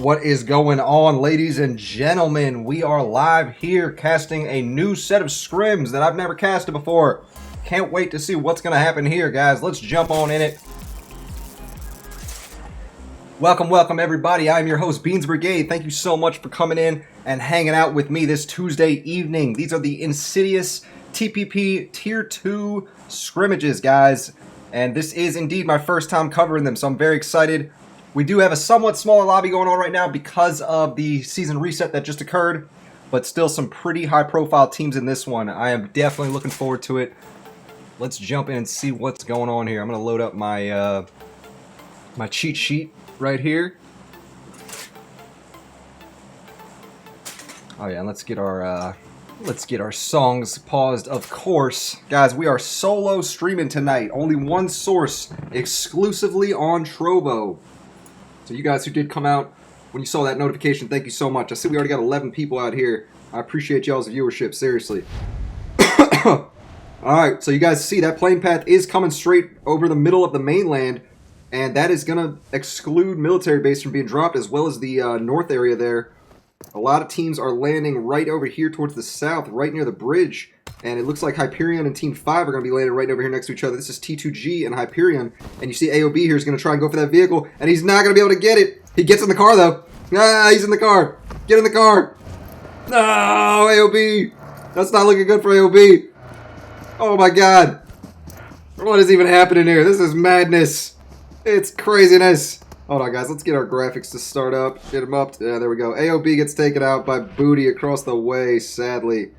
What is going on, ladies and gentlemen? We are live here casting a new set of scrims that I've never casted before. Can't wait to see what's going to happen here, guys. Let's jump on in it. Welcome, everybody. I'm your host, Beans Brigade. Thank you so much for coming in and hanging out with me this Tuesday evening. These are the Insidious TPP Tier 2 scrimmages, guys. And this is indeed my first time covering them, so I'm very excited. We do have a somewhat smaller lobby going on right now because of the season reset that just occurred, but still some pretty high-profile teams in this one. I am definitely looking forward to it. Let's jump in and see what's going on here. I'm going to load up my my cheat sheet right here. Oh yeah, and let's get our songs paused, of course. Guys, we are solo streaming tonight. Only one source, exclusively on Trovo. So you guys who did come out when you saw that notification, thank you so much. I see we already got 11 people out here. I appreciate y'all's viewership, seriously. Alright, so you guys see that plane path is coming straight over the middle of the mainland, and that is going to exclude military base from being dropped, as well as the north area there. A lot of teams are landing right over here towards the south, right near the bridge. And it looks like Hyperion and Team 5 are going to be landing right over here next to each other. This is T2G and Hyperion. And you see AOB here is going to try and go for that vehicle. And he's not going to be able to get it. He gets in the car, though. Ah, he's in the car. Get in the car. No, AOB. That's not looking good for AOB. Oh, my God. What is even happening here? This is madness. It's craziness. Hold on, guys. Let's get our graphics to start up. Get them up. Yeah, there we go. AOB gets taken out by Booty across the way, sadly.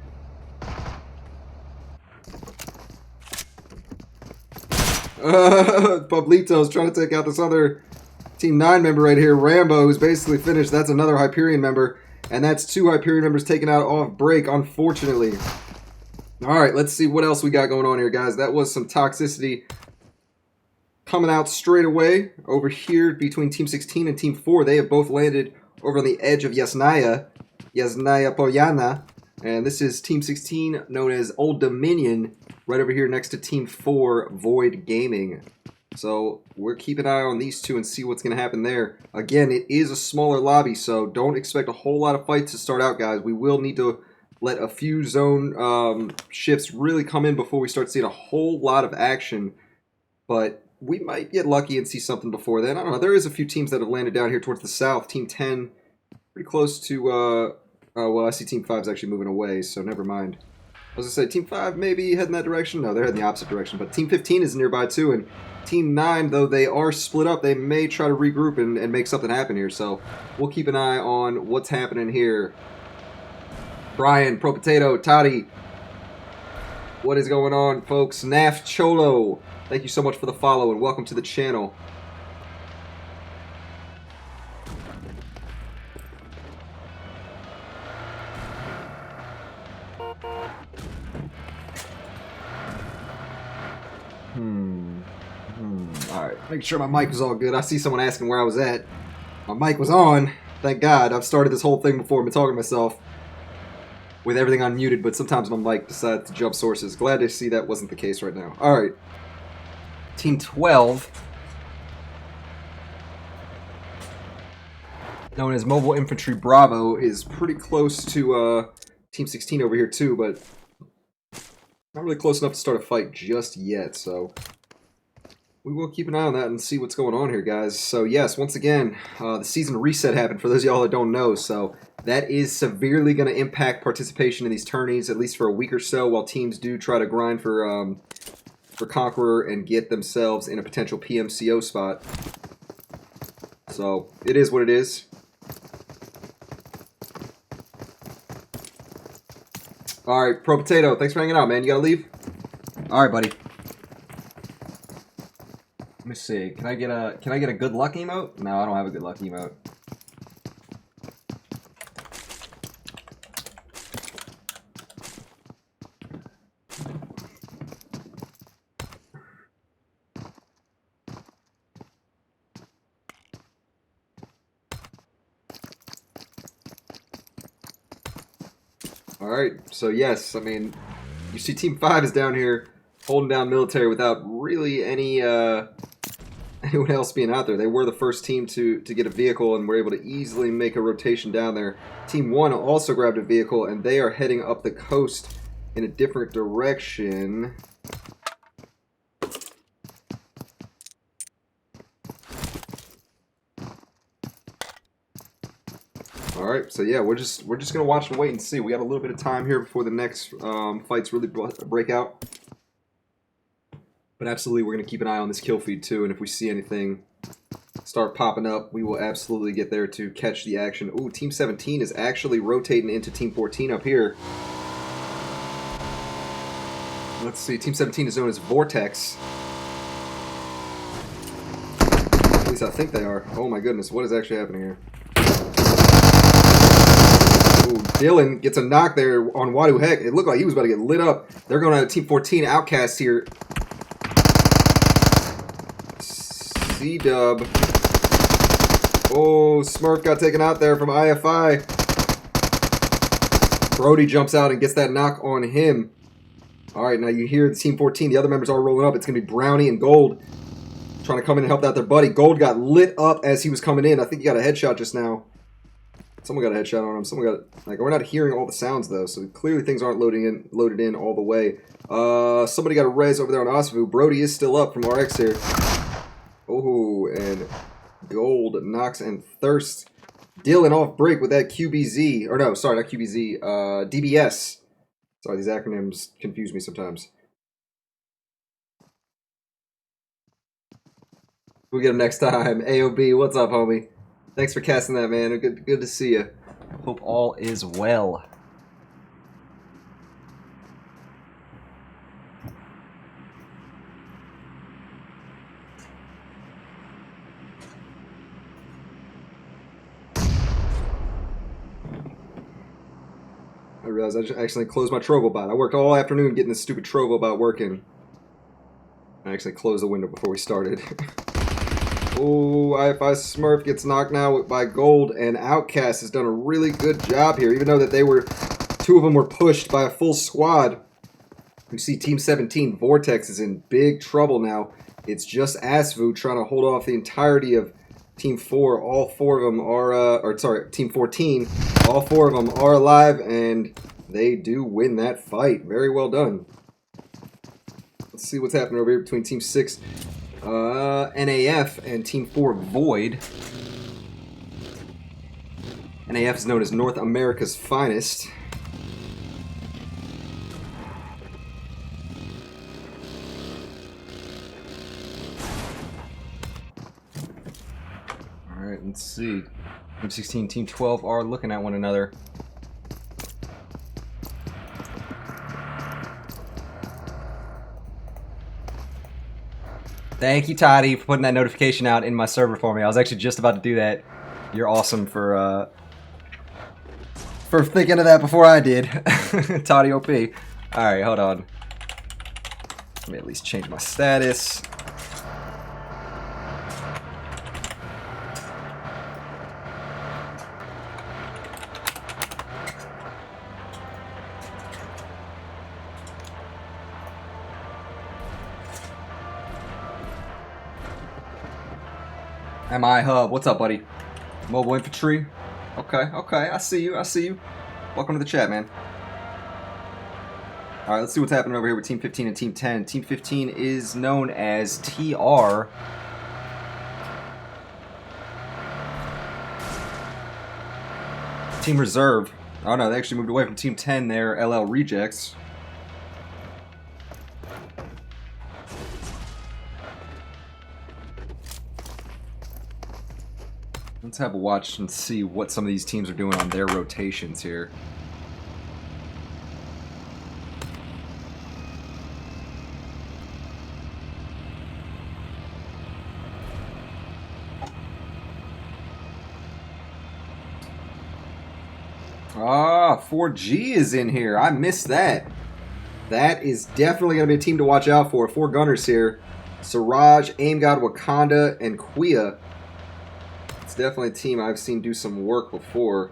Pablito's trying to take out this other Team 9 member right here. Rambo, who's basically finished. That's another Hyperion member. And that's two Hyperion members taken out off break, unfortunately. Alright, let's see what else we got going on here, guys. That was some toxicity coming out straight away over here between Team 16 and Team 4. They have both landed over on the edge of Yasnaya Polyana. And this is Team 16, known as Old Dominion, right over here next to Team 4, Void Gaming. So we're keeping an eye on these two and see what's going to happen there. Again, it is a smaller lobby, so don't expect a whole lot of fights to start out, guys. We will need to let a few zone shifts really come in before we start seeing a whole lot of action. But we might get lucky and see something before then. I don't know. There is a few teams that have landed down here towards the south. Team 10, pretty close to... oh, well, I see Team 5 is actually moving away, so never mind. I was going to say, Team 5 maybe heading that direction? No, they're heading the opposite direction. But Team 15 is nearby, too. And Team 9, though they are split up, they may try to regroup and make something happen here. So we'll keep an eye on what's happening here. Brian, Pro Potato, Toddy. What is going on, folks? Naf Cholo. Thank you so much for the follow and welcome to the channel. Alright, make sure my mic was all good. I see someone asking where I was at. My mic was on. Thank God. I've started this whole thing before. I've been talking to myself with everything unmuted, but sometimes my mic decides to jump sources. Glad to see that wasn't the case right now. Alright. Team 12, known as Mobile Infantry Bravo, is pretty close to Team 16 over here too, but not really close enough to start a fight just yet, so we will keep an eye on that and see what's going on here, guys. So yes, once again, the season reset happened, for those of y'all that don't know, so that is severely going to impact participation in these tourneys, at least for a week or so, while teams do try to grind for Conqueror and get themselves in a potential PMCO spot. So, it is what it is. Alright, Pro Potato, thanks for hanging out, man. You gotta leave? Alright, buddy. Let me see. Can I get a good luck emote? No, I don't have a good luck emote. Alright, so yes, I mean, you see Team 5 is down here holding down military without really any anyone else being out there. They were the first team to get a vehicle and were able to easily make a rotation down there. Team 1 also grabbed a vehicle, and they are heading up the coast in a different direction. All right, so yeah, we're just gonna watch and wait and see. We got a little bit of time here before the next fights really break out. But absolutely, we're gonna keep an eye on this kill feed too, and if we see anything start popping up, we will absolutely get there to catch the action. Ooh, Team 17 is actually rotating into Team 14 up here. Let's see, Team 17 is known as Vortex. At least I think they are. Oh my goodness, what is actually happening here? Ooh, Dylan gets a knock there on Wadu Heck. It looked like he was about to get lit up. They're going to Team 14 Outcast here. C-Dub. Oh, Smurf got taken out there from IFI. Brody jumps out and gets that knock on him. All right, now you hear the Team 14. The other members are rolling up. It's going to be Brownie and Gold trying to come in and help out their buddy. Gold got lit up as he was coming in. I think he got a headshot just now. Someone got a headshot on him. Someone got, like, we're not hearing all the sounds though, so clearly things aren't loaded in all the way. Somebody got a res over there on Osvu. Brody is still up from RX here. Oh, and Gold knocks and Thirst. Dylan off break with that QBZ, or no, sorry, not QBZ. DBS. Sorry, these acronyms confuse me sometimes. We'll get him next time. AOB, what's up, homie? Thanks for casting that, man. Good to see you. Hope all is well. I realized I just accidentally closed my Trovo bot. I worked all afternoon getting this stupid Trovo bot working. I actually closed the window before we started. Oh, IFI Smurf gets knocked now by Gold, and Outcast has done a really good job here, even though that two of them were pushed by a full squad. You see Team 17, Vortex, is in big trouble now. It's just Asvu trying to hold off the entirety of Team 4. All four of them are, Team 14. All four of them are alive, and they do win that fight. Very well done. Let's see what's happening over here between Team 6, NAF, and Team 4, Void. NAF is known as North America's Finest. Alright, let's see. Team 16, Team 12 are looking at one another. Thank you, Toddy, for putting that notification out in my server for me. I was actually just about to do that. You're awesome for thinking of that before I did. Toddy OP. Alright, hold on. Let me at least change my status. MI Hub, what's up, buddy? Mobile Infantry. Okay, I see you. Welcome to the chat, man. Alright, let's see what's happening over here with Team 15 and Team 10. Team 15 is known as TR. Team Reserve. Oh no, they actually moved away from Team 10 there, LL Rejects. Let's have a watch and see what some of these teams are doing on their rotations here. Ah, 4G is in here. I missed that. That is definitely going to be a team to watch out for. 4 gunners here. Siraj, Aim God, Wakanda, and Quia. It's definitely a team I've seen do some work before.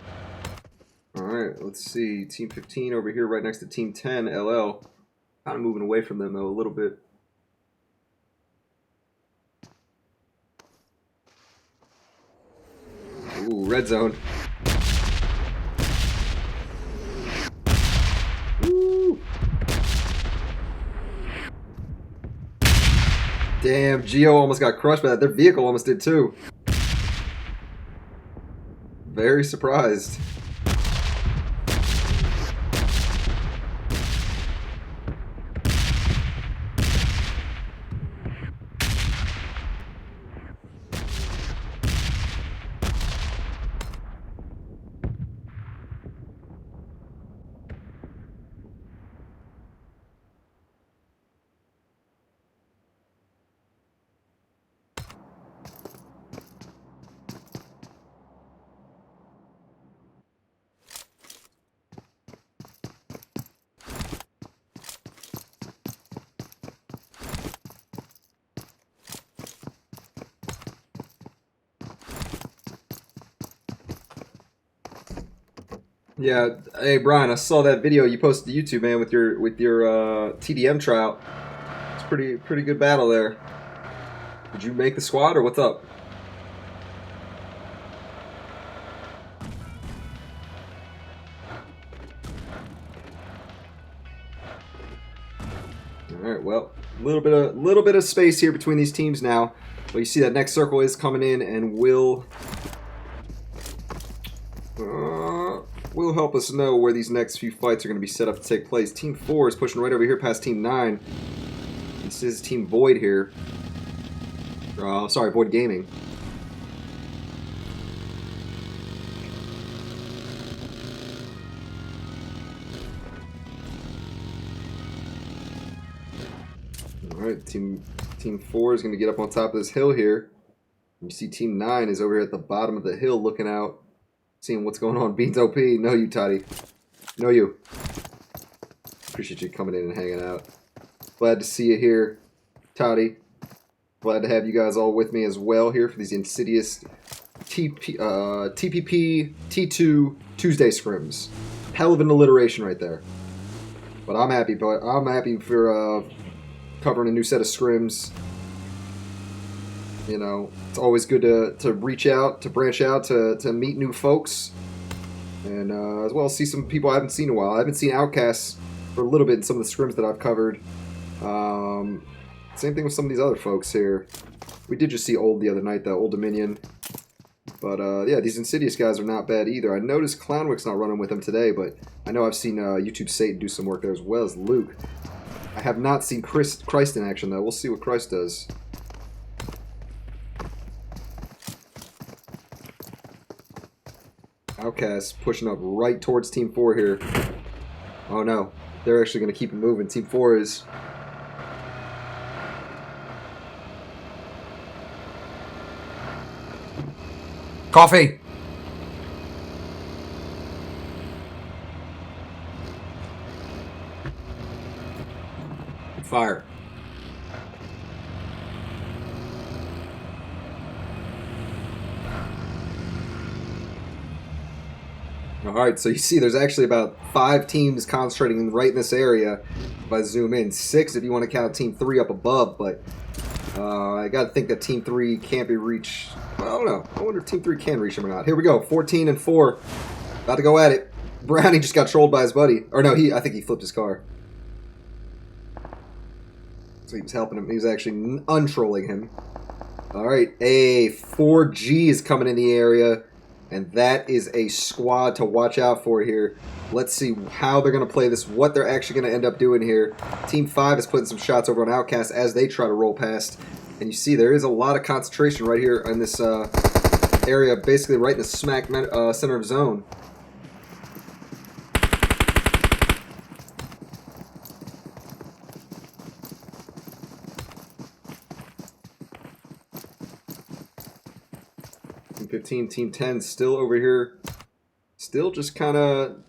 Alright, let's see. Team 15 over here right next to Team 10, LL. Kind of moving away from them, though, a little bit. Ooh, red zone. Woo. Damn, Geo almost got crushed by that. Their vehicle almost did too. Very surprised. Yeah, hey Brian, I saw that video you posted to YouTube, man, with your TDM tryout. It's pretty good battle there. Did you make the squad or what's up? All right, well, little bit of space here between these teams now. But you see that next circle is coming in and will help us know where these next few fights are going to be set up to take place. Team 4 is pushing right over here past Team 9. This is Team Void here. Sorry, Void Gaming. Alright, Team 4 is going to get up on top of this hill here. You see Team 9 is over here at the bottom of the hill looking out, seeing what's going on. Beans OP. No, you, Toddy. No, you. Appreciate you coming in and hanging out. Glad to see you here, Toddy. Glad to have you guys all with me as well here for these insidious TPP T2 Tuesday scrims. Hell of an alliteration right there. But I'm happy. But I'm happy for covering a new set of scrims. You know, it's always good to reach out, to branch out, to meet new folks, and as well see some people I haven't seen in a while. I haven't seen Outcasts for a little bit in some of the scrims that I've covered. Same thing with some of these other folks here. We did just see Old the other night, though, Old Dominion. But yeah, these Insidious guys are not bad either. I noticed Clownwick's not running with them today, but I know I've seen YouTube Satan do some work there as well as Luke. I have not seen Christ in action, though. We'll see what Christ does. Outcast pushing up right towards Team 4 here. Oh no, they're actually going to keep it moving. Team 4 is... Coffee! Fire. Alright, so you see there's actually about 5 teams concentrating right in this area if I zoom in. 6 if you want to count Team 3 up above, but I got to think that Team 3 can't be reached. Well, I don't know. I wonder if Team 3 can reach him or not. Here we go. 14 and 4. About to go at it. Brownie just got trolled by his buddy. Or no, I think he flipped his car. So he was helping him. He was actually untrolling him. Alright, a 4G is coming in the area. And that is a squad to watch out for here. Let's see how they're going to play this, what they're actually going to end up doing here. Team 5 is putting some shots over on Outcast as they try to roll past. And you see there is a lot of concentration right here in this area, basically right in the smack center of zone. Team 15, Team 10 still over here, still just kind of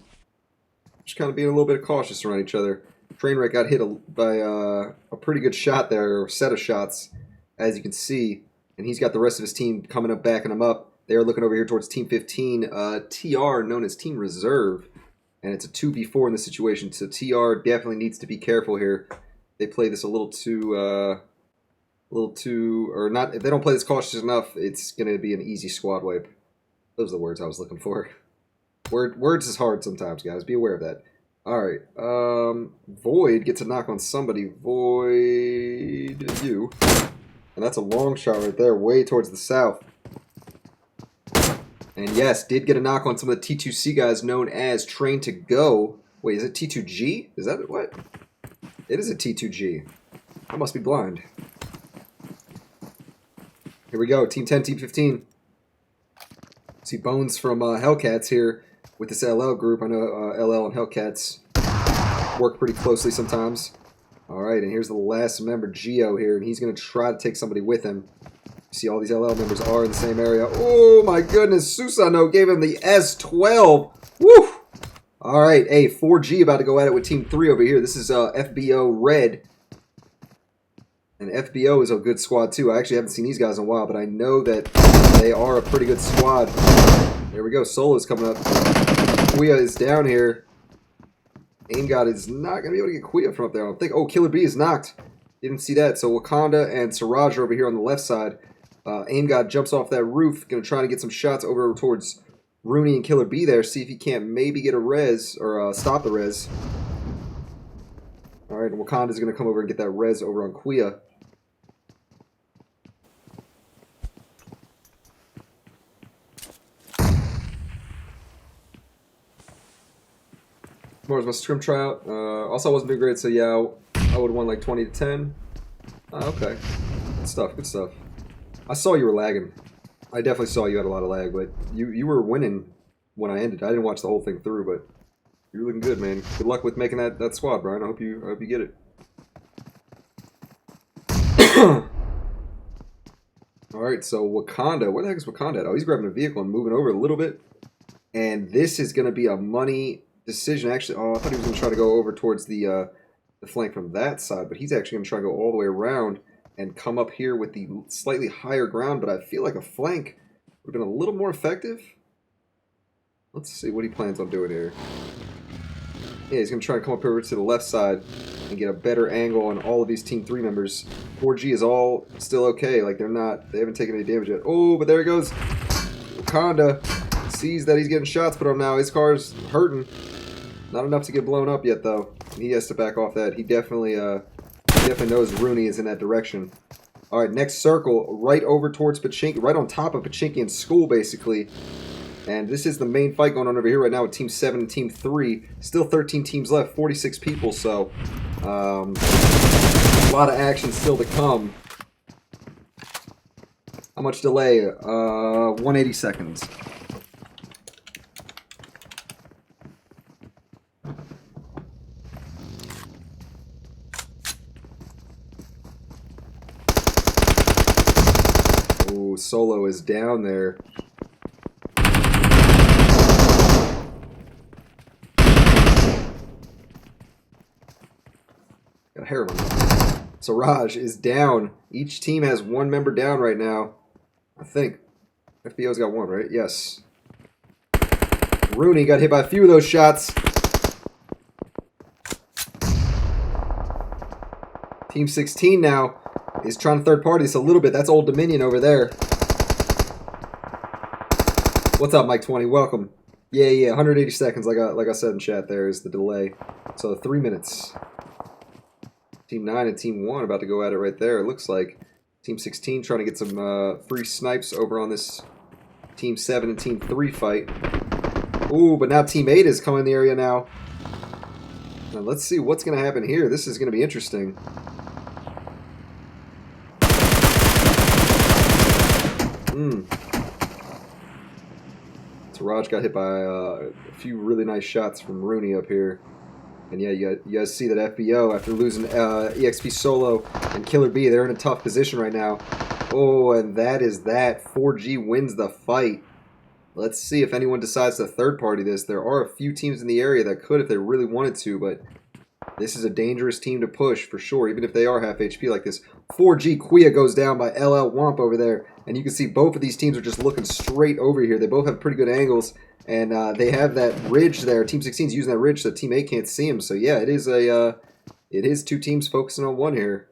being a little bit cautious around each other. Trainwreck got hit by a pretty good shot there, or set of shots, as you can see, and he's got the rest of his team coming up, backing him up. They're looking over here towards Team 15, TR, known as Team Reserve, and it's a 2v4 in this situation, so TR definitely needs to be careful here. They play this a little too, or not. If they don't play this cautious enough, it's going to be an easy squad wipe. Those are the words I was looking for. Words is hard sometimes, guys. Be aware of that. Alright. Void gets a knock on somebody. Void, you. And that's a long shot right there, way towards the south. And yes, did get a knock on some of the T2C guys known as Train to Go. Wait, is it T2G? Is that what? It is a T2G. I must be blind. Here we go, Team 10, Team 15. See Bones from Hellcats here with this LL group. I know LL and Hellcats work pretty closely sometimes. Alright, and here's the last member, Geo here, and he's going to try to take somebody with him. See, all these LL members are in the same area. Oh my goodness, Susano gave him the S12. Woo! Alright, hey, 4G about to go at it with Team 3 over here. This is FBO Red. And FBO is a good squad too. I actually haven't seen these guys in a while, but I know that they are a pretty good squad. There we go, Solo's coming up. Kuya is down here. AimGod is not going to be able to get Kuya from up there, I don't think. Oh, Killer B is knocked. Didn't see that. So Wakanda and Siraj are over here on the left side. AimGod jumps off that roof. Going to try to get some shots over towards Rooney and Killer B there. See if he can't maybe get a res or stop the res. Alright, and Wakanda's going to come over and get that res over on Kuya. Tomorrow's my scrim tryout. Also, I wasn't doing great, so yeah, I would have won like 20 to 10. Okay. Good stuff, good stuff. I saw you were lagging. I definitely saw you had a lot of lag, but you were winning when I ended. I didn't watch the whole thing through, but you're looking good, man. Good luck with making that squad, Brian. I hope you get it. Alright, so Wakanda. Where the heck is Wakanda at? Oh, he's grabbing a vehicle and moving over a little bit. And this is going to be a money decision. Actually, oh, I thought he was going to try to go over towards the flank from that side, but he's actually going to try to go all the way around and come up here with the slightly higher ground, but I feel like a flank would have been a little more effective. Let's see what he plans on doing here. Yeah, he's going to try to come up over to the left side and get a better angle on all of these Team 3 members. 4G is all still okay. Like, they haven't taken any damage yet. Oh, but there he goes. Wakanda sees that he's getting shots put on him now. His car's hurting. Not enough to get blown up yet, though. He has to back off that. He definitely knows Rooney is in that direction. All right, next circle, right over towards Pachinki, right on top of Pachinkian school, basically. And this is the main fight going on over here right now with Team 7 and Team 3. Still 13 teams left, 46 people, so a lot of action still to come. How much delay? 180 seconds. Oh, Solo is down there. Got a hair on him. Siraj is down. Each team has one member down right now. I think. FBO's got one, right? Yes. Rooney got hit by a few of those shots. Team 16 now is trying to third party this a little bit. That's Old Dominion over there. What's up, Mike 20? Welcome. Yeah, 180 seconds, like I said in chat, there is the delay. So 3 minutes. Team 9 and Team 1 about to go at it right there. It looks like Team 16 trying to get some free snipes over on this Team 7 and Team 3 fight. Ooh, but now Team 8 is coming in the area now. Now let's see what's going to happen here. This is going to be interesting. Siraj got hit by a few really nice shots from Rooney up here. And yeah, you guys see that FBO, after losing EXP Solo and Killer B, they're in a tough position right now. Oh, and that is that. 4G wins the fight. Let's see if anyone decides to third party this. There are a few teams in the area that could if they really wanted to, but this is a dangerous team to push for sure, even if they are half HP like this. 4G Kuya goes down by LL Womp over there, and you can see both of these teams are just looking straight over here. They both have pretty good angles, and they have that ridge there. Team 16 is using that ridge so Team 8 can't see them. So yeah, it is two teams focusing on one here.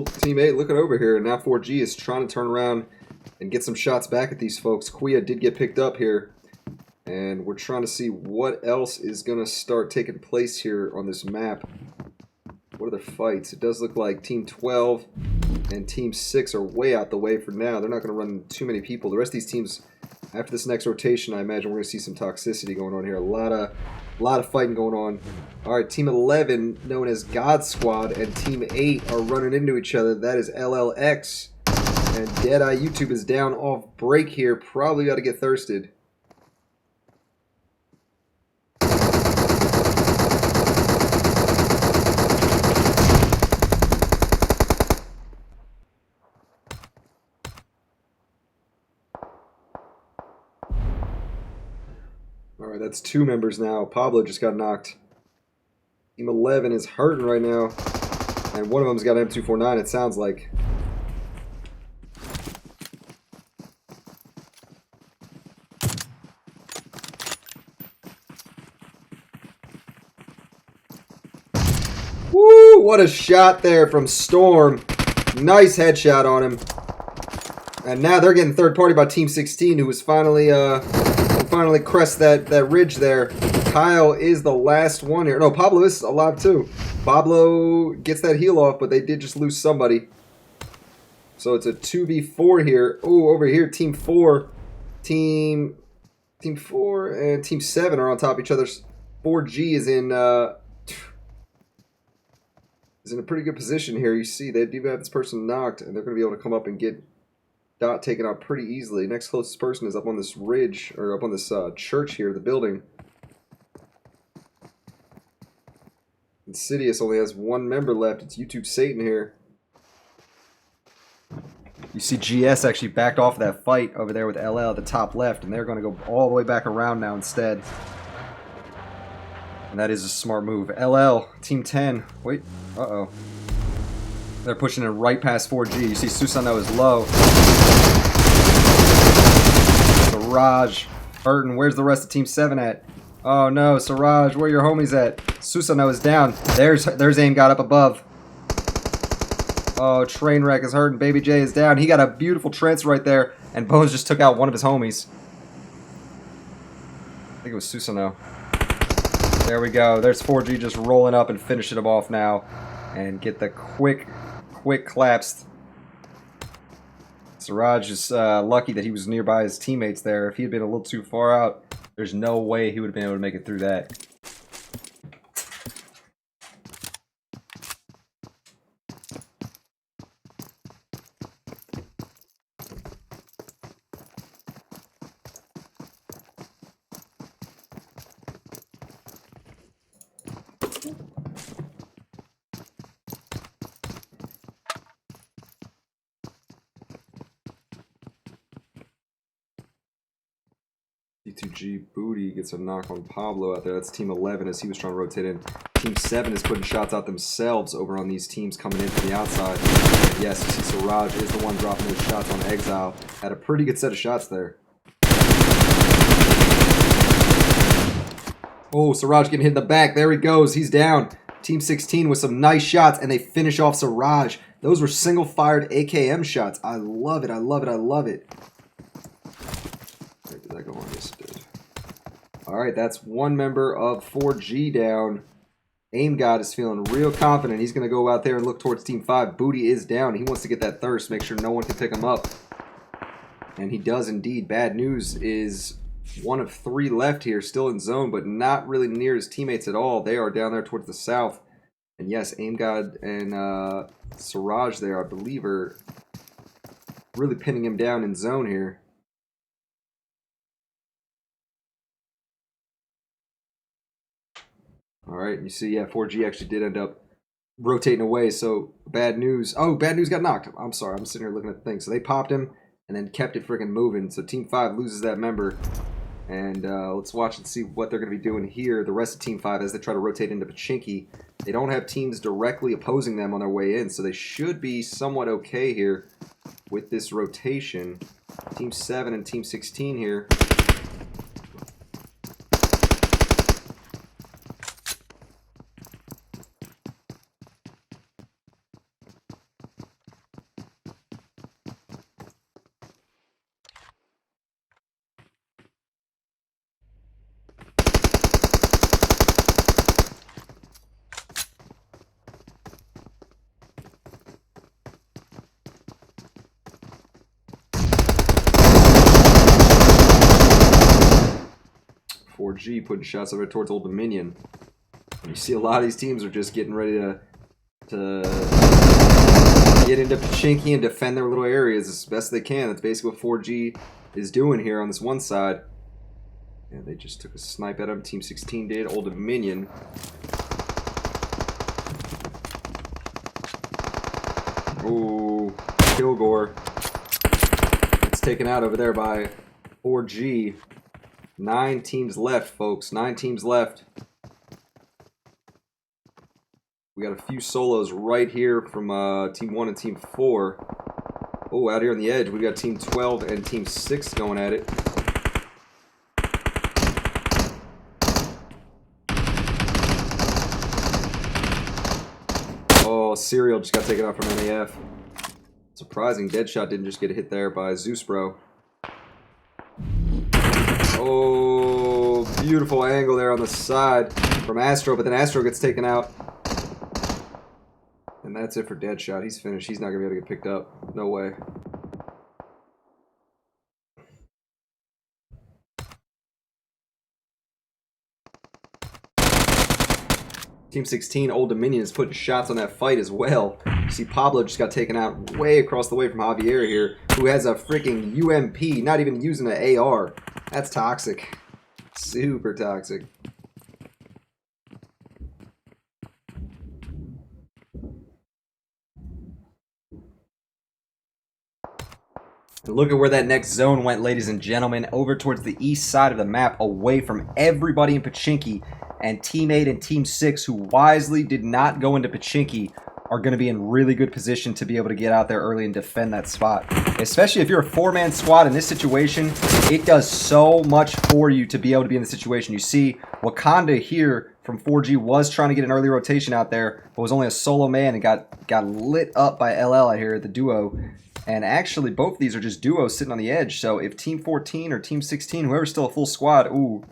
still Team 8 looking over here. And now 4G is trying to turn around and get some shots back at these folks. Quia did get picked up here. And we're trying to see what else is going to start taking place here on this map. What are the fights? It does look like Team 12 and Team 6 are way out the way for now. They're not going to run too many people. The rest of these teams, after this next rotation, I imagine we're going to see some toxicity going on here. A lot of fighting going on. All right, Team 11, known as God Squad, and Team 8 are running into each other. That is LLX. And Deadeye YouTube is down off break here. Probably got to get thirsted. Alright, that's 2 members now. Pablo just got knocked. Team 11 is hurting right now. And one of them's got M249, it sounds like. Woo! What a shot there from Storm. Nice headshot on him. And now they're getting third party by Team 16, who was finally crest that ridge there. Kyle is the last one here. No, Pablo is alive too. Pablo gets that heal off, but they did just lose somebody. So it's a 2v4 here. Oh, over here, Team 4 and Team 7 are on top of each other. 4G is in a pretty good position here. You see, they do have this person knocked, and they're going to be able to come up and get Dot taken out pretty easily. Next closest person is up on this ridge, or up on this church here, the building. Insidious only has 1 member left. It's YouTube Satan here. You see GS actually backed off of that fight over there with LL at the top left, and they're going to go all the way back around now instead. And that is a smart move. LL, Team 10. Wait, uh-oh. They're pushing it right past 4G. You see Susano is low. Siraj, Burton, where's the rest of Team 7 at? Oh no, Siraj, where are your homies at? Susano is down. There's aim got up above. Oh, Trainwreck is hurting. Baby J is down. He got a beautiful transfer right there, and Bones just took out one of his homies. I think it was Susano. There we go. There's 4G just rolling up and finishing him off now. And get the quick collapsed. Siraj is lucky that he was nearby his teammates there. If he had been a little too far out, there's no way he would have been able to make it through that. D2G Booty gets a knock on Pablo out there. That's Team 11 as he was trying to rotate in. Team 7 is putting shots out themselves over on these teams coming in from the outside. And yes, you see Siraj is the one dropping those shots on Exile. Had a pretty good set of shots there. Oh, Siraj getting hit in the back. There he goes. He's down. Team 16 with some nice shots, and they finish off Siraj. Those were single-fired AKM shots. I love it. I love it. I love it. Where did that go on? Yes, it did. All right, that's 1 member of 4G down. Aim God is feeling real confident. He's going to go out there and look towards Team 5. Booty is down. He wants to get that thirst, make sure no one can pick him up. And he does indeed. Bad news is 1 of 3 left here, still in zone, but not really near his teammates at all. They are down there towards the south. And yes, Aim God and Siraj there, I believe, are really pinning him down in zone here. All right, you see, yeah, 4G actually did end up rotating away, so bad news. Oh, bad news got knocked. I'm sorry, I'm sitting here looking at the thing. So they popped him and then kept it freaking moving. So Team 5 loses that member. And let's watch and see what they're going to be doing here. The rest of Team 5 as they try to rotate into Pachinki. They don't have teams directly opposing them on their way in, so they should be somewhat okay here with this rotation. Team 7 and Team 16 here. 4G putting shots over towards Old Dominion. And you see a lot of these teams are just getting ready to get into Pochinki and defend their little areas as best they can. That's basically what 4G is doing here on this one side. And they just took a snipe at him. Team 16 did. Old Dominion. Oh, Kilgore. It's taken out over there by 4G. 9 teams left, folks. 9 teams left. We got a few solos right here from Team 1 and Team 4. Oh, out here on the edge, we got Team 12 and Team 6 going at it. Oh, Serial just got taken out from NAF. Surprising, Deadshot didn't just get hit there by Zeus Bro. Oh, beautiful angle there on the side from Astro, but then Astro gets taken out. And that's it for Deadshot. He's finished. He's not going to be able to get picked up. No way. Team 16, Old Dominion, is putting shots on that fight as well. You see Pablo just got taken out way across the way from Javier here, who has a freaking UMP, not even using an AR. That's toxic. Super toxic. And look at where that next zone went, ladies and gentlemen. Over towards the east side of the map, away from everybody in Pochinki. And Team 8 and Team 6, who wisely did not go into Pochinki, are going to be in really good position to be able to get out there early and defend that spot. Especially if you're a 4-man squad in this situation, it does so much for you to be able to be in the situation. You see, Wakanda here from 4G was trying to get an early rotation out there, but was only a solo man and got lit up by LL out here, the duo. And actually, both of these are just duos sitting on the edge. So if Team 14 or Team 16, whoever's still a full squad, ooh,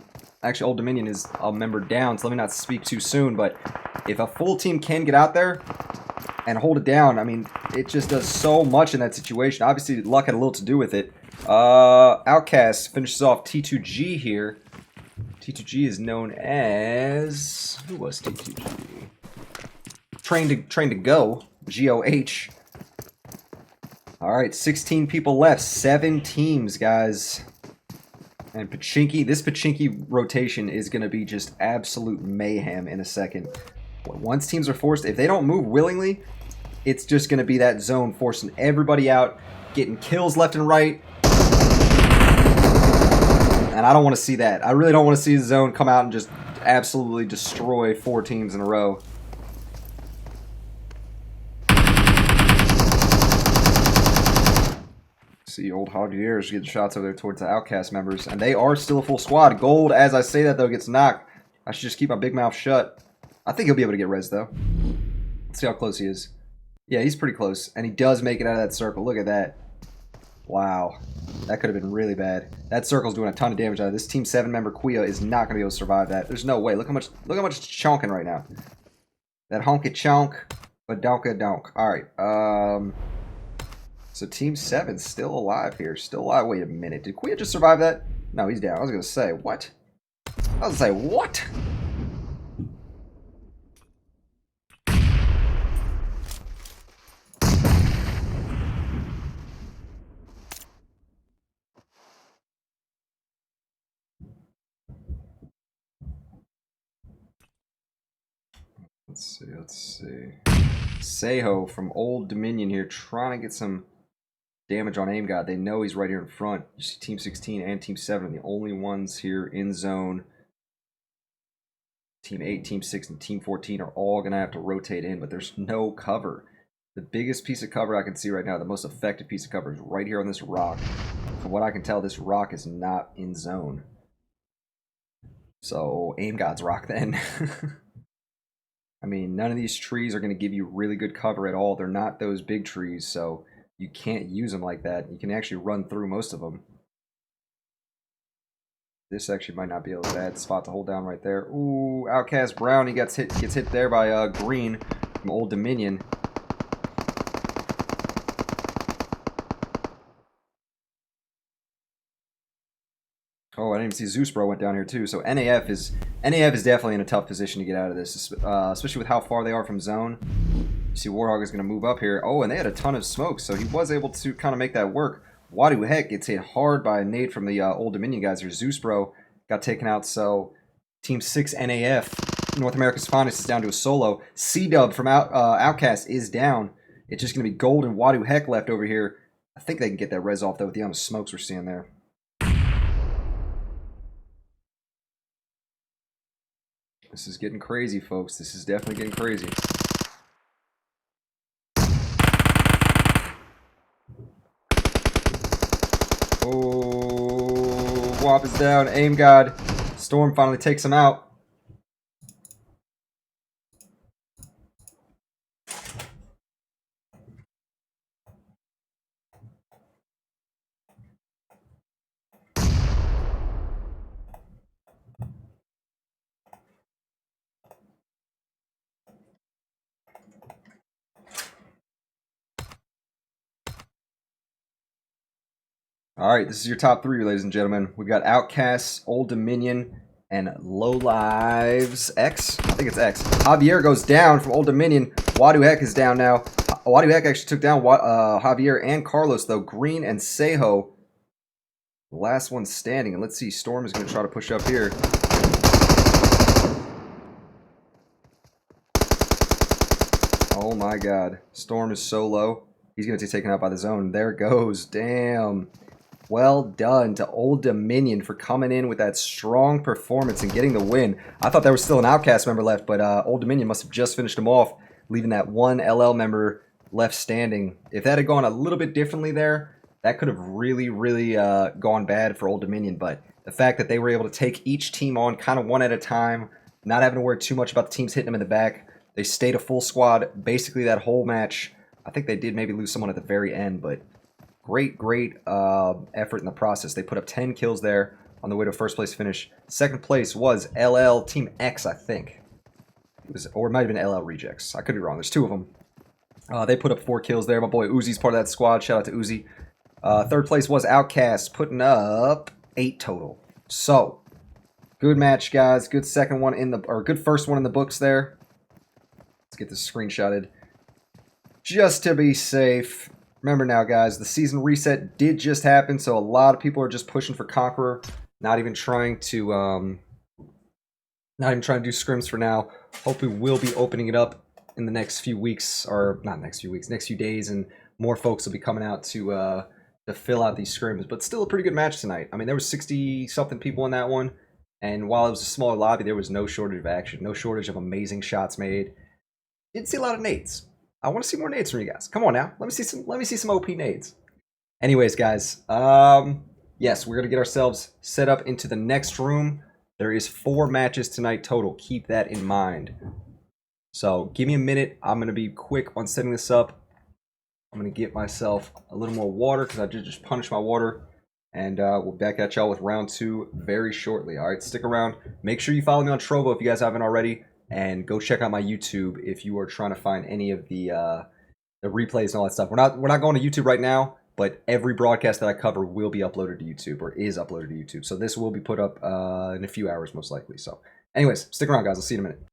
actually Old Dominion is a member down, so let me not speak too soon. But if a full team can get out there and hold it down, I mean, it just does so much in that situation. Obviously, luck had a little to do with it. Outcast finishes off T2G here. T2G is known as... Who was T2G? Train to Go. GOH. Alright, 16 people left. 7 teams, guys. And Pochinki, this Pochinki rotation is going to be just absolute mayhem in a second. Once teams are forced, if they don't move willingly, it's just going to be that zone forcing everybody out, getting kills left and right. And I don't want to see that. I really don't want to see the zone come out and just absolutely destroy 4 teams in a row. See old Javier getting shots over there towards the Outcast members. And they are still a full squad. Gold, as I say that, though, gets knocked. I should just keep my big mouth shut. I think he'll be able to get res, though. Let's see how close he is. Yeah, he's pretty close. And he does make it out of that circle. Look at that. Wow. That could have been really bad. That circle's doing a ton of damage out of this. Team 7 member Quia is not going to be able to survive that. There's no way. Look how much it's chonking right now. That honky chonk, but donka donk. Alright, so Team 7's still alive here. Still alive. Wait a minute. Did Quia just survive that? No, he's down. I was going to say, what? I was going to say, what? Let's see. Seho from Old Dominion here trying to get some damage on Aim God. They know he's right here in front. You see Team 16 and Team 7 are the only ones here in zone. Team 8, Team 6, and Team 14 are all going to have to rotate in, but there's no cover. The biggest piece of cover I can see right now, the most effective piece of cover, is right here on this rock. From what I can tell, this rock is not in zone. So, Aim God's rock then. I mean, none of these trees are going to give you really good cover at all. They're not those big trees, so you can't use them like that. You can actually run through most of them. This actually might not be a bad spot to hold down right there. Ooh, Outcast Brown, he gets hit there by Green from Old Dominion. Oh, I didn't even see Zeus Bro went down here too. So NAF is definitely in a tough position to get out of this, especially with how far they are from zone. You see Warthog is going to move up here. Oh, and they had a ton of smoke, so he was able to kind of make that work. Wadu Heck gets hit hard by a nade from the Old Dominion guys here. Zeus Bro got taken out, so Team 6 NAF, North America's Finest, is down to a solo. C-Dub from Outcast is down. It's just going to be Gold and Wadu Heck left over here. I think they can get that res off, though, with the amount of smokes we're seeing there. This is getting crazy, folks. This is definitely getting crazy. Oh, Wop is down. Aim God. Storm finally takes him out. All right, this is your top three, ladies and gentlemen. We've got Outcasts, Old Dominion, and Low Lives X. I think it's X. Javier goes down from Old Dominion. Wadu Heck is down now. Wadu Heck actually took down Javier and Carlos, though. Green and Seho, the last one standing. And let's see, Storm is going to try to push up here. Oh my God. Storm is so low. He's going to get taken out by the zone. There it goes. Damn. Well done to Old Dominion for coming in with that strong performance and getting the win. I thought there was still an Outcast member left, but Old Dominion must have just finished him off, leaving that one LL member left standing. If that had gone a little bit differently there, that could have really, really gone bad for Old Dominion. But the fact that they were able to take each team on kind of one at a time, not having to worry too much about the teams hitting them in the back. They stayed a full squad basically that whole match. I think they did maybe lose someone at the very end, but great effort in the process. They put up 10 kills there on the way to a first place finish. Second place was LL Team X, I think. Or it might have been LL Rejects. I could be wrong. There's two of them. They put up 4 kills there. My boy Uzi's part of that squad. Shout out to Uzi. Third place was Outcast, putting up 8 total. So, good match, guys. Good second one in the, or good first one in the books there. Let's get this screenshotted. Just to be safe. Remember now, guys, the season reset did just happen, so a lot of people are just pushing for Conqueror, not even trying to do scrims for now. Hopefully, we'll be opening it up in the next few weeks, or not next few weeks, next few days, and more folks will be coming out to fill out these scrims. But still a pretty good match tonight. I mean, there was 60-something people in that one, and while it was a smaller lobby, there was no shortage of action, no shortage of amazing shots made. Didn't see a lot of nades. I want to see more nades from you guys. Come on now. Let me see some OP nades. Anyways, guys, yes, we're going to get ourselves set up into the next room. There is 4 matches tonight total. Keep that in mind. So, give me a minute. I'm going to be quick on setting this up. I'm going to get myself a little more water because I did just punish my water. And we'll back at y'all with round 2 very shortly. All right, stick around. Make sure you follow me on Trovo if you guys haven't already. And go check out my YouTube if you are trying to find any of the replays and all that stuff. We're not going to YouTube right now, but every broadcast that I cover will be uploaded to YouTube or is uploaded to YouTube. So this will be put up in a few hours most likely. So anyways, stick around, guys. I'll see you in a minute.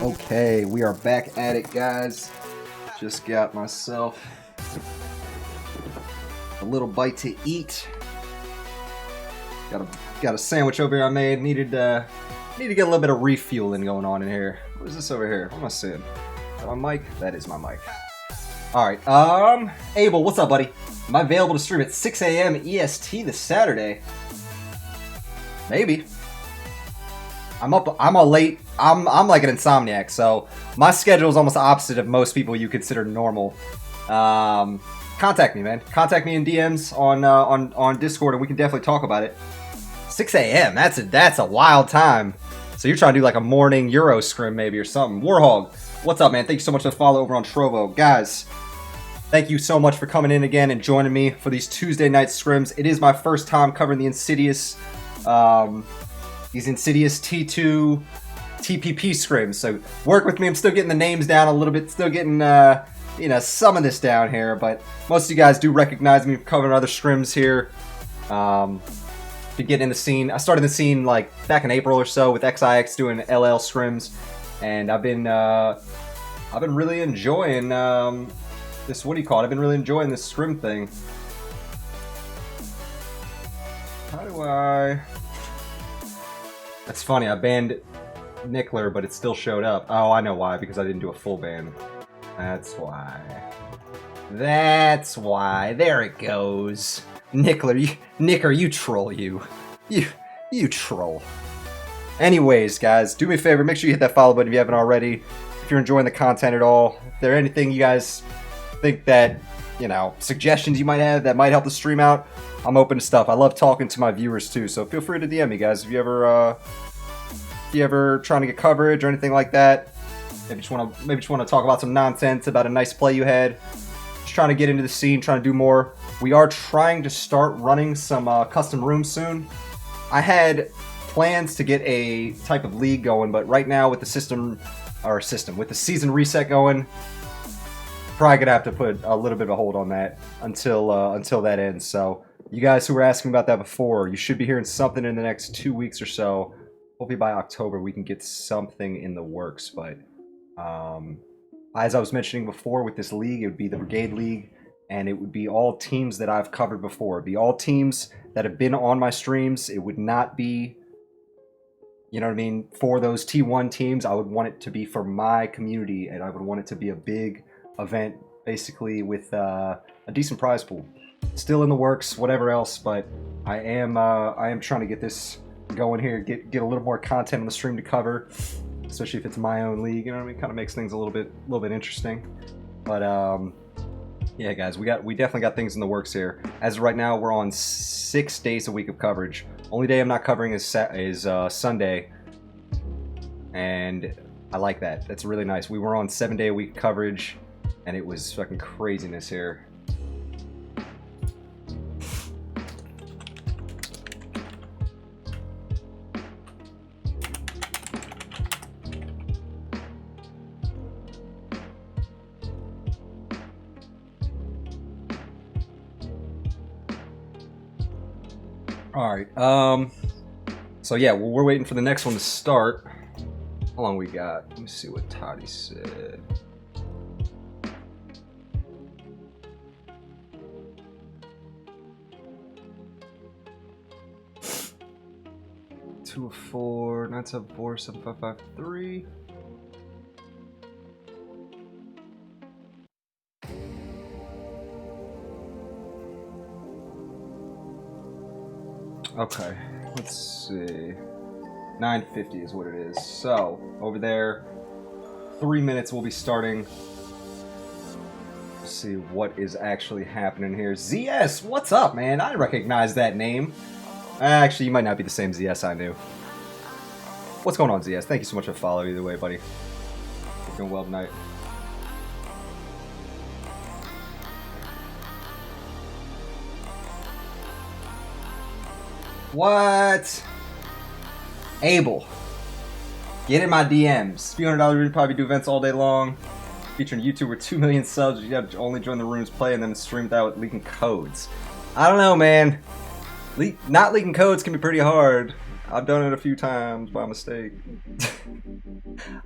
Okay, we are back at it, guys. Just got myself a little bite to eat. Got a sandwich over here I made. Need to get a little bit of refueling going on in here. What is this over here? What am I seeing? Is that my mic? That is my mic. Alright, Abel, what's up, buddy? Am I available to stream at 6 a.m. EST this Saturday? Maybe. I'm like an insomniac, so my schedule is almost the opposite of most people you consider normal. Contact me, man. Contact me in DMs on Discord, and we can definitely talk about it. 6 a.m. That's a wild time. So you're trying to do like a morning Euro scrim maybe or something. Warhog, what's up, man? Thank you so much for the follow over on Trovo, guys. Thank you so much for coming in again and joining me for these Tuesday night scrims. It is my first time covering the Insidious. These Insidious T2 TPP scrims. So work with me. I'm still getting the names down a little bit. Still getting, some of this down here. But most of you guys do recognize me from covering other scrims here. Been getting in the scene. I started the scene like back in April or so with XIX doing LL scrims. And I've been really enjoying this, what do you call it? I've been really enjoying this scrim thing. How do I... That's funny, I banned Nickler, but it still showed up. Oh, I know why, because I didn't do a full ban. That's why. That's why. There it goes. Nicker, you troll, you troll. Anyways, guys, do me a favor, make sure you hit that follow button if you haven't already. If you're enjoying the content at all, if there anything you guys think that, suggestions you might have that might help the stream out, I'm open to stuff. I love talking to my viewers too, so feel free to DM me, guys. If you ever trying to get coverage or anything like that, maybe just want to talk about some nonsense about a nice play you had. Just trying to get into the scene, trying to do more. We are trying to start running some custom rooms soon. I had plans to get a type of league going, but right now with the with the season reset going, probably gonna have to put a little bit of a hold on that until that ends. So you guys who were asking about that before, you should be hearing something in the next 2 weeks or so. Hopefully by October we can get something in the works. But as I was mentioning before, with this league, it would be the Brigade League, and it would be all teams that I've covered before. It'd be all teams that have been on my streams. It would not be, for those T1 teams. I would want it to be for my community, and I would want it to be a big event, basically with a decent prize pool. Still in the works, whatever else, but I am trying to get this going here, get a little more content on the stream to cover, especially if it's my own league. Kind of makes things a little bit interesting. But yeah, guys, we definitely got things in the works here. As of right now, we're on 6 days a week of coverage. Only day I'm not covering is Sunday, and I like that. That's really nice. We were on 7-day a week coverage, and it was fucking craziness here. Alright, so yeah, well, we're waiting for the next one to start. How long we got? Let me see what Toddy said. Two of 4, 974, 7553. Okay, let's see. 950 is what it is. So, over there, 3 minutes we'll be starting. Let's see what is actually happening here. ZS, what's up, man? I recognize that name. Actually, you might not be the same ZS I knew. What's going on, ZS? Thank you so much for following either way, buddy. You're doing well tonight. What? Abel. Get in my DMs. Few $100 rooms, probably do events all day long. Featuring YouTuber 2 million subs. You have to only join the rooms, play, and then stream that with leaking codes. I don't know, man. Not leaking codes can be pretty hard. I've done it a few times by mistake.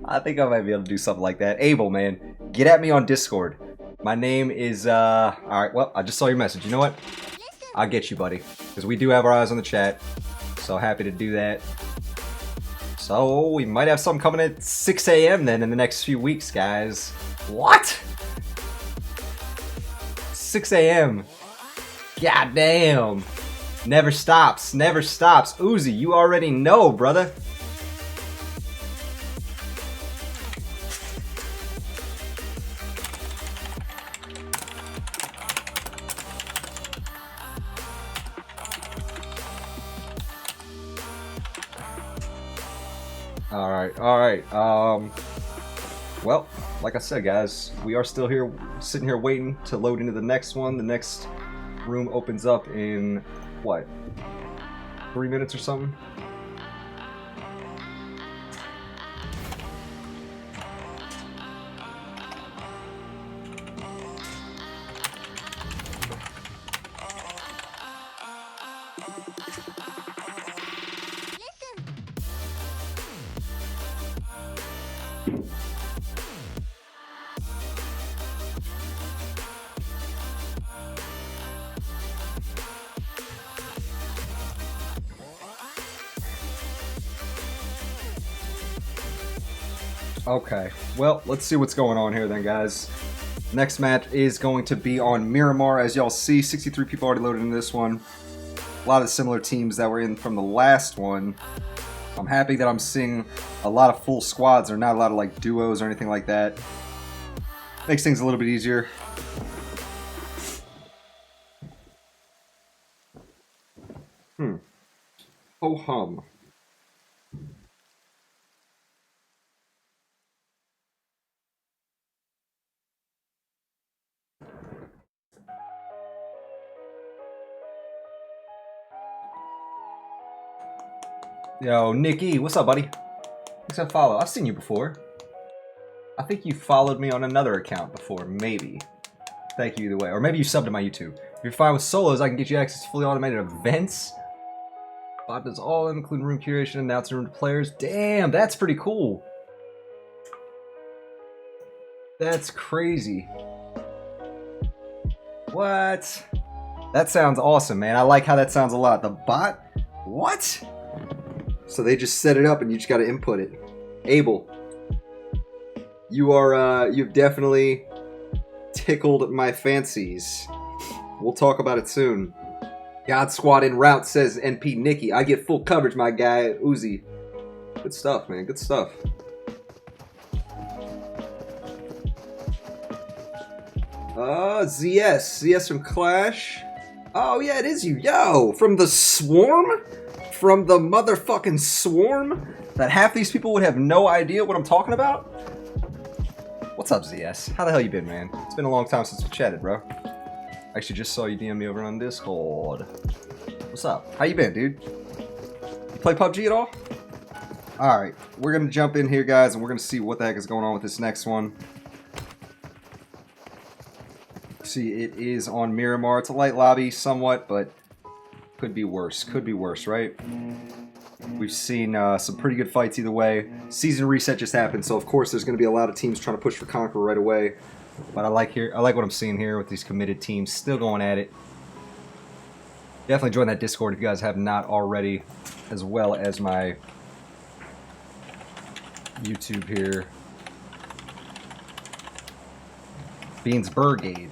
I think I might be able to do something like that. Abel, man, get at me on Discord. My name is, alright, well, I just saw your message. You know what? I'll get you, buddy. Because we do have our eyes on the chat. So happy to do that. So, we might have something coming at 6 a.m. then in the next few weeks, guys. What? 6 a.m. God damn. Never stops. Never stops. Uzi, you already know, brother. Alright. Well, like I said, guys, we are still here, sitting here waiting to load into the next one. The next room opens up in, what, 3 minutes or something? Okay, well, let's see what's going on here then, guys. Next match is going to be on Miramar. As y'all see, 63 people already loaded in this one. A lot of similar teams that were in from the last one. I'm happy that I'm seeing a lot of full squads. There are not a lot of like duos or anything like that. Makes things a little bit easier. Ho hum. Yo, Nikki, what's up, buddy? Thanks for follow. I've seen you before. I think you followed me on another account before, maybe. Thank you either way. Or maybe you subbed to my YouTube. If you're fine with solos, I can get you access to fully automated events. Bot does all, including room curation, announcing room to players. Damn, that's pretty cool. That's crazy. What? That sounds awesome, man. I like how that sounds a lot. The bot? What? So they just set it up and you just gotta input it. Abel, you've definitely tickled my fancies. We'll talk about it soon. God Squad en route, says NP Nikki. I get full coverage, my guy, Uzi. Good stuff, man. Good stuff. ZS from Clash. Oh yeah, it is you. Yo, from the Swarm? From the motherfucking Swarm? That half these people would have no idea what I'm talking about? What's up, ZS? How the hell you been, man? It's been a long time since we chatted, bro. Actually, just saw you DM me over on Discord. What's up? How you been, dude? You play PUBG at all? Alright, we're gonna jump in here, guys, and we're gonna see what the heck is going on with this next one. See, it is on Miramar. It's a light lobby, somewhat, but could be worse. Could be worse, right? We've seen some pretty good fights either way. Season reset just happened, so of course there's going to be a lot of teams trying to push for Conqueror right away. But I like what I'm seeing here with these committed teams still going at it. Definitely join that Discord if you guys have not already, as well as my YouTube here. Beans Brigade.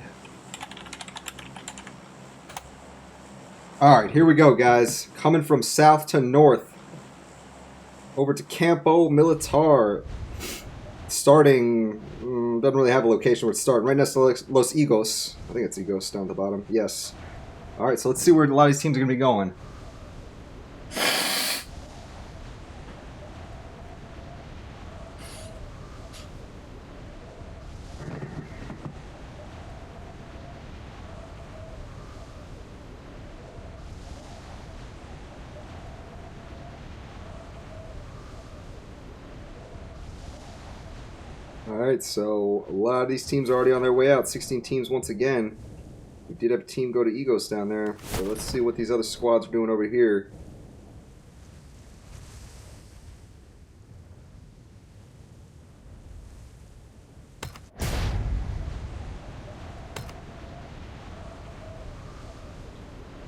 Alright, here we go, guys. Coming from south to north. Over to Campo Militar. Starting, doesn't really have a location where it's starting. Right next to Los Egos. I think it's Egos down at the bottom. Yes. Alright, so let's see where a lot of these teams are going to be going. Alright, so a lot of these teams are already on their way out. 16 teams once again. We did have a team go to Egos down there. So let's see what these other squads are doing over here.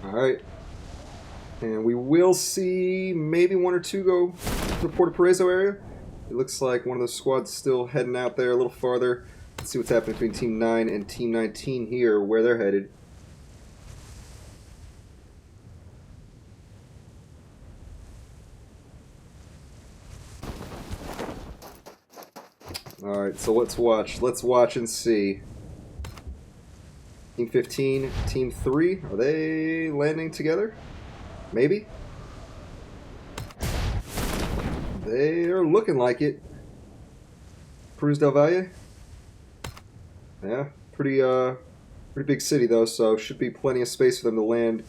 Alright. And we will see maybe one or two go to the Puerto Paraiso area. It looks like one of those squads still heading out there a little farther. Let's see what's happening between Team 9 and Team 19 here, where they're headed. Alright, so let's watch. Let's watch and see. Team 15, Team 3, are they landing together? Maybe? They are looking like it. Cruz del Valle? Yeah, pretty big city though, so should be plenty of space for them to land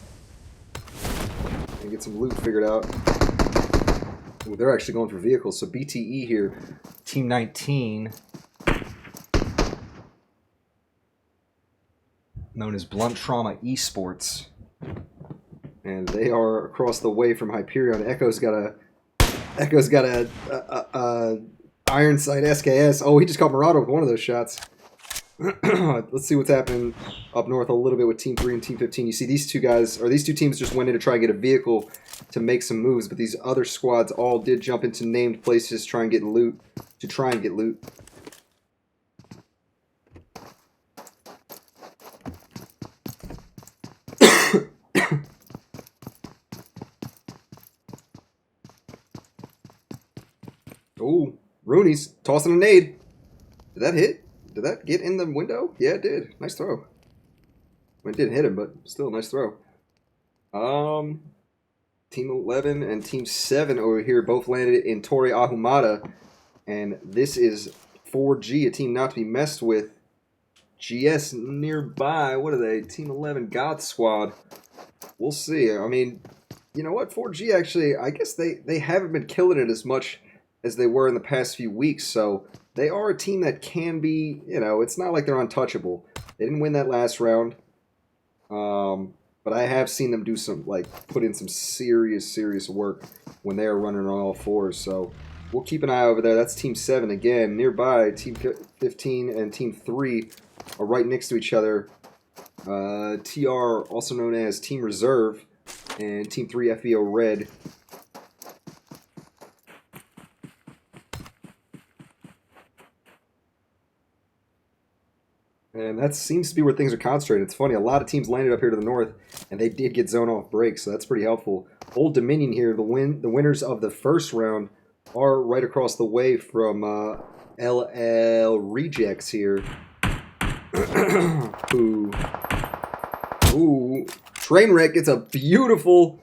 and get some loot figured out. Ooh, they're actually going for vehicles, so BTE here. Team 19, known as Blunt Trauma Esports, and they are across the way from Hyperion. Echo's got a iron sight SKS. Oh, he just caught Murado with one of those shots. Let's see what's happening up north a little bit with Team 3 and Team 15. You see these two guys, or these two teams just went in to try and get a vehicle to make some moves, but these other squads all did jump into named places to try and get loot. Oh, Rooney's tossing a nade. Did that hit? Did that get in the window? Yeah, it did. Nice throw. Well, it didn't hit him, but still, nice throw. Team 11 and Team 7 over here both landed in Torre Ahumada. And this is 4G, a team not to be messed with. GS nearby. What are they? Team 11 God Squad. We'll see. I mean, you know what? 4G actually, I guess they haven't been killing it as much as they were in the past few weeks. So they are a team that can be, you know, it's not like they're untouchable. They didn't win that last round. But I have seen them do some, like, put in some serious work when they are running on all fours. So we'll keep an eye over there. That's Team 7 again. Nearby, Team 15 and Team 3 are right next to each other. TR, also known as Team Reserve, and Team 3 FEO Red. And that seems to be where things are concentrated. It's funny, a lot of teams landed up here to the north, and they did get zone off breaks, so that's pretty helpful. Old Dominion here, the winners of the first round are right across the way from LL Rejects here. Ooh, Trainwreck gets a beautiful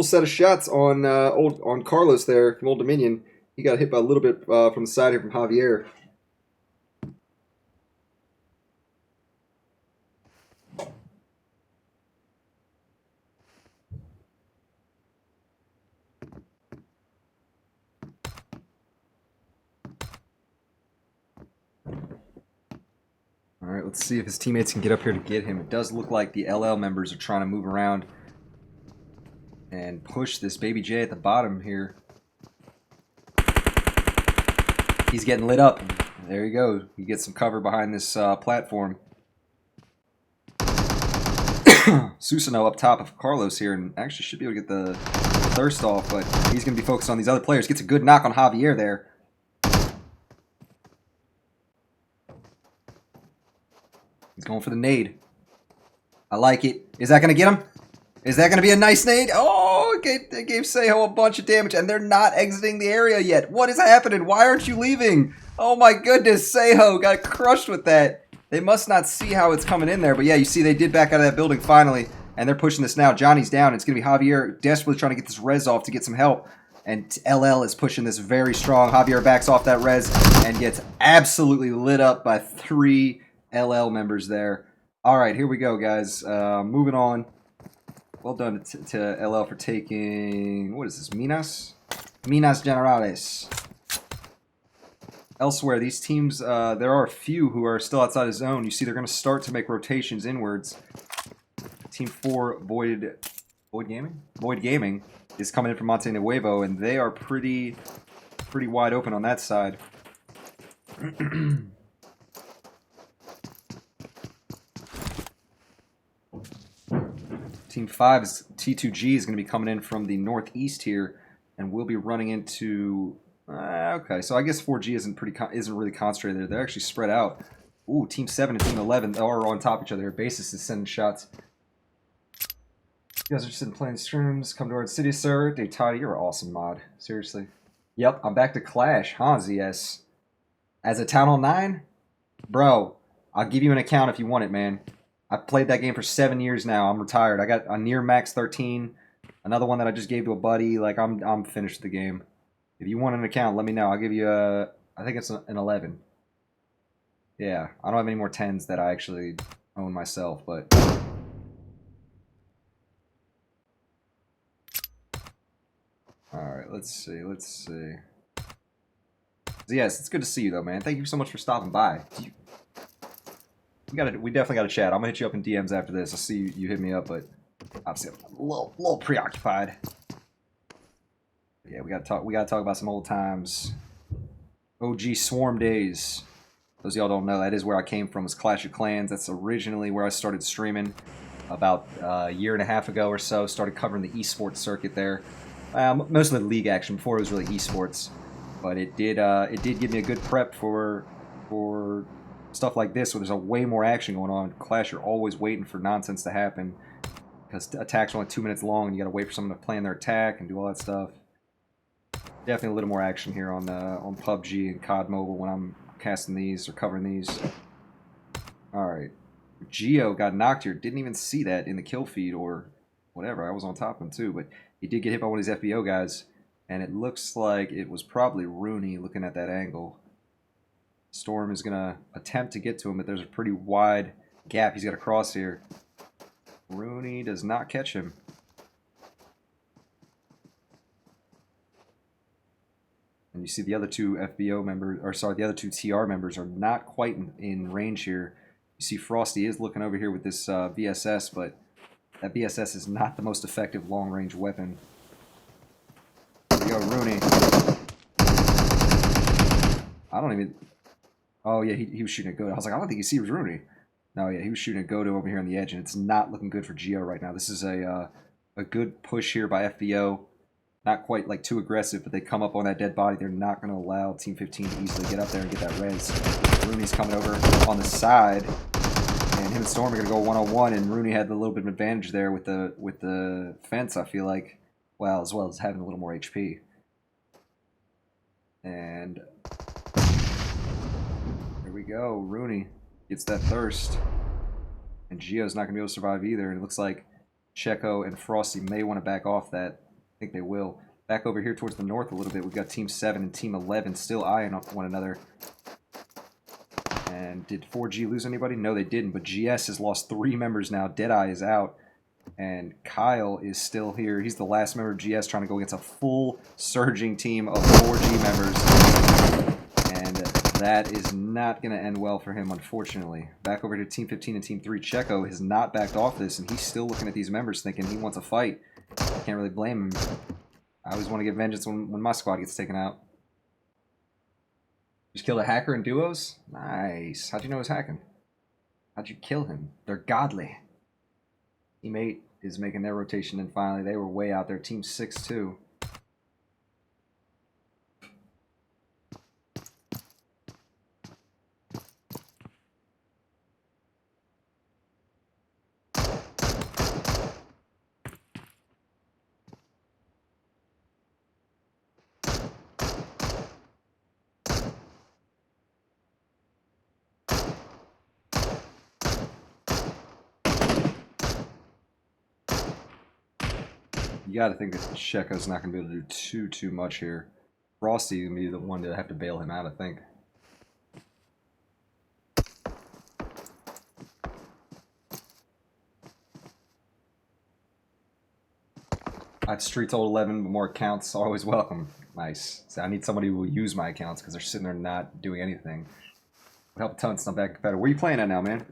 set of shots on Carlos there from Old Dominion. He got hit by a little bit from the side here from Javier. All right, let's see if his teammates can get up here to get him. It does look like the LL members are trying to move around and push this Baby J at the bottom here. He's getting lit up. There you go. He gets some cover behind this platform. Susano up top of Carlos here, and actually should be able to get the thirst off, but he's going to be focused on these other players. Gets a good knock on Javier there. He's going for the nade. I like it. Is that going to get him? Is that going to be a nice nade? Oh, it gave Seho a bunch of damage, and they're not exiting the area yet. What is happening? Why aren't you leaving? Oh my goodness, Seho got crushed with that. They must not see how it's coming in there, but yeah, you see they did back out of that building finally, and they're pushing this now. Johnny's down. It's going to be Javier desperately trying to get this res off to get some help, and LL is pushing this very strong. Javier backs off that res and gets absolutely lit up by 3 LL members there. All right, here we go, guys. Moving on. Well done to LL for taking, what is this, Minas Generales. Elsewhere, these teams, there are a few who are still outside the zone. You see they're going to start to make rotations inwards. Team 4, Void Gaming is coming in from Monte Nuevo, and they are pretty wide open on that side. Team 5 is T2G is going to be coming in from the northeast here, and we'll be running into. Okay, so I guess 4G isn't really concentrated there. They're actually spread out. Ooh, Team 7 and Team 11 are on top of each other. Basis is sending shots. You guys are just sitting playing streams. Come to our city, sir. Dude, Toddy, you're an awesome mod. Seriously. Yep, I'm back to Clash, huh, ZS? As a Town Hall 9? Bro, I'll give you an account if you want it, man. I've played that game for 7 years now. I'm retired. I got a near max 13. Another one that I just gave to a buddy. Like, I'm finished with the game. If you want an account, let me know. I'll give you a... I think it's an 11. Yeah, I don't have any more 10s that I actually own myself, but... Alright, let's see. Yes, it's good to see you, though, man. Thank you so much for stopping by. We definitely got to chat. I'm going to hit you up in DMs after this. I see you hit me up, but obviously I'm a little preoccupied. Yeah, we got to talk about some old times. OG Swarm days. Those of y'all don't know, that is where I came from, was Clash of Clans. That's originally where I started streaming about a year and a half ago or so. Started covering the esports circuit there. Mostly the league action before it was really esports. But it did give me a good prep for stuff like this, where there's a way more action going on. Clash, you're always waiting for nonsense to happen because attacks are only 2 minutes long, and you got to wait for someone to plan their attack and do all that stuff. Definitely a little more action here on PUBG and COD Mobile when I'm casting these or covering these. All right, Geo got knocked here. Didn't even see that in the kill feed or whatever. I was on top of him too, but he did get hit by one of these FBO guys, and it looks like it was probably Rooney looking at that angle. Storm is going to attempt to get to him, but there's a pretty wide gap he's got to cross here. Rooney does not catch him. And you see the other two FBO members, or sorry, the other two TR members are not quite in range here. You see Frosty is looking over here with this VSS, but that VSS is not the most effective long-range weapon. There we go, Rooney. I don't even... Oh, yeah, he was shooting at Godo. I was like, I don't think he sees Rooney. No, yeah, he was shooting at Godo over here on the edge, and it's not looking good for Geo right now. This is a good push here by FBO. Not quite, like, too aggressive, but they come up on that dead body. They're not going to allow Team 15 to easily get up there and get that res. Rooney's coming over on the side, and him and Storm are going to go one-on-one, and Rooney had a little bit of advantage there with the fence, I feel like. Well, as well as having a little more HP. And... we go. Rooney gets that thirst. And Geo's not going to be able to survive either. And it looks like Checo and Frosty may want to back off that. I think they will. Back over here towards the north a little bit, we've got Team 7 and Team 11 still eyeing one another. And did 4G lose anybody? No, they didn't. But GS has lost 3 members now. Deadeye is out. And Kyle is still here. He's the last member of GS trying to go against a full surging team of 4G members. And that is not going to end well for him, unfortunately. Back over to Team 15 and Team 3. Checo has not backed off this, and he's still looking at these members thinking he wants a fight. Can't really blame him. I always want to get vengeance when my squad gets taken out. Just killed a hacker in duos? Nice. How'd you know he was hacking? How'd you kill him? They're godly. Teammate is making their rotation, and finally they were way out there. Team 6 too. You got to think that Checo's not going to be able to do too much here. Frosty is going to be the one to have to bail him out, I think. I'd Streets Old 11, but more accounts always welcome. Nice. So I need somebody who will use my accounts because they're sitting there not doing anything. Would help a ton. It's not bad competitive. Where are you playing at now, man?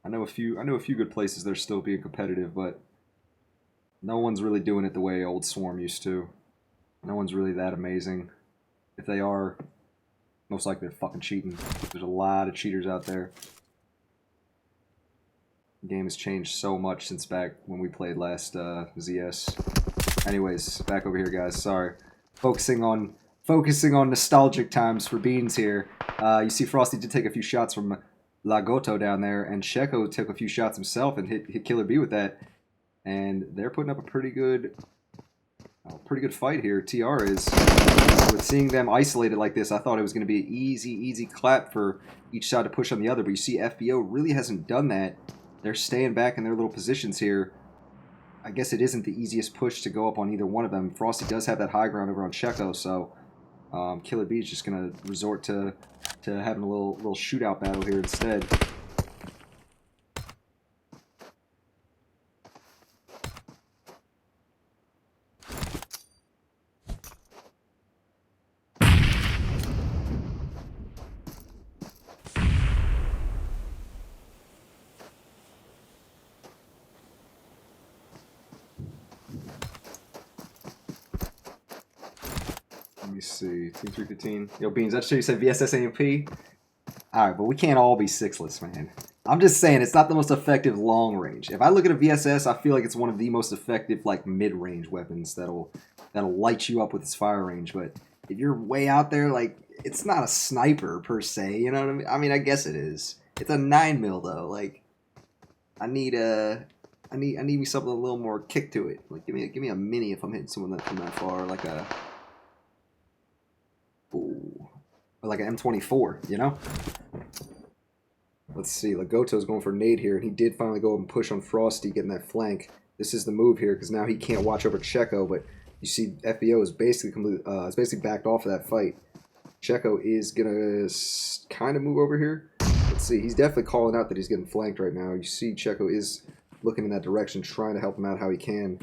I know a few good places that are still being competitive, but no one's really doing it the way old Swarm used to. No one's really that amazing. If they are, most likely they're fucking cheating. There's a lot of cheaters out there. The game has changed so much since back when we played last ZS. Anyways, back over here, guys. Sorry. Focusing on nostalgic times for Beans here. You see Frosty did take a few shots from Lagoto down there, and Checo took a few shots himself and hit Killer B with that. And they're putting up a pretty good fight here. TR is. With seeing them isolated like this, I thought it was going to be an easy clap for each side to push on the other. But you see FBO really hasn't done that. They're staying back in their little positions here. I guess it isn't the easiest push to go up on either one of them. Frosty does have that high ground over on Checo, so Killer B is just going to resort to having a little shootout battle here instead. Let me see. Team 315. Yo, Beans, that's sure you said VSS AMP? Alright, but we can't all be sixless, man. I'm just saying, it's not the most effective long range. If I look at a VSS, I feel like it's one of the most effective, like, mid-range weapons that'll light you up with its fire range. But if you're way out there, like, it's not a sniper, per se, you know what I mean? I mean, I guess it is. It's a 9mm, though. Like, I need me something a little more kick to it. Like, give me a mini if I'm hitting someone from that far, like a... Ooh. Or like an M24, you know? Let's see. Lagoto's going for nade here, and he did finally go and push on Frosty, getting that flank. This is the move here, because now he can't watch over Checo, but you see FBO is basically backed off of that fight. Checo is going to kind of move over here. Let's see. He's definitely calling out that he's getting flanked right now. You see Checo is looking in that direction, trying to help him out how he can.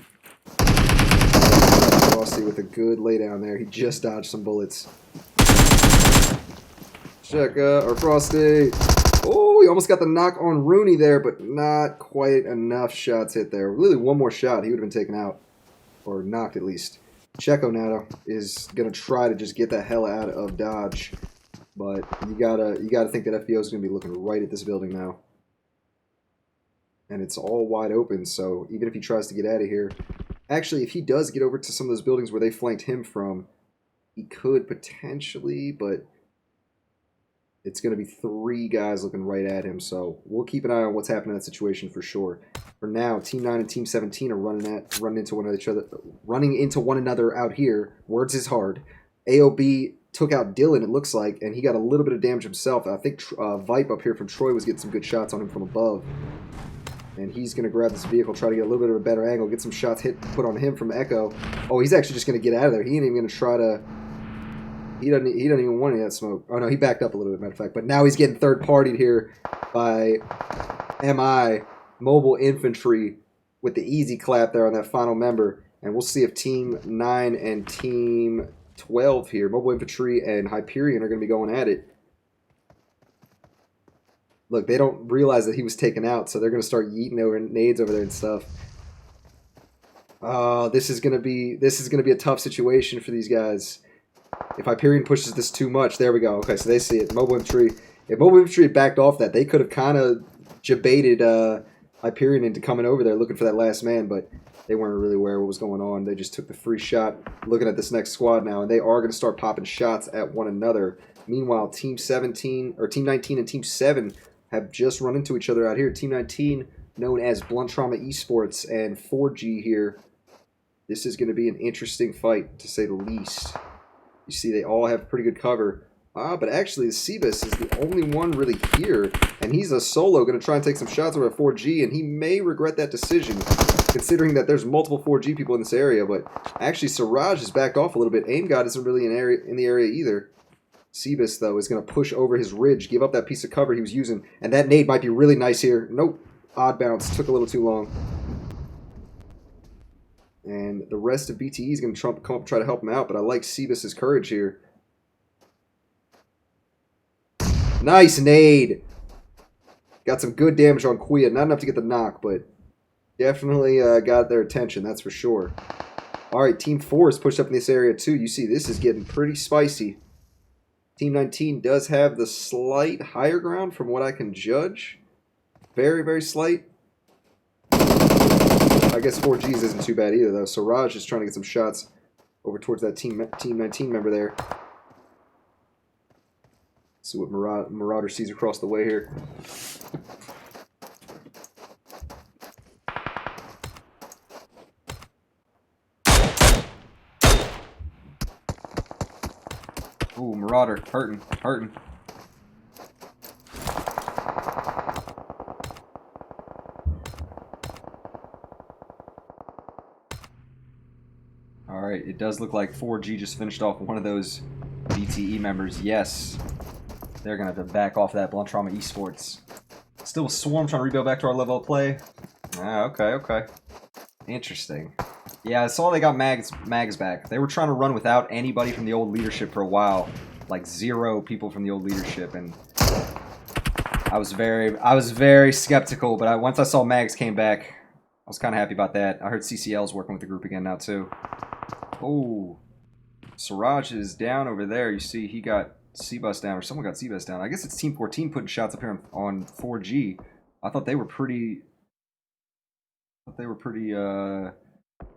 Frosty with a good laydown there. He just dodged some bullets. Checo, or Frosty. Oh, he almost got the knock on Rooney there, but not quite enough shots hit there. Really, one more shot, he would have been taken out. Or knocked, at least. Checo now is going to try to just get the hell out of Dodge. But you gotta think that FBO is going to be looking right at this building now. And it's all wide open, so even if he tries to get out of here... Actually, if he does get over to some of those buildings where they flanked him from, he could potentially, but it's going to be 3 guys looking right at him, so we'll keep an eye on what's happening in that situation for sure. For now, Team 9 and Team 17 are running into one another out here. Words is hard. AOB took out Dylan, it looks like, and he got a little bit of damage himself. I think Vipe up here from Troy was getting some good shots on him from above. And he's going to grab this vehicle, try to get a little bit of a better angle, get some shots put on him from Echo. Oh, he's actually just going to get out of there. He ain't even going to try to... He doesn't even want any of that smoke. Oh, no, he backed up a little bit, matter of fact. But now he's getting third-partied here by MI, Mobile Infantry, with the easy clap there on that final member. And we'll see if Team 9 and Team 12 here, Mobile Infantry and Hyperion, are going to be going at it. Look, they don't realize that he was taken out, so they're going to start yeeting over nades over there and stuff. This is going to be a tough situation for these guys. If Hyperion pushes this too much, there we go. Okay, so they see it. Mobile Infantry. If Mobile Infantry had backed off that, they could have kind of jebaited Hyperion into coming over there looking for that last man, but they weren't really aware of what was going on. They just took the free shot looking at this next squad now, and they are going to start popping shots at one another. Meanwhile, Team 19 and Team 7 have just run into each other out here. Team 19, known as Blunt Trauma Esports, and 4G here. This is going to be an interesting fight, to say the least. You see, they all have pretty good cover. But actually, Cebus is the only one really here, and he's a solo, going to try and take some shots over at 4G, and he may regret that decision, considering that there's multiple 4G people in this area. But actually, Siraj has backed off a little bit. Aim God isn't really in the area either. Cebus, though, is going to push over his ridge, give up that piece of cover he was using, and that nade might be really nice here. Nope. Odd bounce. Took a little too long. And the rest of BTE is going to come up and try to help him out, but I like Cebus's courage here. Nice nade. Got some good damage on Kuya. Not enough to get the knock, but definitely got their attention, that's for sure. All right, Team 4 is pushed up in this area too. You see, this is getting pretty spicy. Team 19 does have the slight higher ground from what I can judge. Very, very slight. I guess 4G's isn't too bad either, though. So Raj is trying to get some shots over towards that Team 19 member there. See what Marauder sees across the way here. Ooh, Marauder, hurting. Alright, it does look like 4G just finished off one of those BTE members. Yes. They're going to have to back off that Blunt Trauma Esports. Still a Swarm trying to rebuild back to our level of play. Ah, okay. Interesting. Yeah, I saw they got Mags back. They were trying to run without anybody from the old leadership for a while. Like 0 people from the old leadership, and I was very skeptical, but once I saw Mags came back, I was kind of happy about that. I heard CCL's working with the group again now, too. Oh, Siraj is down over there. You see, he got C-Bus down, or someone got C-Bus down. I guess it's Team 14 putting shots up here on 4G. I thought they were pretty...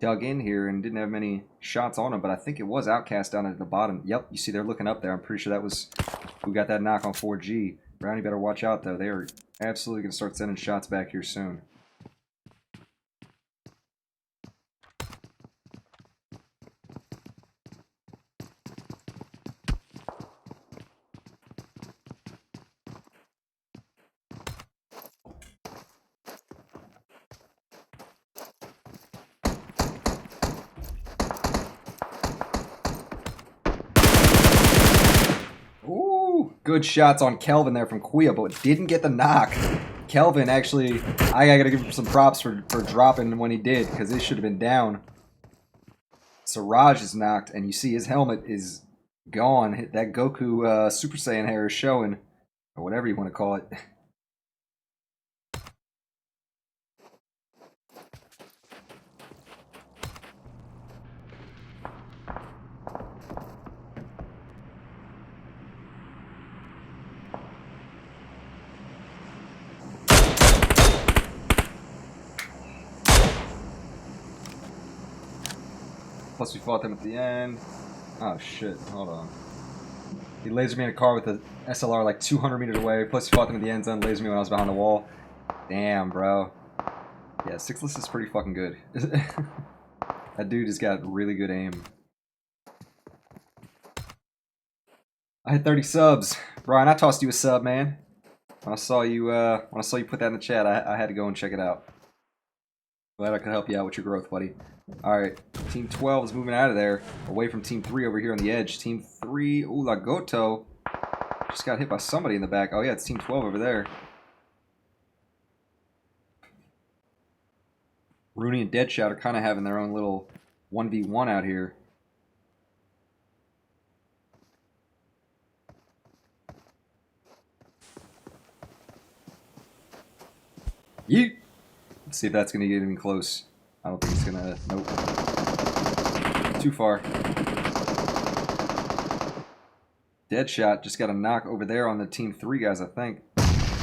dug in here and didn't have many shots on them, but I think it was Outcast down at the bottom. Yep, you see they're looking up there. I'm pretty sure that was who got that knock on 4G. Brownie better watch out, though. They are absolutely going to start sending shots back here soon. Good shots on Kelvin there from Kuya, but didn't get the knock. Kelvin actually, I gotta give him some props for dropping when he did, because it should have been down. Siraj is knocked, and you see his helmet is gone. That Goku Super Saiyan hair is showing, or whatever you want to call it. Plus we fought them at the end. Oh shit, hold on. He lasered me in a car with the SLR like 200 meters away. Plus we fought them at the end zone, lasered me when I was behind the wall. Damn, bro. Yeah, Sixless is pretty fucking good. That dude has got really good aim. I had 30 subs. Brian, I tossed you a sub, man. When I saw you put that in the chat, I had to go and check it out. Glad I could help you out with your growth, buddy. Alright, Team 12 is moving out of there, away from Team 3 over here on the edge. Team 3, ooh, Lagoto just got hit by somebody in the back. Oh yeah, it's Team 12 over there. Rooney and Deadshot are kind of having their own little 1v1 out here. Yeet! Let's see if that's going to get even close. I don't think it's going to... Nope. Too far. Deadshot just got a knock over there on the Team 3 guys, I think.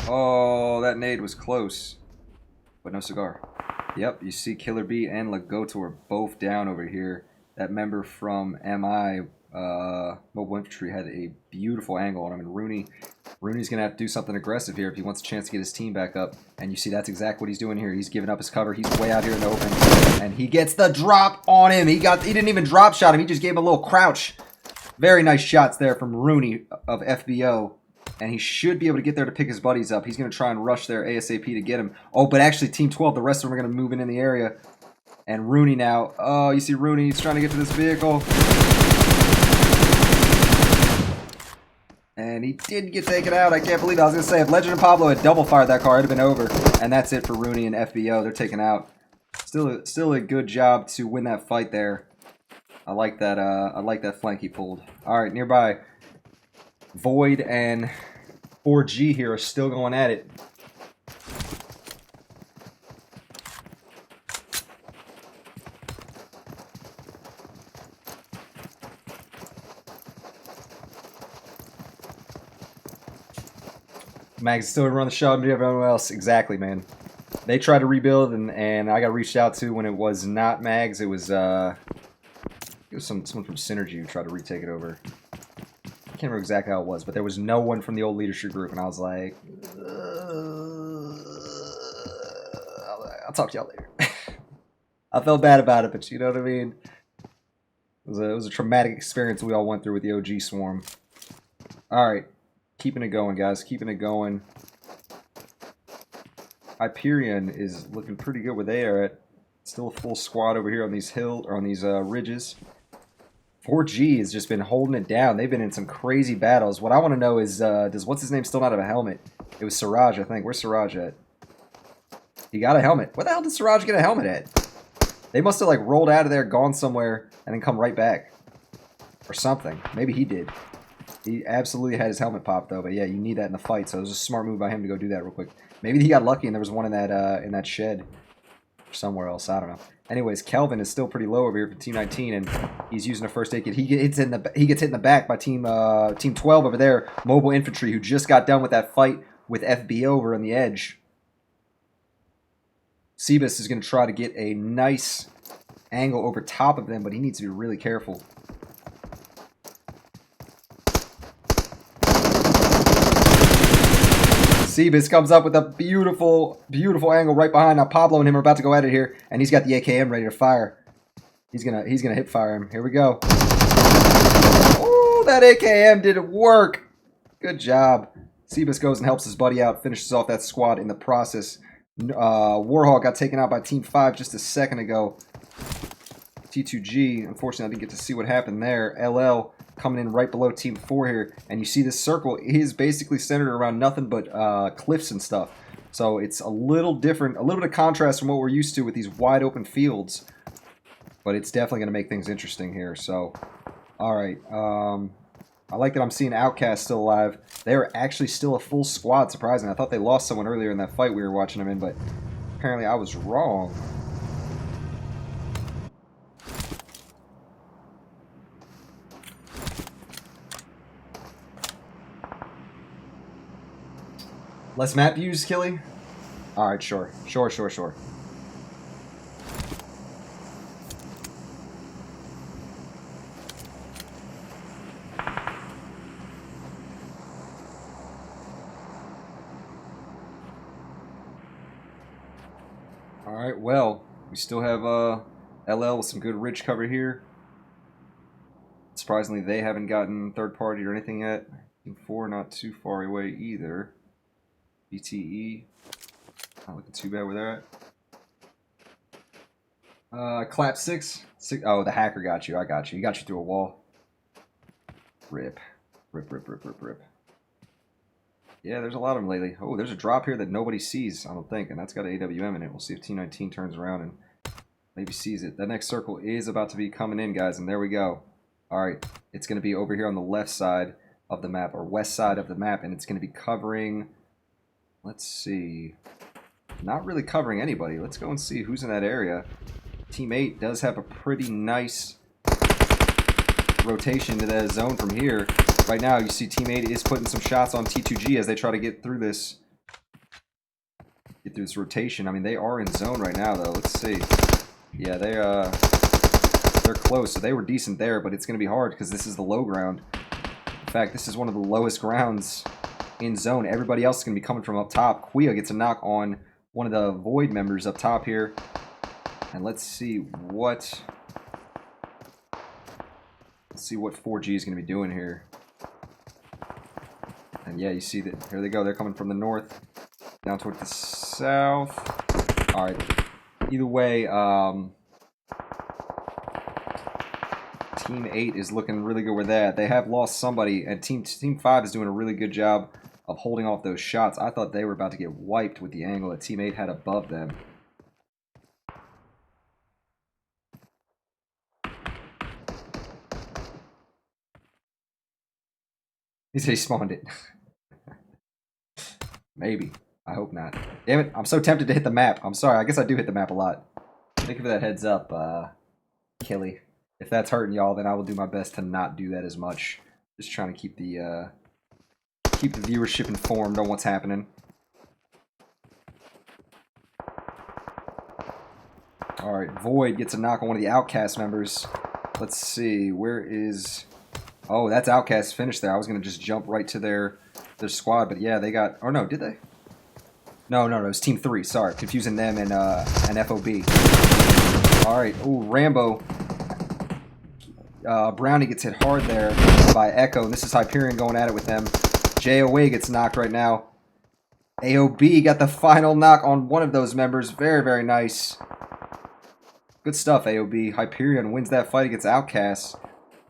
Oh, that nade was close. But no cigar. Yep, you see Killer B and Lagoto are both down over here. That member from MI, Mobile Infantry, had a beautiful angle on him. And Rooney's going to have to do something aggressive here if he wants a chance to get his team back up. And you see that's exactly what he's doing here. He's giving up his cover. He's way out here in the open. And he gets the drop on him. He didn't even drop shot him. He just gave him a little crouch. Very nice shots there from Rooney of FBO. And he should be able to get there to pick his buddies up. He's going to try and rush there ASAP to get him. Oh, but actually Team 12, the rest of them are going to move in the area. And Rooney now. Oh, you see Rooney. He's trying to get to this vehicle. And he did get taken out. I can't believe it. I was going to say, if Legend of Pablo had double fired that car, it would have been over. And that's it for Rooney and FBO. They're taken out. Still a good job to win that fight there. I like that flank he pulled. All right, nearby. Void and 4G here are still going at it. Mags still run the show and everyone else. Exactly, man. They tried to rebuild, and I got reached out to when it was not Mags. It was someone from Synergy who tried to retake it over. I can't remember exactly how it was, but there was no one from the old leadership group, and I was like, I'll talk to y'all later. I felt bad about it, but you know what I mean? It was a traumatic experience we all went through with the OG Swarm. Alright, keeping it going, guys. Keeping it going. Hyperion is looking pretty good where they are at. Still a full squad over here on these ridges. 4G has just been holding it down. They've been in some crazy battles. What I want to know is, does what's his name still not have a helmet? It was Siraj, I think. Where's Siraj at? He got a helmet. Where the hell did Siraj get a helmet at? They must have like rolled out of there, gone somewhere, and then come right back. Or something. Maybe he did. He absolutely had his helmet popped though, but yeah, you need that in the fight, so it was a smart move by him to go do that real quick. Maybe he got lucky and there was one in that shed. Or somewhere else, I don't know. Anyways, Kelvin is still pretty low over here for Team 19, and he's using a first aid kit. He gets hit in the back by Team 12 over there, Mobile Infantry, who just got done with that fight with FB over on the edge. Sebus is going to try to get a nice angle over top of them, but he needs to be really careful. Sebus comes up with a beautiful, beautiful angle right behind. Now Pablo and him are about to go at it here, and he's got the AKM ready to fire. He's gonna hip fire him. Here we go. Oh, that AKM didn't work. Good job. Sebus goes and helps his buddy out, finishes off that squad in the process. Warhawk got taken out by Team 5 just a second ago. T2G, unfortunately, I didn't get to see what happened there. LL coming in right below Team 4 here, and you see this circle is basically centered around nothing but cliffs and stuff. So it's a little different, a little bit of contrast from what we're used to with these wide open fields. But it's definitely going to make things interesting here. So, alright. I like that I'm seeing Outcast still alive. They're actually still a full squad, surprisingly. I thought they lost someone earlier in that fight we were watching them in, but apparently I was wrong. Less map views, Killy? Alright, sure. Sure. Alright, well, we still have LL with some good ridge cover here. Surprisingly, they haven't gotten third party or anything yet. Team 4 not too far away either. BTE, not looking too bad where they're at. Clap 6. Oh, the hacker got you. I got you. He got you through a wall. Rip. Yeah, there's a lot of them lately. Oh, there's a drop here that nobody sees, I don't think, and that's got an AWM in it. We'll see if T19 turns around and maybe sees it. That next circle is about to be coming in, guys, and there we go. Alright, it's going to be over here on the left side of the map, or west side of the map, and it's going to be covering... Let's see. Not really covering anybody. Let's go and see who's in that area. Team 8 does have a pretty nice rotation to that zone from here. Right now, you see Team 8 is putting some shots on T2G as they try to get through this rotation. I mean, they are in zone right now, though. Let's see. Yeah, they're close, so they were decent there, but it's going to be hard because this is the low ground. In fact, this is one of the lowest grounds in zone. Everybody else is going to be coming from up top. Quia gets a knock on one of the Void members up top here. And let's see what 4G is going to be doing here. And yeah, you see that. Here they go. They're coming from the north down toward the south. Alright. Either way, Team 8 is looking really good with that. They have lost somebody, and Team 5 is doing a really good job of holding off those shots. I thought they were about to get wiped with the angle that Team 8 had above them. He said he spawned it. Maybe. I hope not. Damn it, I'm so tempted to hit the map. I'm sorry, I guess I do hit the map a lot. Thank you for that heads up, Killy. If that's hurting y'all, then I will do my best to not do that as much. Just trying to keep the viewership informed on what's happening. Alright, Void gets a knock on one of the Outcast members. Let's see, where is... Oh, that's Outcast finished there. I was going to just jump right to their squad, but yeah, they got... Oh, no, did they? No, it was Team 3. Sorry, confusing them and FOB. Alright, ooh, Rambo. Brownie gets hit hard there by Echo, and this is Hyperion going at it with them. JOA gets knocked right now. AOB got the final knock on one of those members. Very, very nice. Good stuff, AOB. Hyperion wins that fight against Outcasts.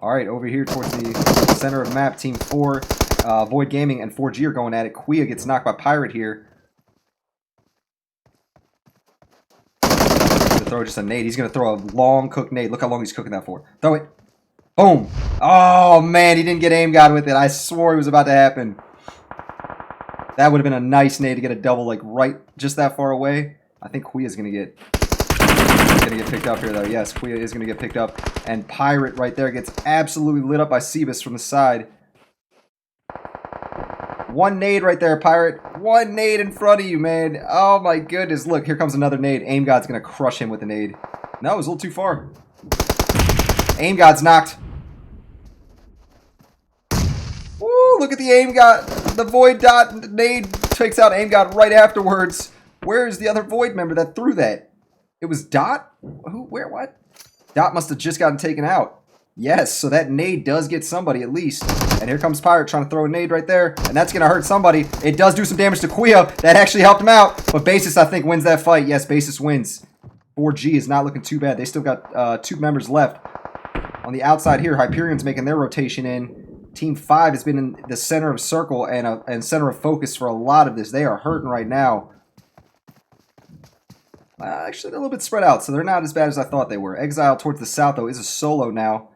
Alright, over here towards the center of the map, Team 4, Void Gaming and 4G are going at it. Quia gets knocked by Pirate here. To throw just a nade. He's going to throw a long cooked nade. Look how long he's cooking that for. Throw it. Boom. Oh, man, he didn't get aim god with it. I swore it was about to happen. That would have been a nice nade to get a double, like, right just that far away. I think Quia's going to get picked up here, though. Yes, Quia is going to get picked up. And Pirate right there gets absolutely lit up by Cebus from the side. One nade right there, Pirate. One nade in front of you, man. Oh, my goodness. Look, here comes another nade. Aim God's going to crush him with the nade. No, it was a little too far. Aim God's knocked. Woo, look at the Aim God. The Void dot nade takes out Aim God right afterwards. Where is the other Void member that threw that? It was Dot? Who? Where? What? Dot must have just gotten taken out. Yes, so that nade does get somebody at least. And here comes Pirate trying to throw a nade right there. And that's going to hurt somebody. It does do some damage to Quia. That actually helped him out. But Basis, I think, wins that fight. Yes, Basis wins. 4G is not looking too bad. They still got 2 members left. On the outside here, Hyperion's making their rotation in. Team 5 has been in the center of circle and center of focus for a lot of this. They are hurting right now. Actually, they're a little bit spread out, so they're not as bad as I thought they were. Exile towards the south, though, is a solo now.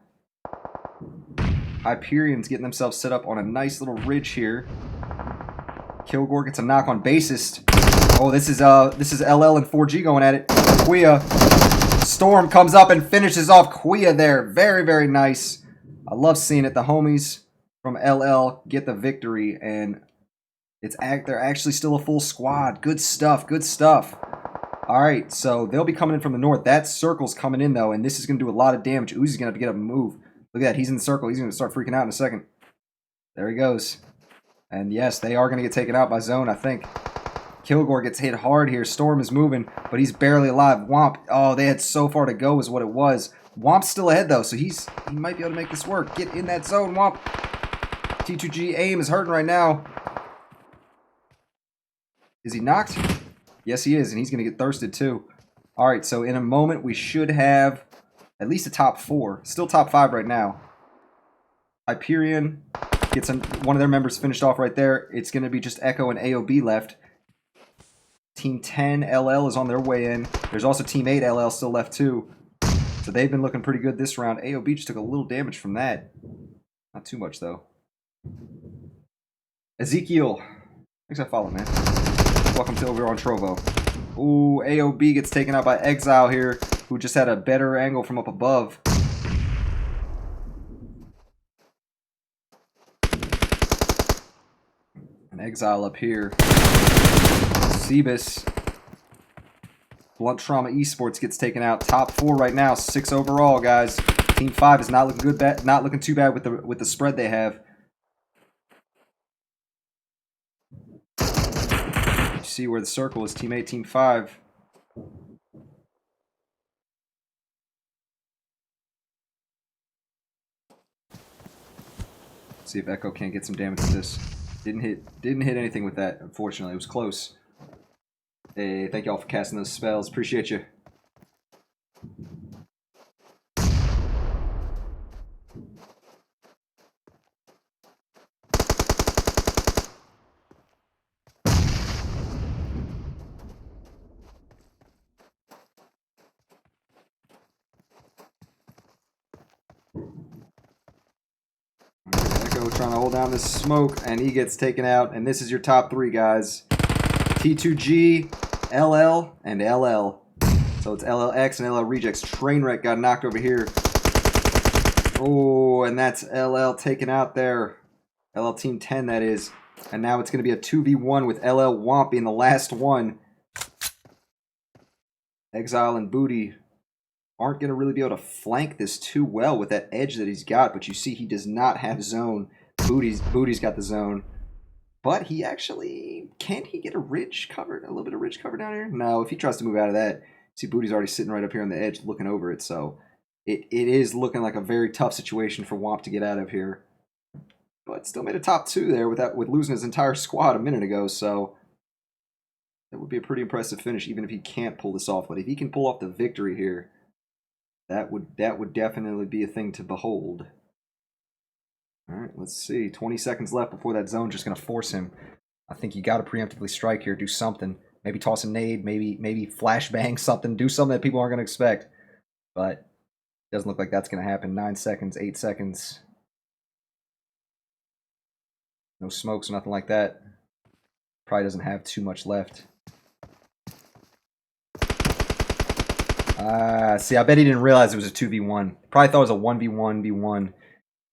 Hyperion's getting themselves set up on a nice little ridge here. Kilgore gets a knock on Bassist. Oh, this is LL and 4G going at it. Quia. Storm comes up and finishes off Quia there. Very, very nice. I love seeing it. The homies from LL get the victory, and they're actually still a full squad. Good stuff. Good stuff. Alright, so they'll be coming in from the north. That circle's coming in, though, and this is going to do a lot of damage. Uzi's going to have to get up and move. Look at that. He's in the circle. He's going to start freaking out in a second. There he goes. And yes, they are going to get taken out by Zone, I think. Kilgore gets hit hard here. Storm is moving, but he's barely alive. Womp. Oh, they had so far to go is what it was. Womp's still ahead, though, so he might be able to make this work. Get in that zone, Womp. T2G aim is hurting right now. Is he knocked? Yes, he is, and he's going to get thirsted, too. All right, so in a moment, we should have at least a top 4. Still top 5 right now. Hyperion gets one of their members finished off right there. It's going to be just Echo and AOB left. Team 10, LL, is on their way in. There's also Team 8, LL, still left, too. So they've been looking pretty good this round. AOB just took a little damage from that. Not too much, though. Ezekiel. Thanks for following, man. Welcome to over on Trovo. Ooh, AOB gets taken out by Exile here, who just had a better angle from up above. An Exile up here. Cebus. Blunt Trauma Esports gets taken out. Top 4 right now, 6 overall, guys. Team 5 is not looking good. Not looking too bad with the spread they have. You see where the circle is. Team 8, Team 5. See if Echo can't get some damage with this. Didn't hit anything with that, unfortunately. It was close. Hey, thank y'all for casting those spells. Appreciate you. Echo trying to hold down this smoke, and he gets taken out. And this is your top 3, guys. T2G, LL, and LL. So it's LLX and LL Rejects. Trainwreck got knocked over here. Oh, and that's LL taken out there. LL Team 10, that is. And now it's going to be a 2v1 with LL Womp being the last one. Exile and Booty aren't going to really be able to flank this too well with that edge that he's got. But you see he does not have zone. Booty's got the zone. But he actually, can he get a ridge covered? A little bit of ridge cover down here? No, if he tries to move out of that, see Booty's already sitting right up here on the edge looking over it. So it is looking like a very tough situation for Womp to get out of here. But still made a top 2 there with losing his entire squad a minute ago. So that would be a pretty impressive finish, even if he can't pull this off. But if he can pull off the victory here, that would definitely be a thing to behold. All right, let's see. 20 seconds left before that zone's just going to force him. I think you got to preemptively strike here, do something. Maybe toss a nade, maybe flashbang something, do something that people aren't going to expect. But it doesn't look like that's going to happen. 9 seconds, 8 seconds. No smokes, nothing like that. Probably doesn't have too much left. See, I bet he didn't realize it was a 2v1. Probably thought it was a 1v1v1.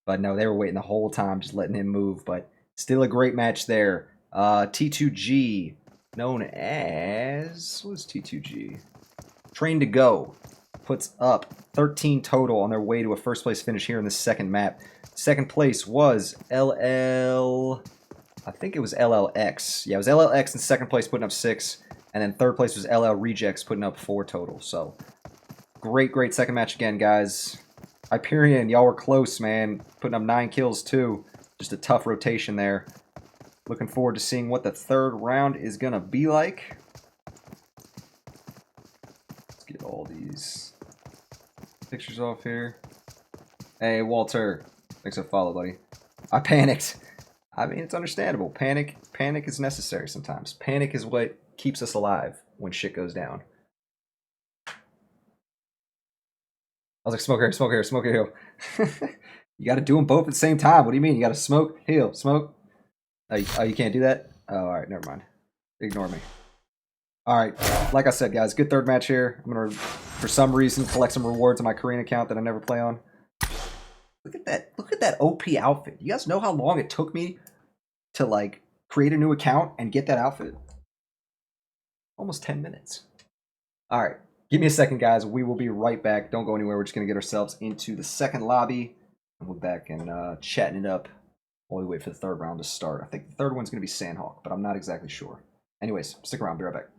But no, they were waiting the whole time, just letting him move. But still a great match there. T2G, known as... what is T2G? Train to Go, puts up 13 total on their way to a first place finish here in the second map. Second place was LL... I think it was LLX. Yeah, it was LLX in second place, putting up 6. And then third place was LL Rejects, putting up 4 total. So, great second match again, guys. Hyperion, y'all were close, man. Putting up 9 kills, too. Just a tough rotation there. Looking forward to seeing what the third round is going to be like. Let's get all these pictures off here. Hey, Walter. Thanks for the follow, buddy. I panicked. I mean, it's understandable. Panic is necessary sometimes. Panic is what keeps us alive when shit goes down. I was like, smoke here, heal. You got to do them both at the same time. What do you mean? You got to smoke, heal, smoke? Oh, you can't do that? Oh, all right, never mind. Ignore me. All right, like I said, guys, good third match here. I'm going to, for some reason, collect some rewards on my Korean account that I never play on. Look at that OP outfit. You guys know how long it took me to, like, create a new account and get that outfit? Almost 10 minutes. All right. Give me a second, guys. We will be right back. Don't go anywhere. We're just going to get ourselves into the second lobby. And we'll be back and chatting it up while we wait for the third round to start. I think the third one's going to be Sandhawk, but I'm not exactly sure. Anyways, stick around. Be right back.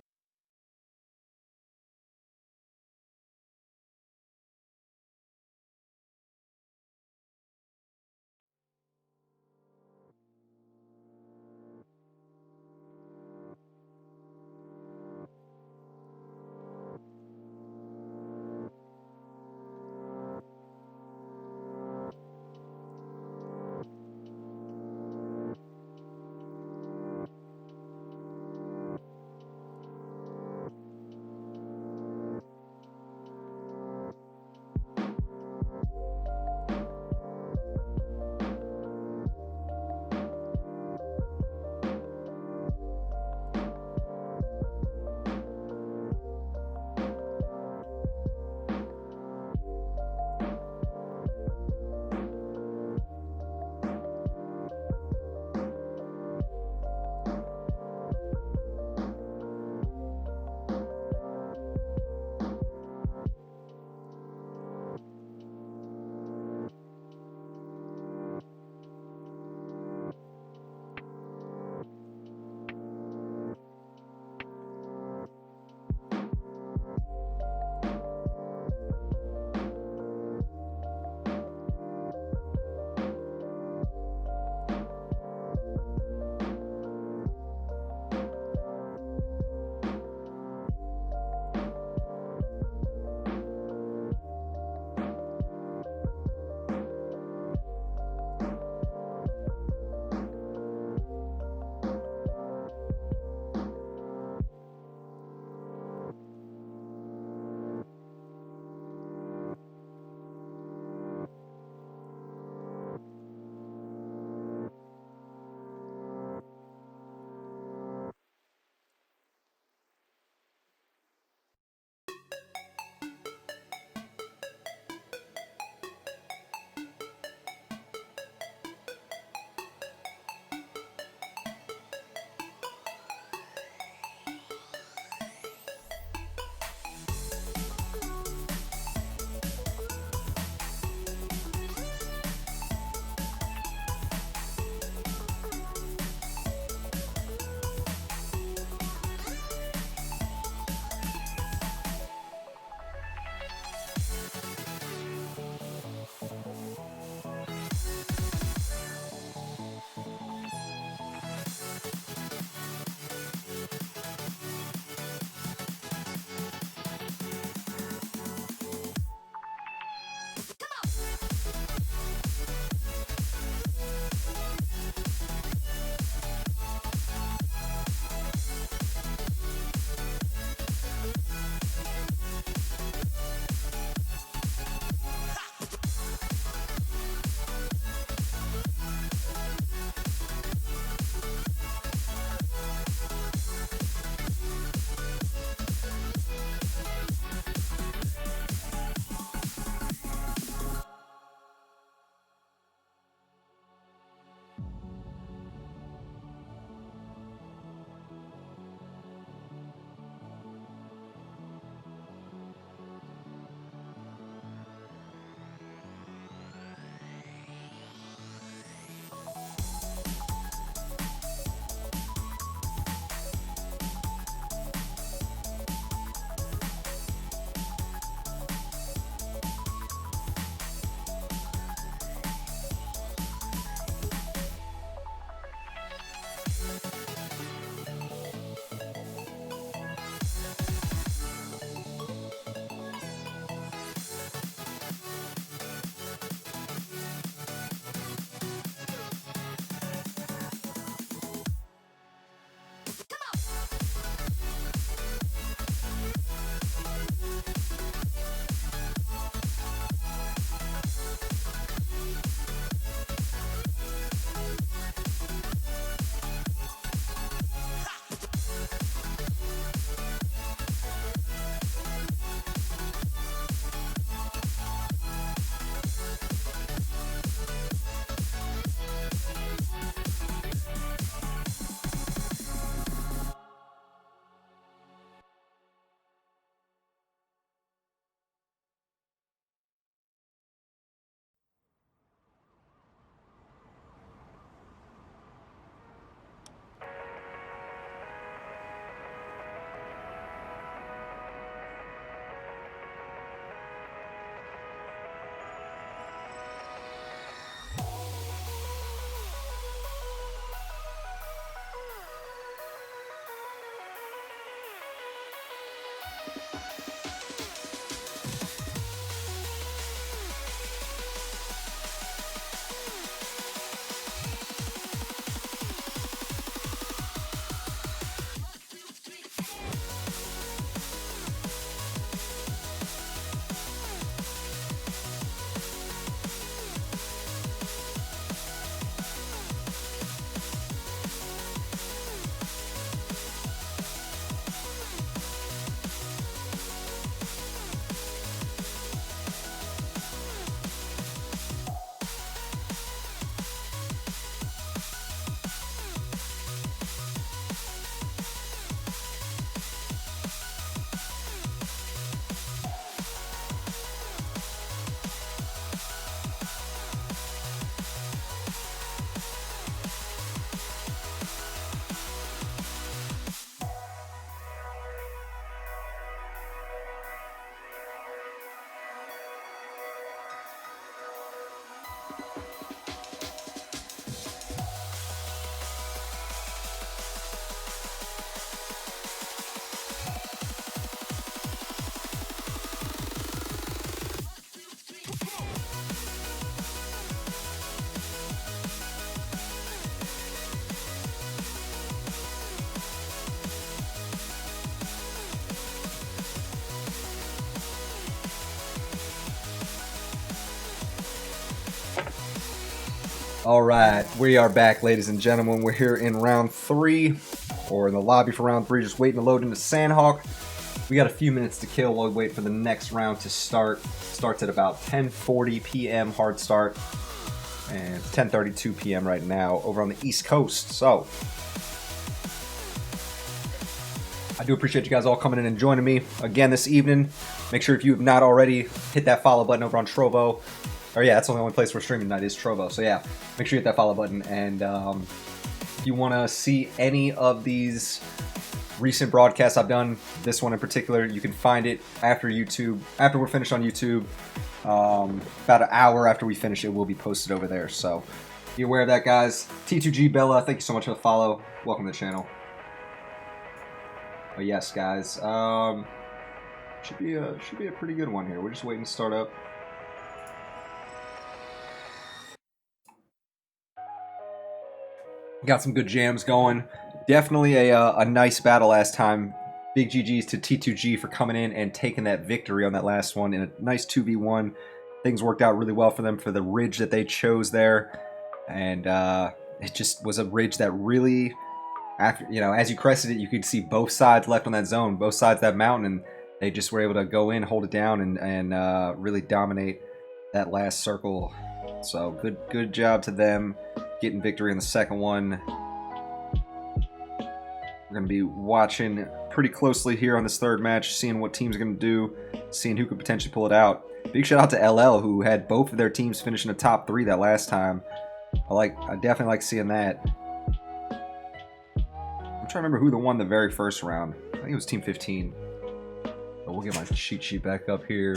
All right, we are back, ladies and gentlemen. We're here in round 3, or in the lobby for round 3, just waiting to load into Sandhawk. We got a few minutes to kill while we wait for the next round to start. Starts at about 10:40 p.m. hard start, and it's 10:32 p.m. right now over on the East Coast. So I do appreciate you guys all coming in and joining me again this evening. Make sure if you have not already, hit that follow button over on Trovo. Or yeah, that's the only place we're streaming tonight is Trovo. So yeah, make sure you hit that follow button. And if you want to see any of these recent broadcasts I've done, this one in particular, you can find it after YouTube. After we're finished on YouTube, about an hour after we finish it, will be posted over there. So be aware of that, guys. T2G Bella, thank you so much for the follow. Welcome to the channel. But yes, guys, should be a pretty good one here. We're just waiting to start up. Got some good jams going. Definitely a nice battle last time. Big GG's to T2G for coming in and taking that victory on that last one in a nice 2v1. Things worked out really well for them for the ridge that they chose there. And it just was a ridge that really, after, you know, as you crested it, you could see both sides left on that zone, both sides of that mountain, and they just were able to go in, hold it down, and really dominate that last circle. So good job to them getting victory in the second one. We're going to be watching pretty closely here on this third match, seeing what teams are going to do, seeing who could potentially pull it out. Big shout out to LL, who had both of their teams finish in the top 3 that last time. I definitely like seeing that. I'm trying to remember who won the very first round. I think it was Team 15. But we'll get my cheat sheet back up here.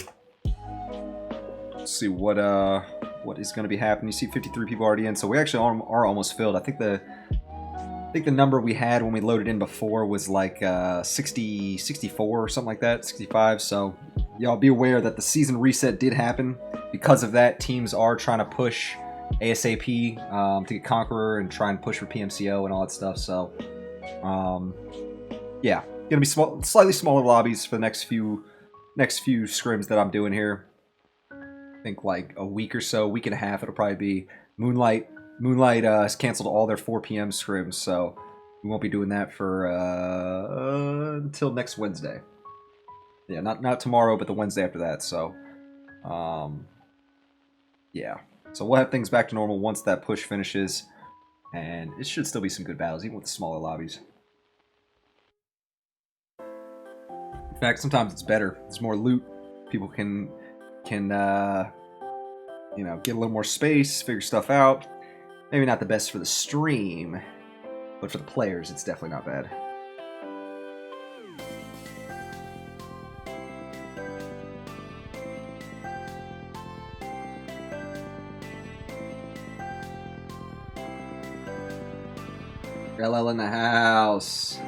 Let's see what is going to be happening. You see 53 people already in, so we actually are almost filled. I think the number we had when we loaded in before was like 60, 64 or something like that, 65. So y'all be aware that the season reset did happen. Because of that, teams are trying to push ASAP to get Conqueror and try and push for PMCO and all that stuff. So yeah, gonna be slightly smaller lobbies for the next few scrims that I'm doing here. I think like a week or so, week and a half, it'll probably be. Moonlight has canceled all their 4 p.m. scrims, so we won't be doing that for until next Wednesday. Yeah, not tomorrow, but the Wednesday after that. So, yeah. So we'll have things back to normal once that push finishes, and it should still be some good battles, even with the smaller lobbies. In fact, sometimes it's better. There's more loot. People can you know, get a little more space, figure stuff out. Maybe not the best for the stream, but for the players, it's definitely not bad. LL in the house.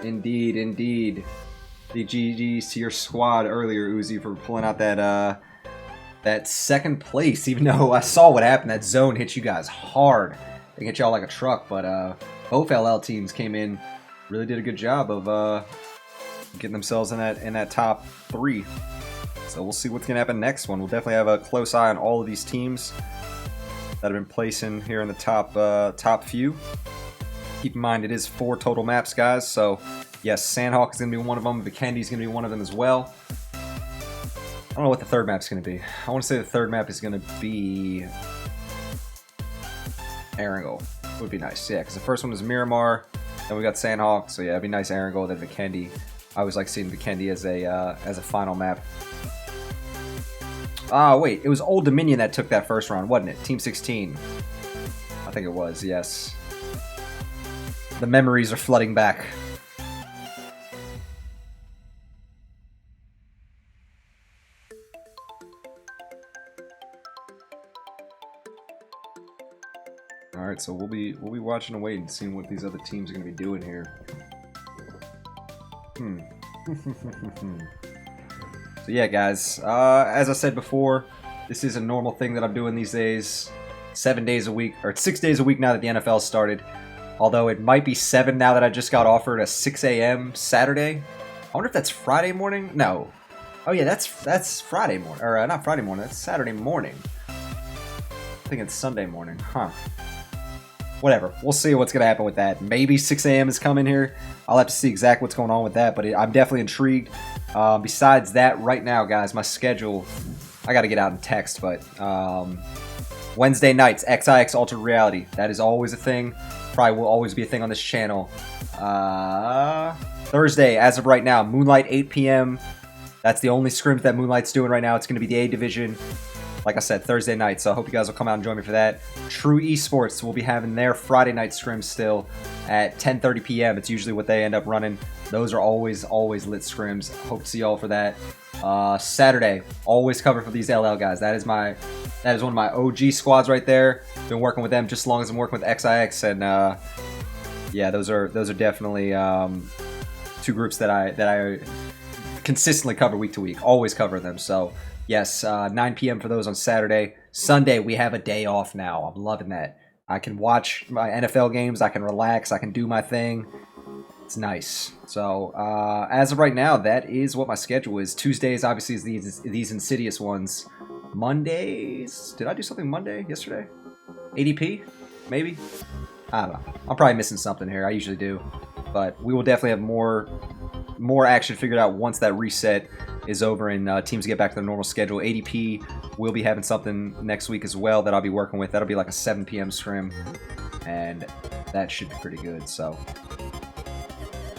Indeed, indeed. The GG's to your squad earlier, Uzi, for pulling out that second place, even though I saw what happened. That zone hit you guys hard. They hit y'all like a truck, but both LL teams came in, really did a good job of getting themselves in that top 3. So we'll see what's gonna happen next one. We'll definitely have a close eye on all of these teams that have been placing here in the top few. Keep in mind it is 4 total maps, guys. So yes, Sandhawk is gonna be one of them. Vikendi is gonna be one of them as well. I don't know what the third map's going to be. I want to say the third map is going to be Erangel. Would be nice, yeah, because the first one was Miramar, then we got Sandhawk, so yeah, it'd be nice Erangel, then Vikendi. I always like seeing Vikendi as a final map. Ah, wait, it was Old Dominion that took that first round, wasn't it? Team 16. I think it was, yes. The memories are flooding back. Alright, so we'll be watching and waiting, seeing what these other teams are going to be doing here. So yeah, guys, as I said before, this is a normal thing that I'm doing these days. 7 days a week, or 6 days a week now that the NFL started. Although it might be 7 now that I just got offered a 6 a.m. Saturday. I wonder if that's Friday morning? No. Oh yeah, that's Friday morning, or not Friday morning, that's Saturday morning. think it's Sunday morning. Huh. Whatever. We'll see what's going to happen with that. Maybe 6 a.m. is coming here. I'll have to see exactly what's going on with that, but I'm definitely intrigued. Besides that, right now, guys, my schedule, I got to get out and text, but Wednesday nights, XIX Altered Reality. That is always a thing. Probably will always be a thing on this channel. Thursday, as of right now, Moonlight 8 p.m. That's the only scrims that Moonlight's doing right now. It's going to be the A Division. Like I said, Thursday night, so I hope you guys will come out and join me for that. True Esports will be having their Friday night scrims still at 10:30 p.m. It's usually what they end up running. Those are always lit scrims. Hope to see y'all for that. Saturday, always cover for these LL guys. That is one of my OG squads right there. Been working with them just as long as I'm working with XIX, and yeah, those are definitely two groups that I consistently cover week to week. Always cover them. So. Yes, 9 p.m. for those on Saturday. Sunday, we have a day off now. I'm loving that. I can watch my NFL games. I can relax. I can do my thing. It's nice. So, as of right now, that is what my schedule is. Tuesdays, obviously, is these Insidious ones. Mondays? Did I do something Monday yesterday? ADP? Maybe? I don't know. I'm probably missing something here. I usually do. But we will definitely have more action figured out once that reset is over and teams get back to their normal schedule. ADP will be having something next week as well that I'll be working with. That'll be like a 7 p.m. scrim, and that should be pretty good. So,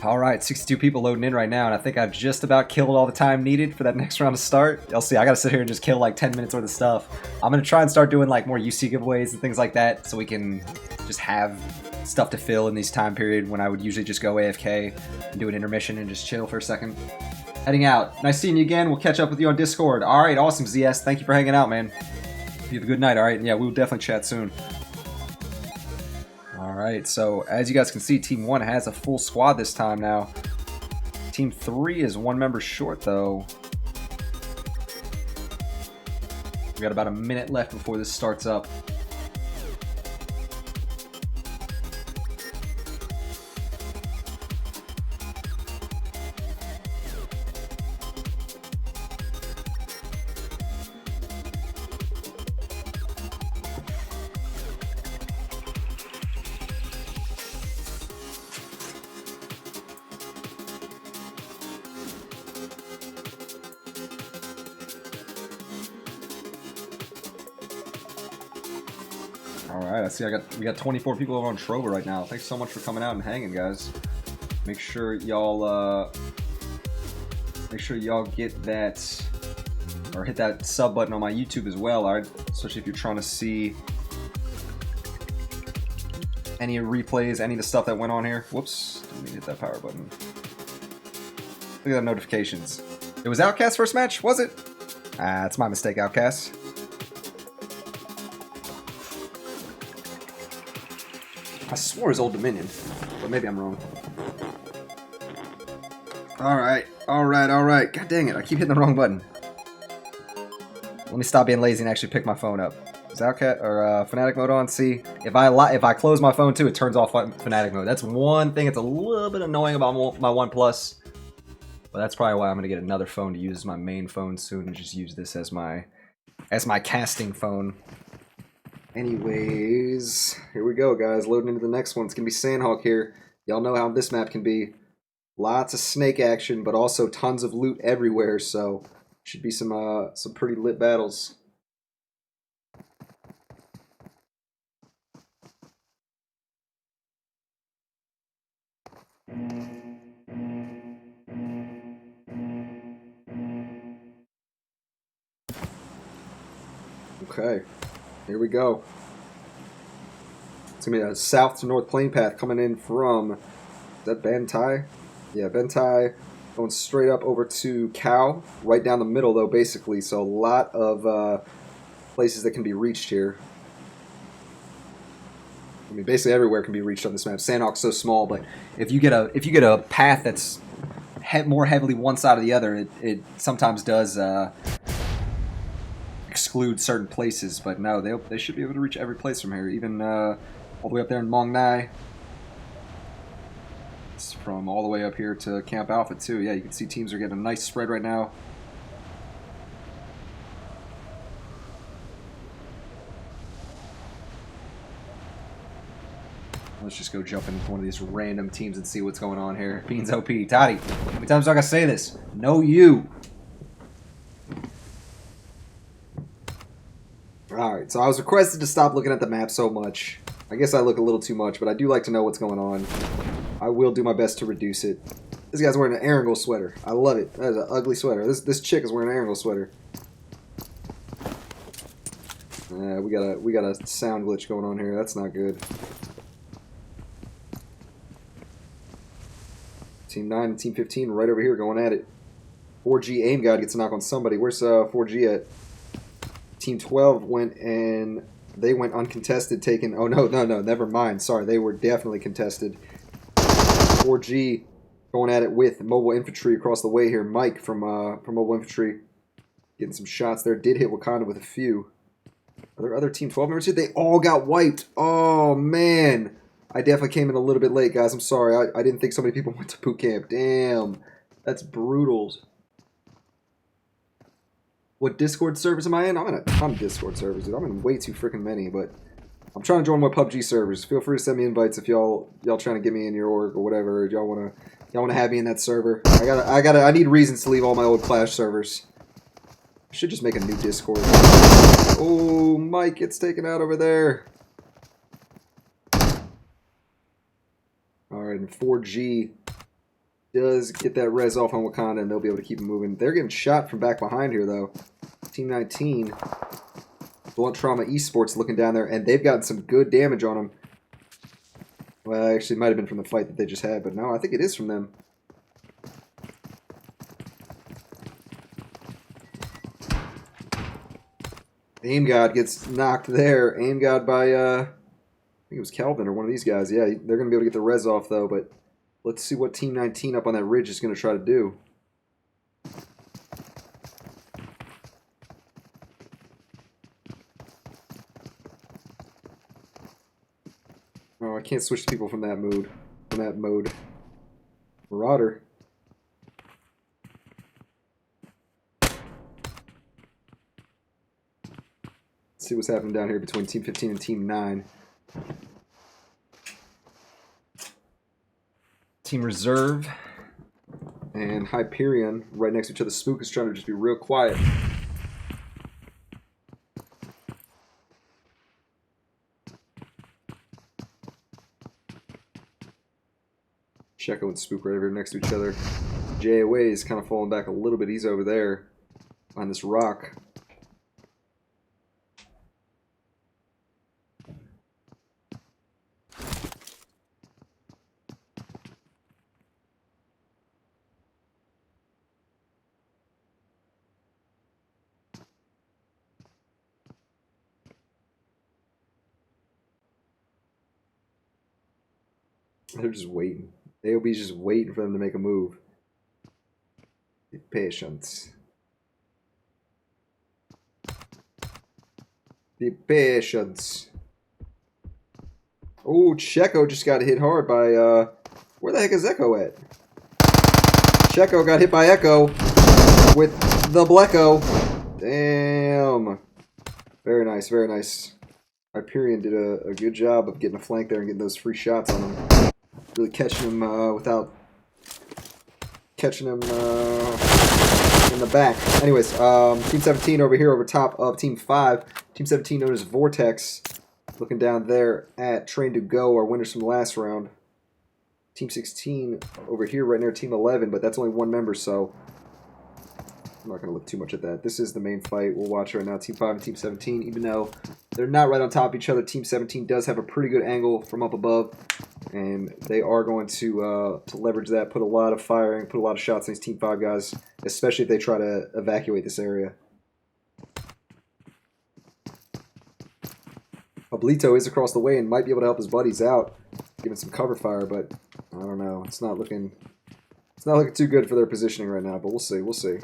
all right, 62 people loading in right now, and I think I've just about killed all the time needed for that next round to start. You'll see, I gotta sit here and just kill like 10 minutes worth of stuff. I'm gonna try and start doing like more UC giveaways and things like that, so we can just have stuff to fill in these time period when I would usually just go AFK and do an intermission and just chill for a second. Heading out. Nice seeing you again. We'll catch up with you on Discord. All right, awesome, ZS. Thank you for hanging out, man. You have a good night, all right? And yeah, we'll definitely chat soon. All right, so as you guys can see, Team 1 has a full squad this time now. Team 3 is 1 member short, though. We got about a minute left before this starts up. Alright, I see we got 24 people over on Trover right now. Thanks so much for coming out and hanging, guys. Make sure y'all get that, or hit that sub button on my YouTube as well, alright? Especially if you're trying to see any replays, any of the stuff that went on here. Whoops, didn't mean to hit that power button. Look at the notifications. It was Outcast's first match, was it? Ah, it's my mistake, Outcast. I swore it was Old Dominion, but maybe I'm wrong. Alright. God dang it, I keep hitting the wrong button. Let me stop being lazy and actually pick my phone up. Is Outcast or Fanatic mode on? See, if I close my phone too, it turns off Fanatic mode. That's one thing that's a little bit annoying about my OnePlus. But that's probably why I'm gonna get another phone to use as my main phone soon and just use this as my casting phone. Anyways, here we go, guys. Loading into the next one. It's going to be Sandhawk here. Y'all know how this map can be. Lots of snake action, but also tons of loot everywhere, so should be some pretty lit battles. Okay. Here we go. It's going to be a south to north plane path coming in from, is that Bantai? Yeah, Bantai going straight up over to Cow, right down the middle though basically, so a lot of places that can be reached here. I mean, basically everywhere can be reached on this map. Sandhawk's so small, but if you get a path that's more heavily one side or the other, it sometimes does exclude certain places, but no, they should be able to reach every place from here, even all the way up there in Mong Nai. It's from all the way up here to Camp Alpha too. Yeah, you can see teams are getting a nice spread right now. let's just go jump into one of these random teams and see what's going on here. Beans OP. Toddy, how many times do I gotta say this? No, you. Alright, so I was requested to stop looking at the map so much. I guess I look a little too much, but I do like to know what's going on. I will do my best to reduce it. This guy's wearing an Erangel sweater. I love it. That is an ugly sweater. This chick is wearing an Erangel sweater. We got a sound glitch going on here. That's not good. Team 9 and Team 15 right over here going at it. 4G Aim God gets a knock on somebody. Where's 4G at? Team 12 went and they went uncontested, taking... Oh, no, never mind. Sorry, they were definitely contested. 4G going at it with Mobile Infantry across the way here. Mike from Mobile Infantry getting some shots there. Did hit Wakanda with a few. Are there other Team 12 members here? They all got wiped. Oh, man. I definitely came in a little bit late, guys. I'm sorry. I didn't think so many people went to boot camp. Damn. That's brutal. What Discord servers am I in? I'm in a ton of Discord servers, dude. I'm in way too freaking many, but I'm trying to join more PUBG servers. Feel free to send me invites if y'all trying to get me in your org or whatever. Y'all wanna have me in that server. I need reasons to leave all my old Clash servers. I should just make a new Discord. Oh, Mike gets taken out over there. Alright, and 4G does get that res off on Wakanda, and they'll be able to keep it moving. They're getting shot from back behind here, though. Team 19, Blunt Trauma Esports looking down there, and they've gotten some good damage on them. Well, actually, it might have been from the fight that they just had, but no, I think it is from them. Aim God gets knocked there. Aim God by, I think it was Kelvin or one of these guys. Yeah, they're going to be able to get the res off, though, but let's see what Team 19 up on that ridge is going to try to do. Oh, I can't switch to people from that mode. Marauder. Let's see what's happening down here between Team 15 and Team 9. Team Reserve and Hyperion right next to each other. Spook is trying to just be real quiet. Checo and Spook right over here next to each other. JOA is kind of falling back a little bit. He's over there on this rock. They're just waiting. AOB's just waiting for them to make a move. Be patient. Be patient. Oh, Checo just got hit hard by, where the heck is Echo at? Checo got hit by Echo with the Blecko. Damn. Very nice, very nice. Hyperion did a good job of getting a flank there and getting those free shots on him. Really catching him without catching him in the back. Anyways, Team 17 over here over top of Team 5. Team 17 known as Vortex. Looking down there at Train to Go, our winners from the last round. Team 16 over here right near Team 11, but that's only one member, so I'm not going to look too much at that. This is the main fight we'll watch right now. Team 5 and Team 17, even though they're not right on top of each other, Team 17 does have a pretty good angle from up above, and they are going to leverage that, put a lot of firing, put a lot of shots on these Team 5 guys, especially if they try to evacuate this area. Pablito is across the way and might be able to help his buddies out, giving some cover fire, but I don't know. It's not looking too good for their positioning right now, but we'll see. We'll see.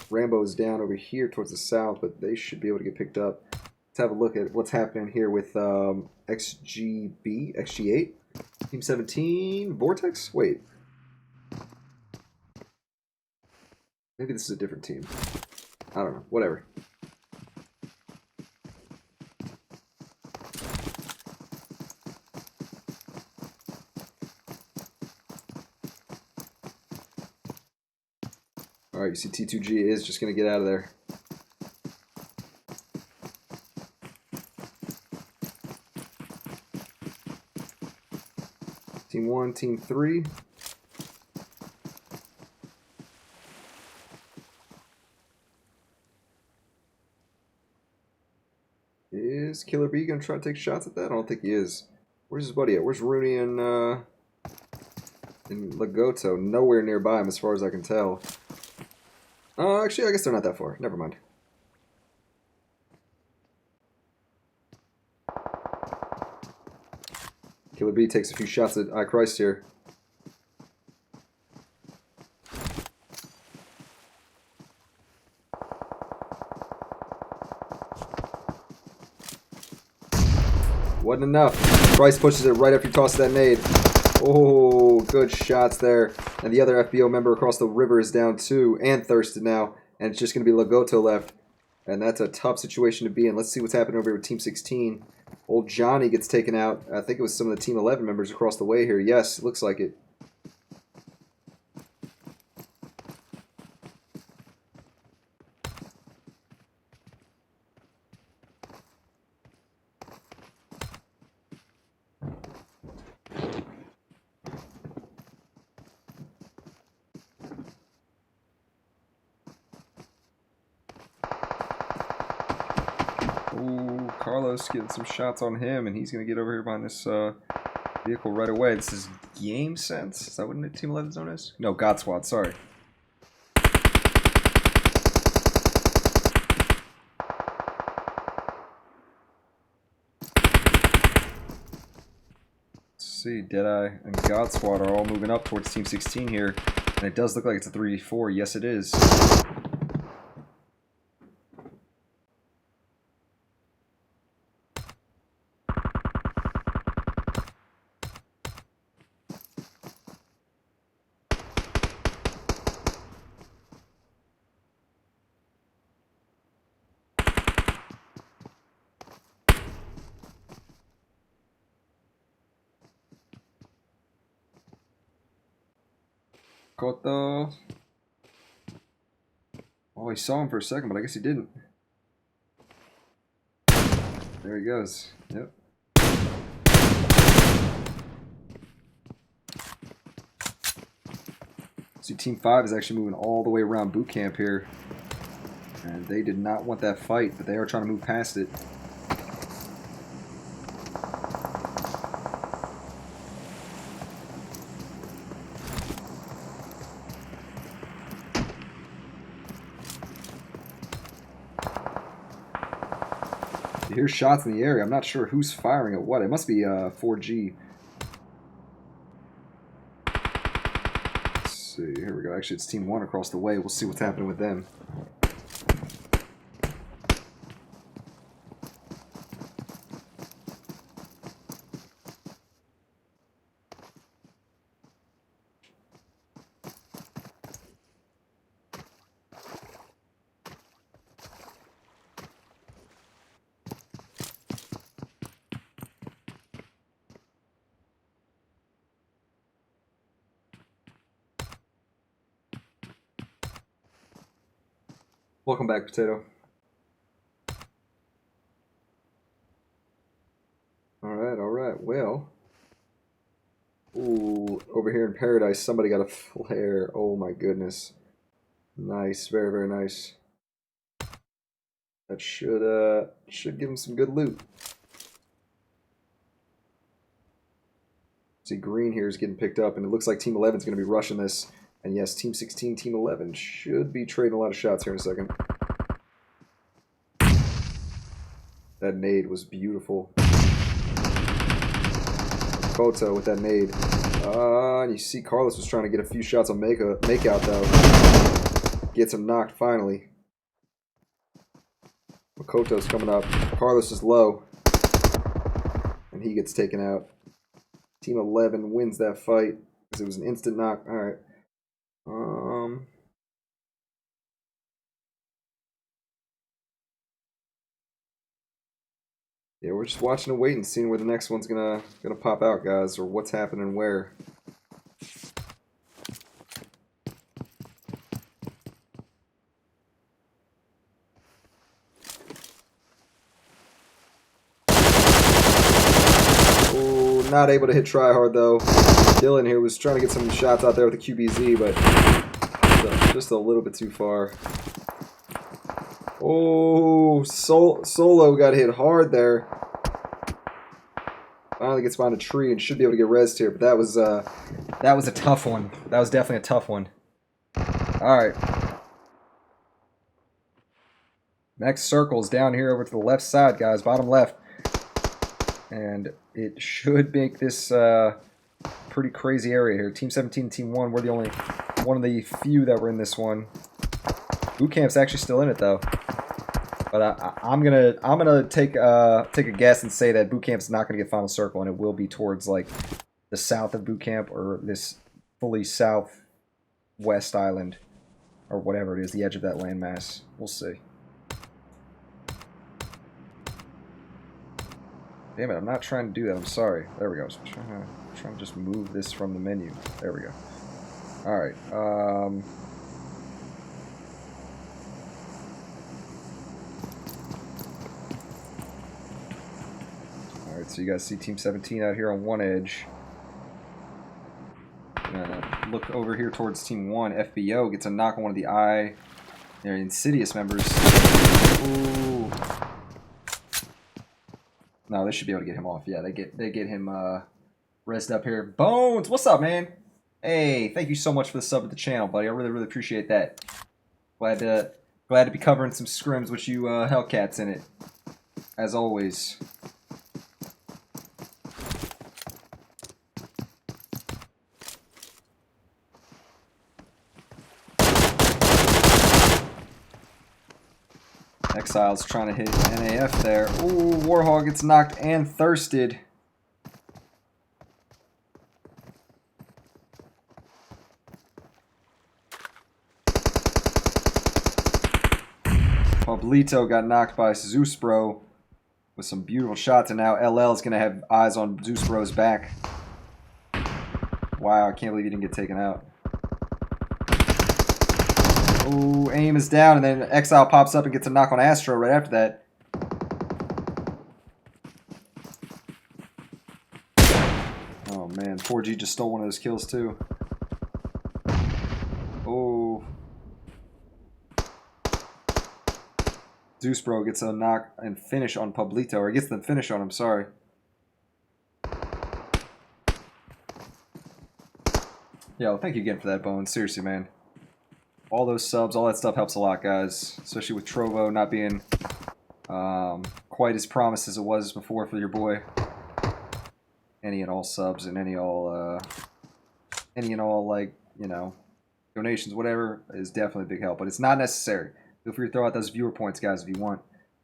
Rambo is down over here towards the south, but they should be able to get picked up. Let's have a look at what's happening here with XG8, Team 17, Vortex? Wait. Maybe this is a different team. I don't know. Whatever. Alright, you see T2G is just going to get out of there. Team 1, Team 3. Is Killer B going to try to take shots at that? I don't think he is. Where's his buddy at? Where's Rooney and Lagoto? Nowhere nearby him as far as I can tell. Actually, I guess they're not that far. Never mind. Killer B takes a few shots at iChrist here. Wasn't enough. Christ pushes it right after he tosses that nade. Oh, good shots there. And the other FBO member across the river is down too, and thirsted now. And it's just going to be Lagoto left. And that's a tough situation to be in. Let's see what's happening over here with Team 16. Old Johnny gets taken out. I think it was some of the Team 11 members across the way here. Yes, it looks like it. Ooh, Carlos getting some shots on him, and he's going to get over here behind this vehicle right away. This is Game Sense. Is that what Team 11's known as? No, God Squad, sorry. Let's see, Deadeye and God Squad are all moving up towards Team 16 here. And it does look like it's a 3v4. Yes, it is. Koto. Oh, he saw him for a second, but I guess he didn't. There he goes. Yep. See, Team 5 is actually moving all the way around boot camp here. And they did not want that fight, but they are trying to move past it. You hear shots in the area. I'm not sure who's firing at what. It must be 4G. Let's see. Here we go. Actually, it's Team 1 across the way. We'll see what's happening with them. Welcome back, Potato. Alright, well. Ooh, over here in Paradise, somebody got a flare. Oh my goodness. Nice, very, very nice. That should give him some good loot. See, green here is getting picked up, and it looks like Team 11 is going to be rushing this. And yes, Team 16, Team 11 should be trading a lot of shots here in a second. That nade was beautiful. Koto with that nade. And you see Carlos was trying to get a few shots on Makeout though. Gets him knocked finally. Makoto's coming up. Carlos is low. And he gets taken out. Team 11 wins that fight because it was an instant knock. Alright. Yeah, we're just watching and waiting, seeing where the next one's gonna pop out, guys, or what's happening where. Not able to hit try hard though. Dylan here was trying to get some shots out there with the QBZ, but just a little bit too far. Oh, Solo got hit hard there. Finally gets behind a tree and should be able to get rezzed here, but that was a tough one. That was definitely a tough one. All right. Next circle's down here over to the left side, guys. Bottom left. And it should make this pretty crazy area here. Team 17 and Team 1, we're the only one of the few that were in this one. Boot Camp's actually still in it, though. But I'm gonna take a guess and say that Boot Camp's not gonna get final circle, and it will be towards like the south of Boot Camp or this fully southwest island or whatever it is, the edge of that landmass. We'll see. Damn it! I'm not trying to do that. I'm sorry. There we go. I'm trying to just move this from the menu. There we go. All right. Alright, so you guys see Team 17 out here on one edge. Look over here towards Team 1. FBO gets a knock on one of the they're Insidious members. Ooh. No, they should be able to get him off. Yeah, they get him rezzed up here. Bones, what's up, man? Hey, thank you so much for the sub to the channel, buddy. I really appreciate that. Glad to be covering some scrims with you Hellcats in it. As always. Exile's trying to hit NAF there. Ooh, Warhog gets knocked and thirsted. Pablito got knocked by Zeus Bro with some beautiful shots, and now LL is going to have eyes on Zeus Bro's back. Wow, I can't believe he didn't get taken out. Ooh, aim is down, and then Exile pops up and gets a knock on Astro right after that. Oh man, 4G just stole one of those kills too. Oh. Zeus Bro gets a knock and finish on Pablito, or gets the finish on him, sorry. Yo, thank you again for that, Bones. Seriously, man. All those subs, all that stuff helps a lot, guys. Especially with Trovo not being quite as promised as it was before for your boy. Any and all subs and any and all, like, you know, donations, whatever, is definitely a big help. But it's not necessary. Feel free to throw out those viewer points, guys, if you want.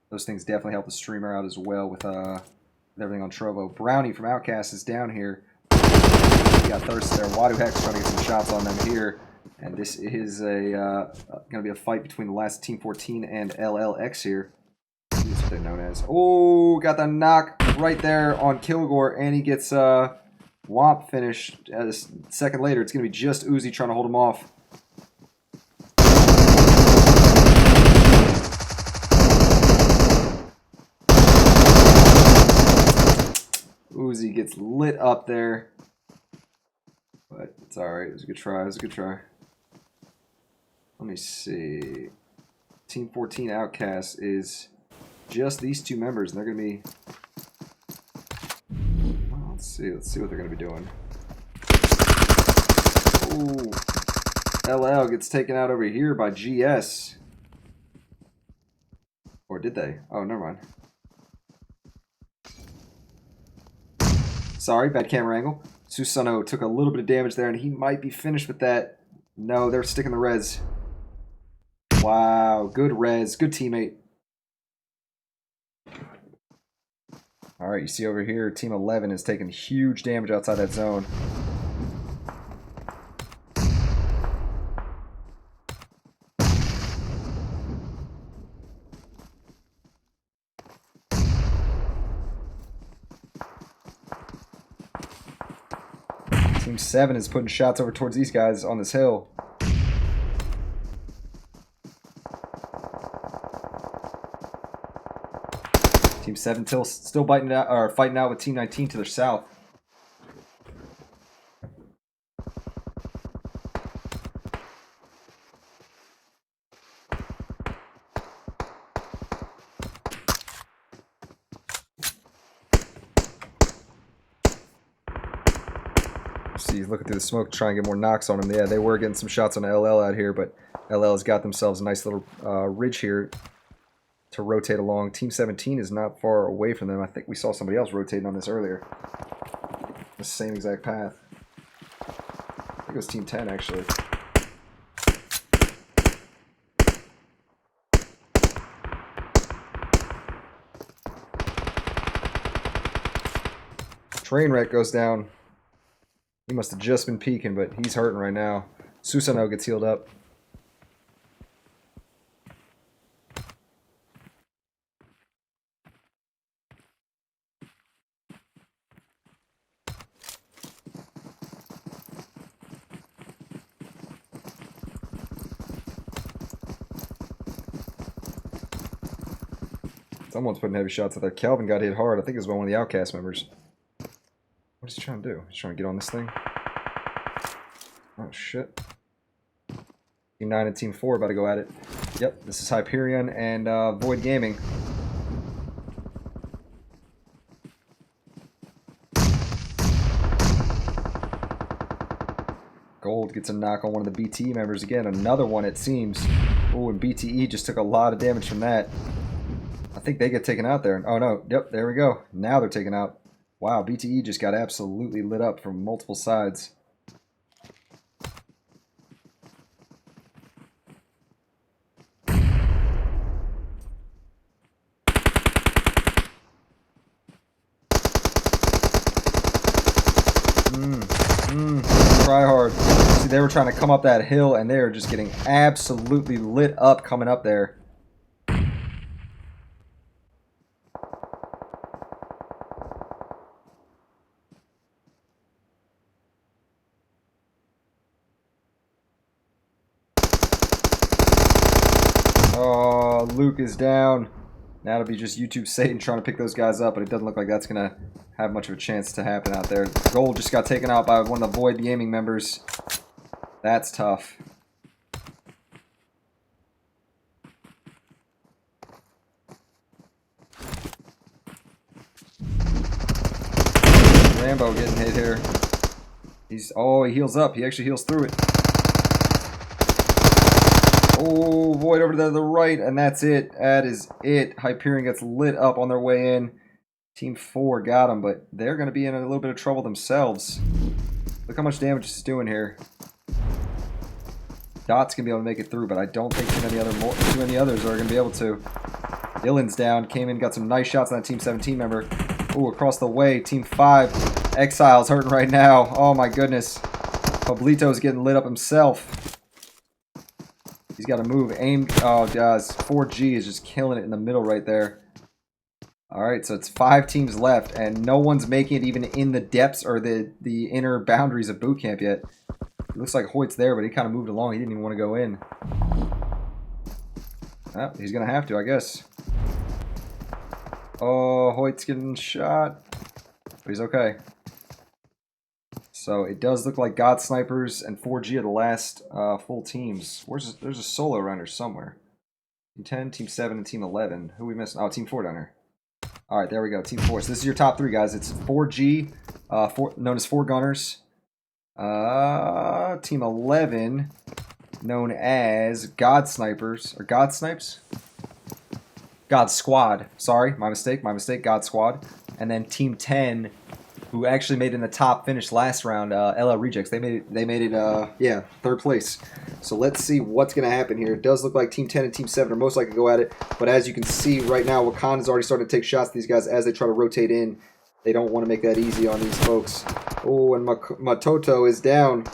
Those things definitely help the streamer out as well with everything on Trovo. Brownie from Outcast is down here. He got thirst there. Wadu Hex trying to get some shots on them here. And this is going to be a fight between the last Team 14 and LLX here. That's what they're known as. Oh, got the knock right there on Kilgore, and he gets Womp finished. A second later, it's going to be just Uzi trying to hold him off. Uzi gets lit up there. But it's alright. It was a good try. It was a good try. Let me see. Team 14 Outcast is just these two members, and they're going to be... Well, let's see what they're going to be doing. Ooh. LL gets taken out over here by GS. Or did they? Oh, never mind. Sorry, bad camera angle. Susanoo took a little bit of damage there, and he might be finished with that. No, they're sticking the res. Wow, good res, good teammate. Alright, you see over here, Team 11 is taking huge damage outside that zone. Team 7 is putting shots over towards these guys on this hill. Team 7 still biting out, or fighting out with Team 19 to their south. he's looking through the smoke to try and get more knocks on him. Yeah, they were getting some shots on LL out here, but LL has got themselves a nice little ridge here to rotate along. Team 17 is not far away from them. I think we saw somebody else rotating on this earlier. The same exact path. I think it was Team 10, actually. Trainwreck goes down. He must have just been peeking, but he's hurting right now. Susanoo gets healed up. Someone's putting heavy shots out there. Calvin got hit hard. I think it was by one of the Outcast members. What is he trying to do? He's trying to get on this thing. Oh, shit. Team 9 and Team 4 about to go at it. Yep, this is Hyperion and Void Gaming. Gold gets a knock on one of the BTE members again. Another one, it seems. Oh, and BTE just took a lot of damage from that. I think they get taken out there. Oh, no. Yep, there we go. Now they're taken out. Wow, BTE just got absolutely lit up from multiple sides. Try hard. See, they were trying to come up that hill, and they were just getting absolutely lit up coming up there. Oh, Luke is down. Now it'll be just YouTube Satan trying to pick those guys up, but it doesn't look like that's going to have much of a chance to happen out there. Gold just got taken out by one of the Void Gaming members. That's tough. Rambo getting hit here. Oh, he heals up. He actually heals through it. Oh, Void over to the right, and that's it. That is it. Hyperion gets lit up on their way in. Team 4 got him, but they're going to be in a little bit of trouble themselves. Look how much damage it's doing here. Dot's going to be able to make it through, but I don't think too many others are going to be able to. Dylan's down. Came in, got some nice shots on that Team 17 member. Oh, across the way. Team 5. Exile's hurting right now. Oh, my goodness. Pablito's getting lit up himself. He's got to move. Aim. Oh, guys. 4G is just killing it in the middle right there. Alright, so it's 5 teams left, and no one's making it even in the depths or the inner boundaries of boot camp yet. It looks like Hoyt's there, but he kind of moved along. He didn't even want to go in. Oh, he's going to have to, I guess. Oh, Hoyt's getting shot. But he's okay. So it does look like God Snipers and 4G are the last full teams. There's a solo runner somewhere. Team 10, Team 7, and Team 11. Who are we missing? Oh, Team 4 down here. Alright, there we go. Team 4. So this is your top 3, guys. It's 4G, known as 4 Gunners. Team 11, known as God Snipers. Or God Snipes? God Squad. Sorry, my mistake. God Squad. And then Team 10, who actually made it in the top finish last round, LL Rejects. They made it, yeah, 3rd place. So let's see what's going to happen here. It does look like Team 10 and Team 7 are most likely to go at it. But as you can see right now, Wakanda's already starting to take shots at these guys as they try to rotate in. They don't want to make that easy on these folks. Oh, and Matoto is down.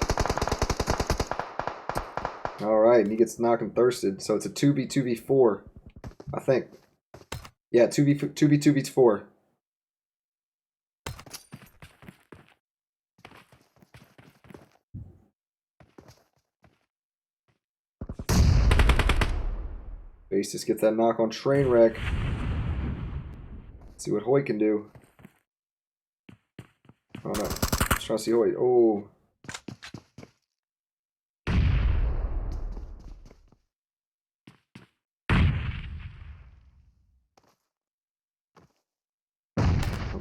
Alright, and he gets knocked and thirsted. So it's a 2v2v4, I think. Yeah, 2v2v4. Basis gets that knock on Trainwreck. Let's see what Hoyt can do. Oh no. Let's try to see Hoyt. Oh.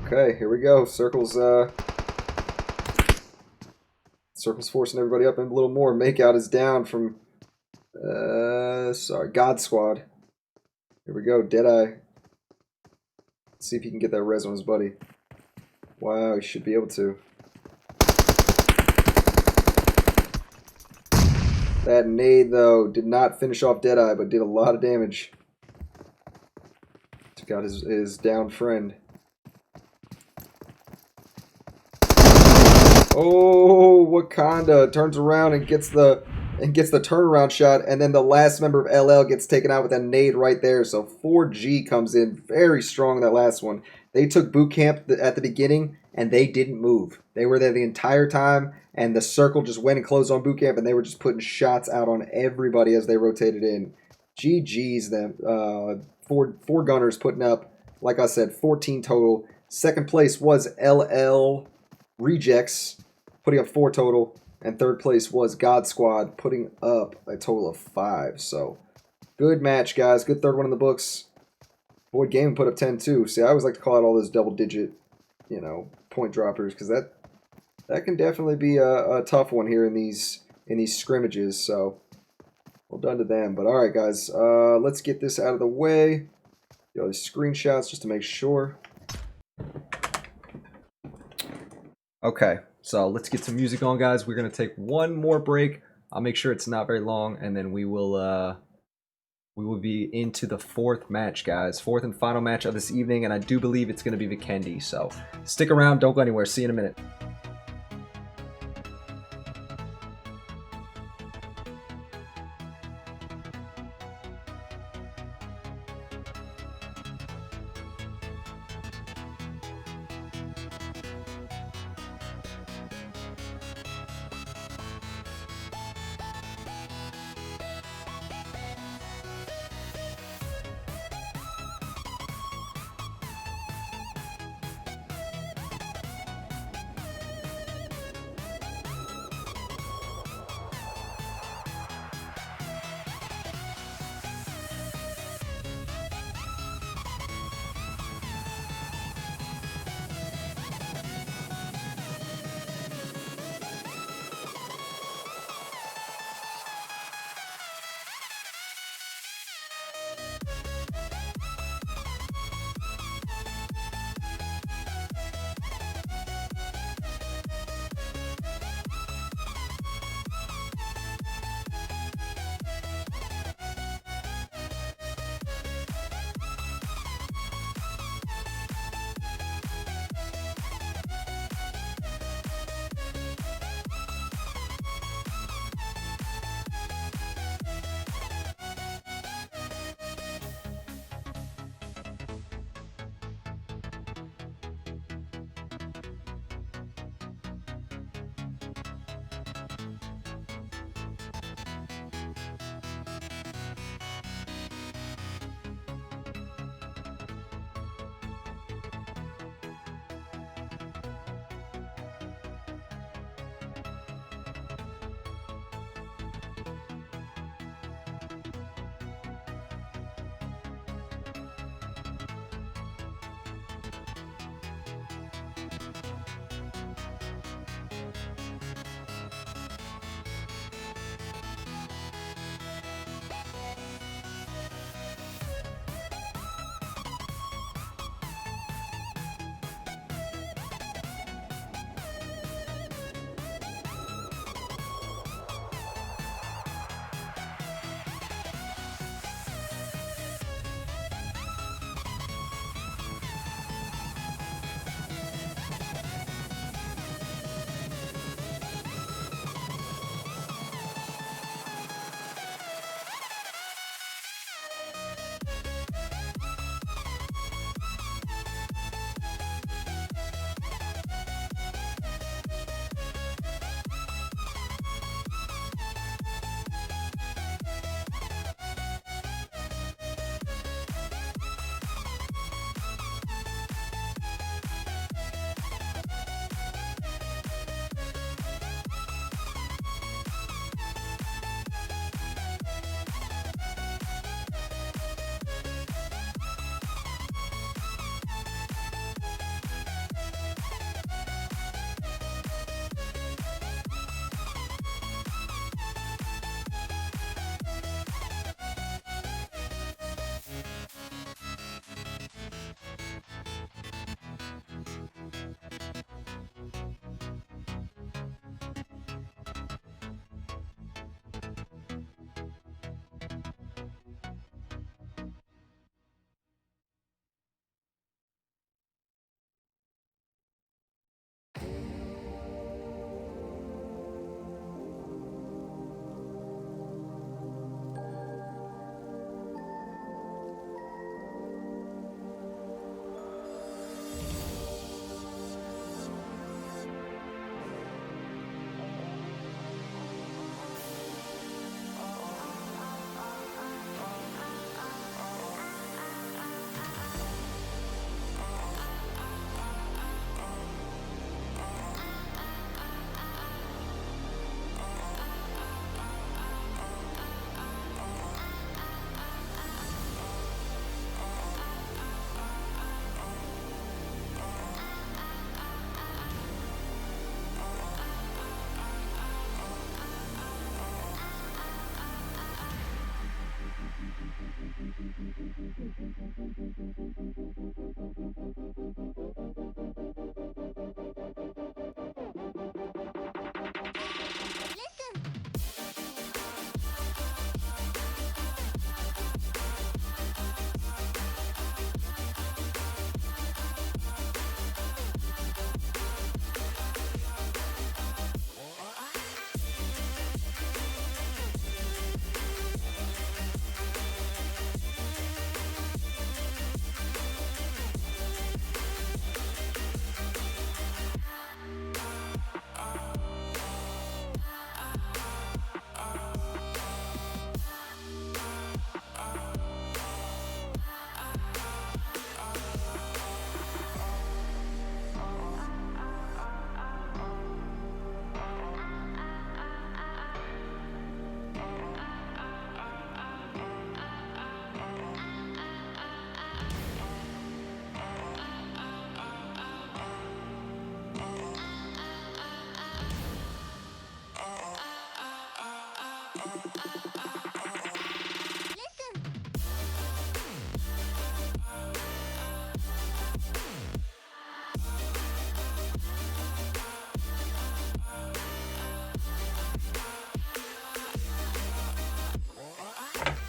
Okay, here we go. Circle's Circle's forcing everybody up and a little more. Makeout is down from, God Squad. Here we go, Deadeye. Let's see if he can get that res on his buddy. Wow, he should be able to. That nade, though, did not finish off Deadeye, but did a lot of damage. Took out his down friend. Oh, Wakanda turns around and gets the turnaround shot, and then the last member of LL gets taken out with a nade right there. So 4G comes in very strong in that last one. They took boot camp at the beginning, and they didn't move. They were there the entire time, and the circle just went and closed on boot camp, and they were just putting shots out on everybody as they rotated in. GG's them. Four gunners putting up, like I said, 14 total. Second place was LL Rejects, putting up 4 total. And third place was God Squad, putting up a total of 5. So, good match, guys. Good third one in the books. Void Gaming put up 10 too. See, I always like to call out all those double-digit, point droppers, because that can definitely be a tough one here in these scrimmages. So, well done to them. But all right, guys, let's get this out of the way. Get all these screenshots just to make sure. Okay, so let's get some music on, guys. We're gonna take one more break. I'll make sure it's not very long, and then we will be into the 4th match, guys. 4th and final match of this evening, and I do believe it's gonna be Vikendi. So stick around, don't go anywhere. See you in a minute.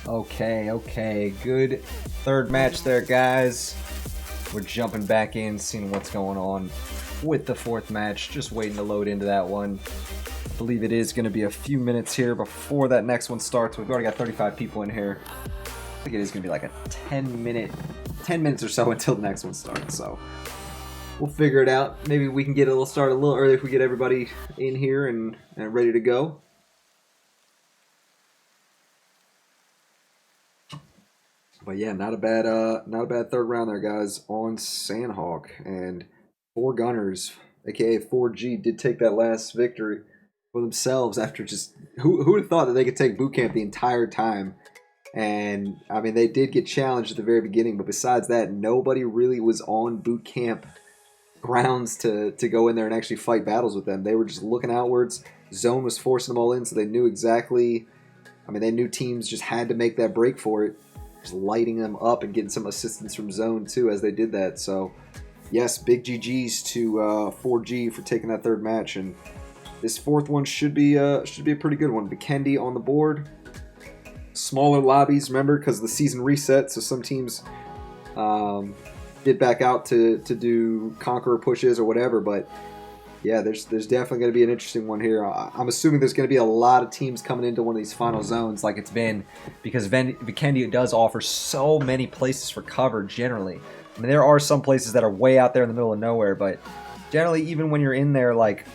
Okay, good third match there, guys. We're jumping back in, seeing what's going on with the fourth match. Just waiting to load into that one. I believe it is going to be a few minutes here before that next one starts. We've already got 35 people in here. I think it is going to be like a 10 minutes or so until the next one starts. So we'll figure it out. Maybe we can get a little started a little early if we get everybody in here and ready to go. But yeah, not a bad third round there, guys, on Sandhawk. And 4Gunners, aka 4G, did take that last victory for themselves after just who would have thought that they could take boot camp the entire time. And I mean, they did get challenged at the very beginning, but besides that, nobody really was on boot camp grounds to go in there and actually fight battles with them. They were just looking outwards. Zone was forcing them all in, so they knew exactly. I mean, they knew teams just had to make that break for it. Lighting them up and getting some assistance from Zone too as they did that. So yes, big GG's to 4G for taking that third match, and this fourth one should be a pretty good one. Vikendi on the board. Smaller lobbies, remember, because the season reset, so some teams did back out to do Conqueror pushes or whatever, but yeah, there's definitely going to be an interesting one here. I'm assuming there's going to be a lot of teams coming into one of these final zones like it's been, because Vikendi does offer so many places for cover generally. I mean, there are some places that are way out there in the middle of nowhere, but generally, even when you're in there, like,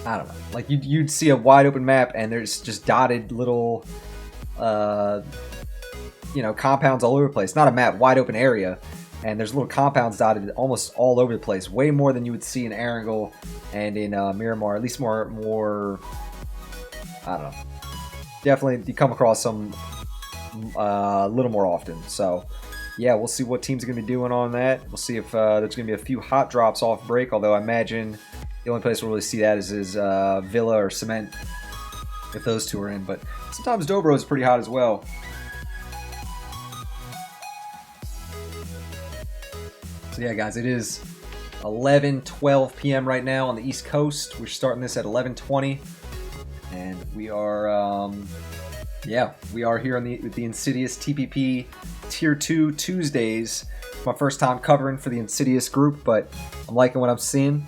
I don't know, like you'd see a wide open map and there's just dotted little, compounds all over the place. Not a map, wide open area. And there's little compounds dotted almost all over the place, way more than you would see in Erangel and in Miramar. At least more. I don't know. Definitely, you come across some a little more often. So, yeah, we'll see what teams are going to be doing on that. We'll see if there's going to be a few hot drops off break. Although I imagine the only place we'll really see that is Villa or Cement, if those two are in. But sometimes Dobro is pretty hot as well. So yeah, guys, it is 11:12 p.m. right now on the East Coast. We're starting this at 11:20, and we are, we are here on the Insidious TPP Tier 2 Tuesdays. It's my first time covering for the Insidious group, but I'm liking what I'm seeing.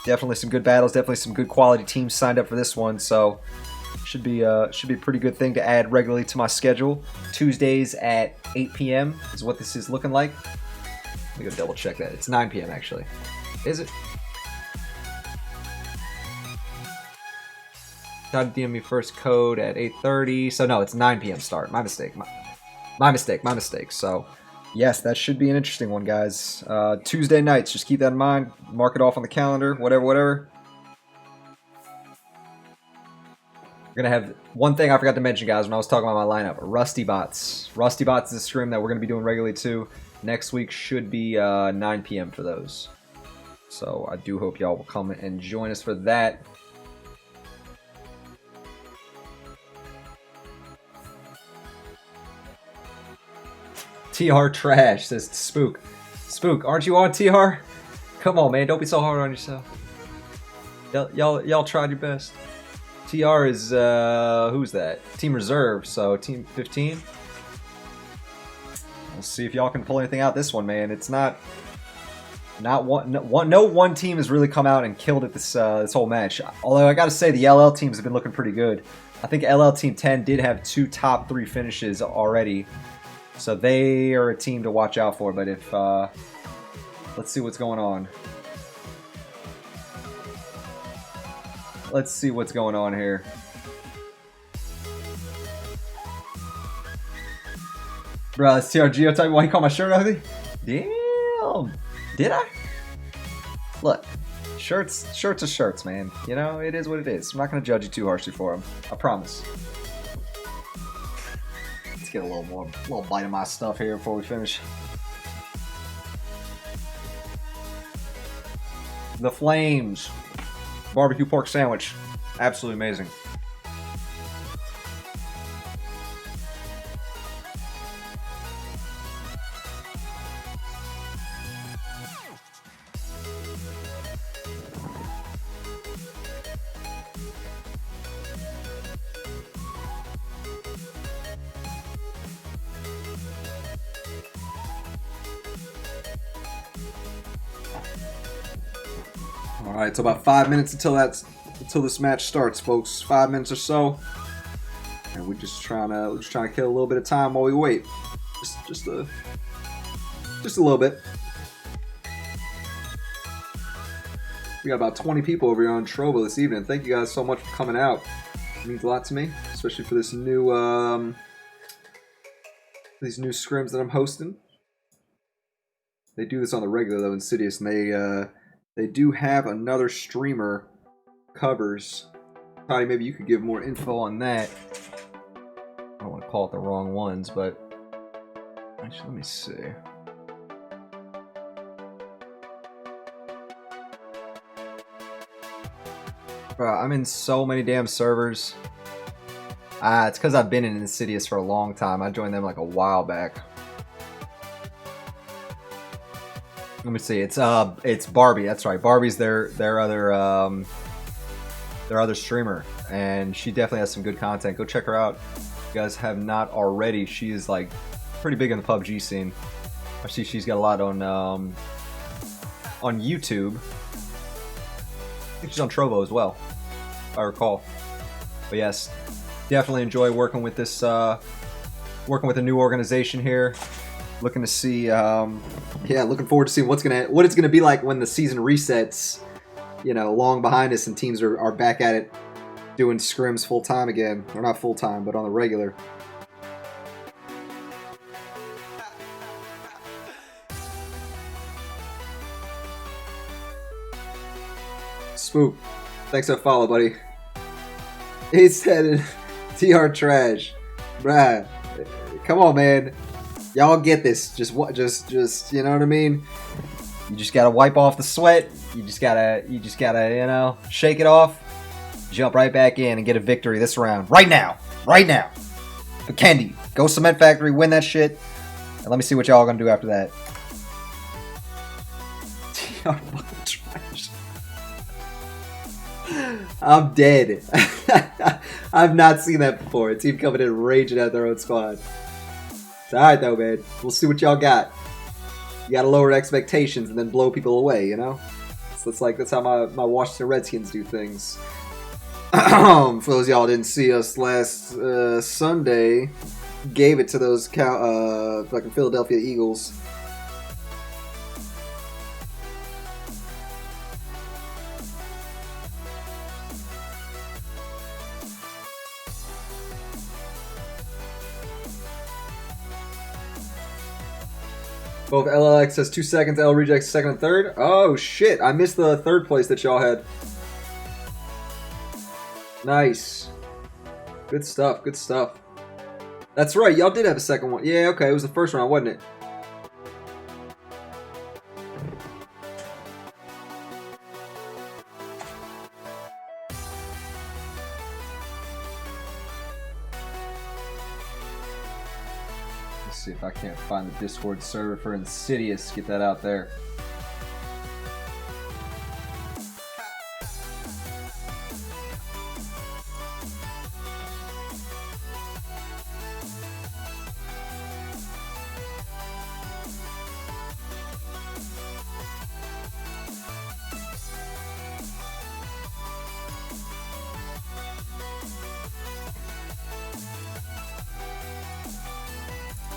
Definitely some good battles, definitely some good quality teams signed up for this one, so should be a pretty good thing to add regularly to my schedule. Tuesdays at 8 p.m. is what this is looking like. Let me go double check that. It's 9 p.m. actually. Is it? Tried to DM me first code at 8:30. So no, it's 9 p.m. start. My mistake. My mistake. So yes, that should be an interesting one, guys. Tuesday nights. Just keep that in mind. Mark it off on the calendar. Whatever. We're going to have one thing I forgot to mention, guys, when I was talking about my lineup. Rusty Bots. Rusty Bots is a stream that we're going to be doing regularly too. Next week should be 9 p.m. for those. So I do hope y'all will come and join us for that. TR trash, says Spook. Spook, aren't you on TR? Come on, man, don't be so hard on yourself. Y'all tried your best. TR is, who's that? Team Reserve, so Team 15. We'll see if y'all can pull anything out this one, man. It's no one team has really come out and killed it this whole match. Although I gotta say the LL teams have been looking pretty good. I think LL Team 10 did have 2 top 3 finishes already, so they are a team to watch out for. But if let's see what's going on. Let's see what's going on here. Bro, it's TR Geotype. Why you call my shirt ugly? Damn. Did I? Look, shirts are shirts, man. You know, it is what it is. I'm not going to judge you too harshly for them. I promise. Let's get a little bite of my stuff here before we finish. The Flames. Barbecue pork sandwich. Absolutely amazing. All right, so about 5 minutes until this match starts, folks. 5 minutes or so, and we're just trying to kill a little bit of time while we wait. Just a little bit. We got about 20 people over here on Trovo this evening. Thank you guys so much for coming out. It means a lot to me, especially for this new these new scrims that I'm hosting. They do this on the regular though, Insidious, and they do have another streamer covers. Toddy, maybe you could give more info on that. I don't want to call it the wrong ones, but actually, let me see. Bro, I'm in so many damn servers. It's because I've been in Insidious for a long time. I joined them like a while back. Let me see. It's Barbie. That's right. Barbie's their other streamer, and she definitely has some good content. Go check her out. If you guys have not already. She is like pretty big in the PUBG scene. I see she's got a lot on YouTube. I think she's on Trovo as well, if I recall. But yes, definitely enjoy working with this, working with a new organization here. Looking to see, looking forward to seeing what it's gonna be like when the season resets. You know, long behind us and teams are back at it, doing scrims full time again, or not full time, but on the regular. Spook, thanks for the follow, buddy. He said TR trash, bruh. Come on, man. Y'all get this. Just you know what I mean? You just gotta wipe off the sweat. You just gotta, you know, shake it off, jump right back in and get a victory this round. Right now. But Kendi, go Cement Factory, win that shit. And let me see what y'all gonna do after that. TR fucking trash. I'm dead. I've not seen that before. A team coming in raging at their own squad. It's alright though, man. We'll see what y'all got. You gotta lower expectations and then blow people away, you know? So that's how my Washington Redskins do things. For those of y'all didn't see us last Sunday, gave it to those fucking Philadelphia Eagles. Both LLX has 2 seconds, L Rejects second and third. Oh shit, I missed the third place that y'all had. Nice. Good stuff, good stuff. That's right, y'all did have a second one. Yeah, okay, it was the first round, wasn't it? See if I can't find the Discord server for Insidious. Get that out there.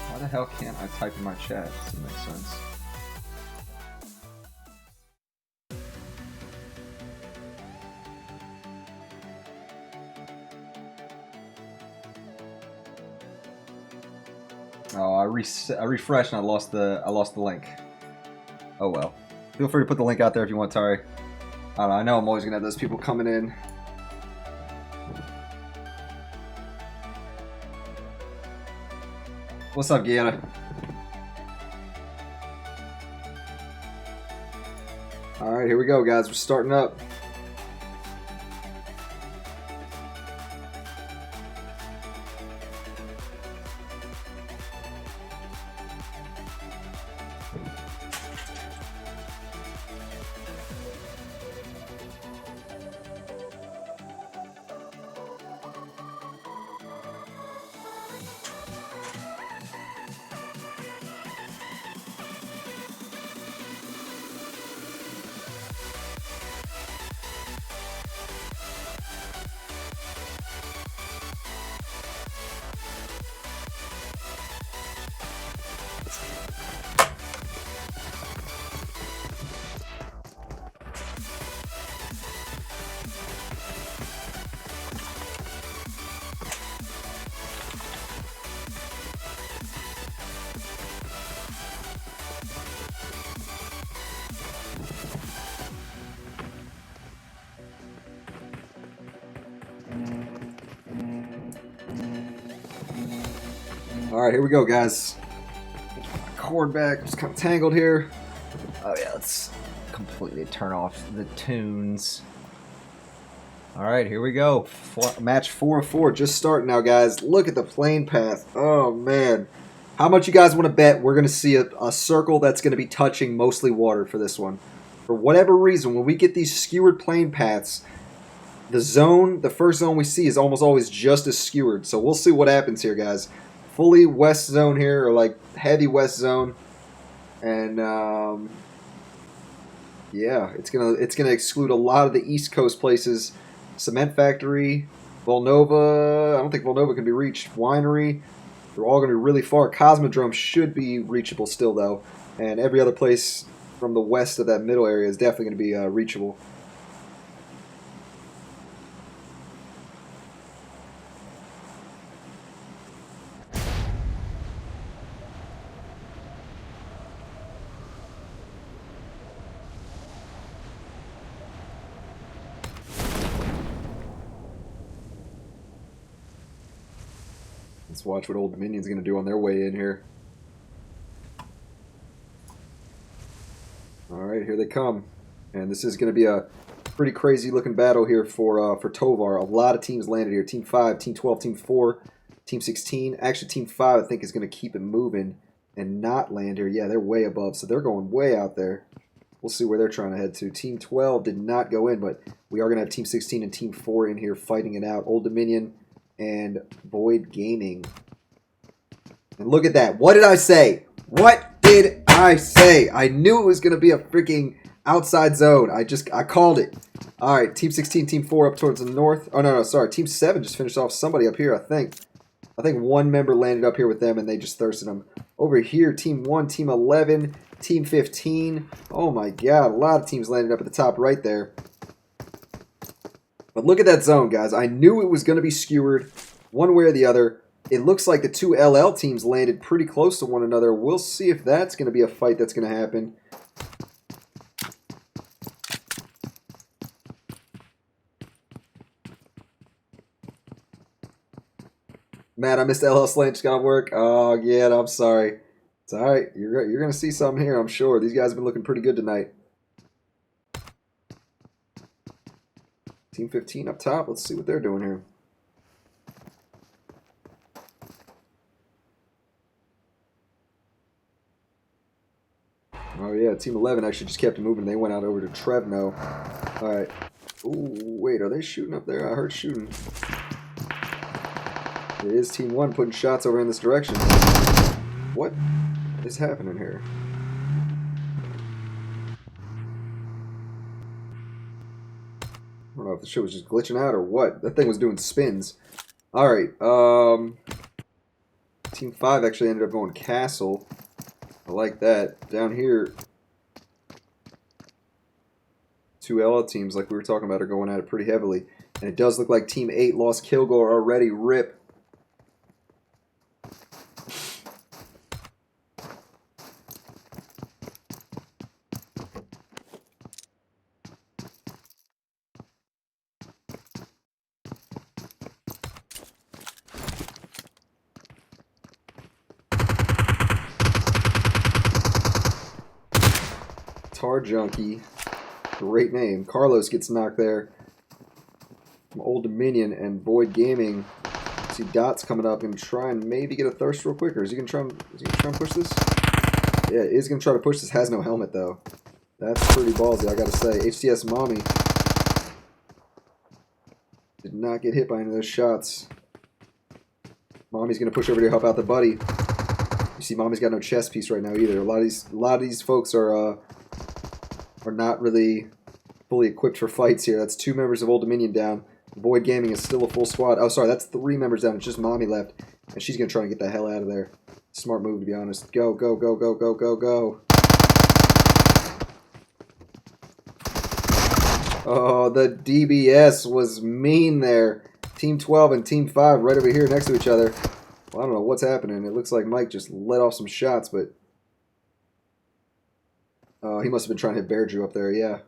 Why the hell can't I type in my chat? Doesn't make sense. Oh, I refreshed and I lost the link. Oh well. Feel free to put the link out there if you want, Tari. I don't know, I know I'm always gonna have those people coming in. What's up, Gianna? Alright, here we go, guys. We're starting up. All right, here we go, guys. Get my cord back. Just kind of tangled here. Oh yeah, let's completely turn off the tunes. All right, here we go. Match 4 of 4, just starting now, guys. Look at the plane path. Oh man, how much you guys want to bet we're going to see a circle that's going to be touching mostly water for this one? For whatever reason, when we get these skewered plane paths, the first zone we see is almost always just as skewered. So we'll see what happens here, guys. Fully west zone here, or like heavy west zone, and yeah, it's gonna exclude a lot of the East Coast places. Cement Factory, Volnova. I don't think Volnova can be reached. Winery. They're all going to be really far. Cosmodrome should be reachable still, though. And every other place from the west of that middle area is definitely going to be reachable. Let's watch what Old Dominion's going to do on their way in here. Alright, here they come. And this is going to be a pretty crazy looking battle here for Tovar. A lot of teams landed here. Team 5, Team 12, Team 4, Team 16. Actually, Team 5 I think is going to keep it moving and not land here. Yeah, they're way above, so they're going way out there. We'll see where they're trying to head to. Team 12 did not go in, but we are going to have Team 16 and Team 4 in here fighting it out. Old Dominion and Void Gaming. And look at that. What did I say? What did I say? I knew it was going to be a freaking outside zone. I called it. All right, Team 16, Team 4 up towards the north. Oh, no, sorry. Team 7 just finished off somebody up here, I think. I think one member landed up here with them, and they just thirsted them. Over here, Team 1, Team 11, Team 15. Oh, my God. A lot of teams landed up at the top right there. But look at that zone, guys. I knew it was going to be skewered one way or the other. It looks like the two LL teams landed pretty close to one another. We'll see if that's going to be a fight that's going to happen. Matt, I missed LL Slant. Just got to work. Oh, yeah, I'm sorry. It's all right. You're going to see something here, I'm sure. These guys have been looking pretty good tonight. Team 15 up top. Let's see what they're doing here. Oh, yeah. Team 11 actually just kept it moving. They went out over to Trevno. All right. Ooh, wait. Are they shooting up there? I heard shooting. It is Team 1 putting shots over in this direction. What is happening here? I don't know if the shit was just glitching out or what. That thing was doing spins. Alright, Team 5 actually ended up going Castle. I like that. Down here, two LL teams, like we were talking about, are going at it pretty heavily. And it does look like Team 8 lost Kilgore already. RIP. Tar Junkie. Great name. Carlos gets knocked there from Old Dominion, and Void Gaming. See Dots coming up and try and maybe get a thirst real quick, or is he gonna try and push this? Yeah, he's gonna try to push this. Has no helmet though. That's pretty ballsy, I gotta say. HTS Mommy did not get hit by any of those shots. Mommy's gonna push over to help out the buddy. You see, Mommy's got no chest piece right now either. A lot of these folks are not really fully equipped for fights here. That's two members of Old Dominion down. Void Gaming is still a full squad. Oh, sorry, that's three members down. It's just Mommy left, and she's gonna try to get the hell out of there. Smart move, to be honest. Go, go, go, go, go, go, go. Oh, the DBS was mean there. Team 12 and Team 5 right over here next to each other. Well, I don't know what's happening. It looks like Mike just let off some shots, but... Oh, he must have been trying to hit Bear Drew up there, yeah.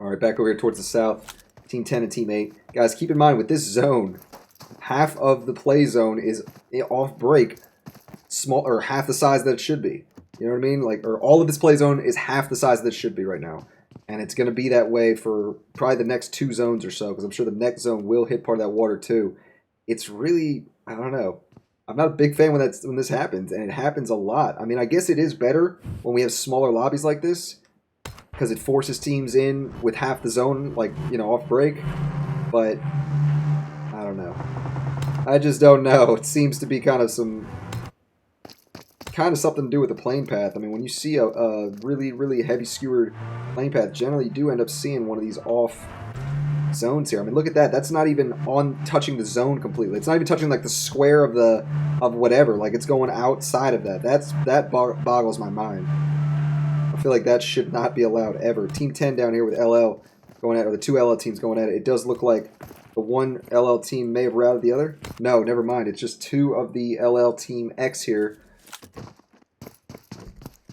All right, back over here towards the south. Team 10 and Team 8. Guys, keep in mind with this zone, half of the play zone is off break, small or half the size that it should be. You know what I mean? Like, or all of this play zone is half the size that it should be right now. And it's going to be that way for probably the next 2 zones or so, because I'm sure the next zone will hit part of that water too. It's really, I don't know. I'm not a big fan when this happens, and it happens a lot. I mean, I guess it is better when we have smaller lobbies like this, because it forces teams in with half the zone, like, you know, off break. But I don't know. I just don't know. It seems to be kind of something to do with the plane path. I mean, when you see a really, really heavy skewered plane path, generally you do end up seeing one of these off zones here. I mean, look at that. That's not even on touching the zone completely. It's not even touching like the square of whatever. Like, it's going outside of that. That boggles my mind. I feel like that should not be allowed ever. Team 10 down here with LL going at it, or the 2 LL teams going at it. It does look like the 1 LL team may have routed the other. No, never mind. It's just 2 of the LL Team X here.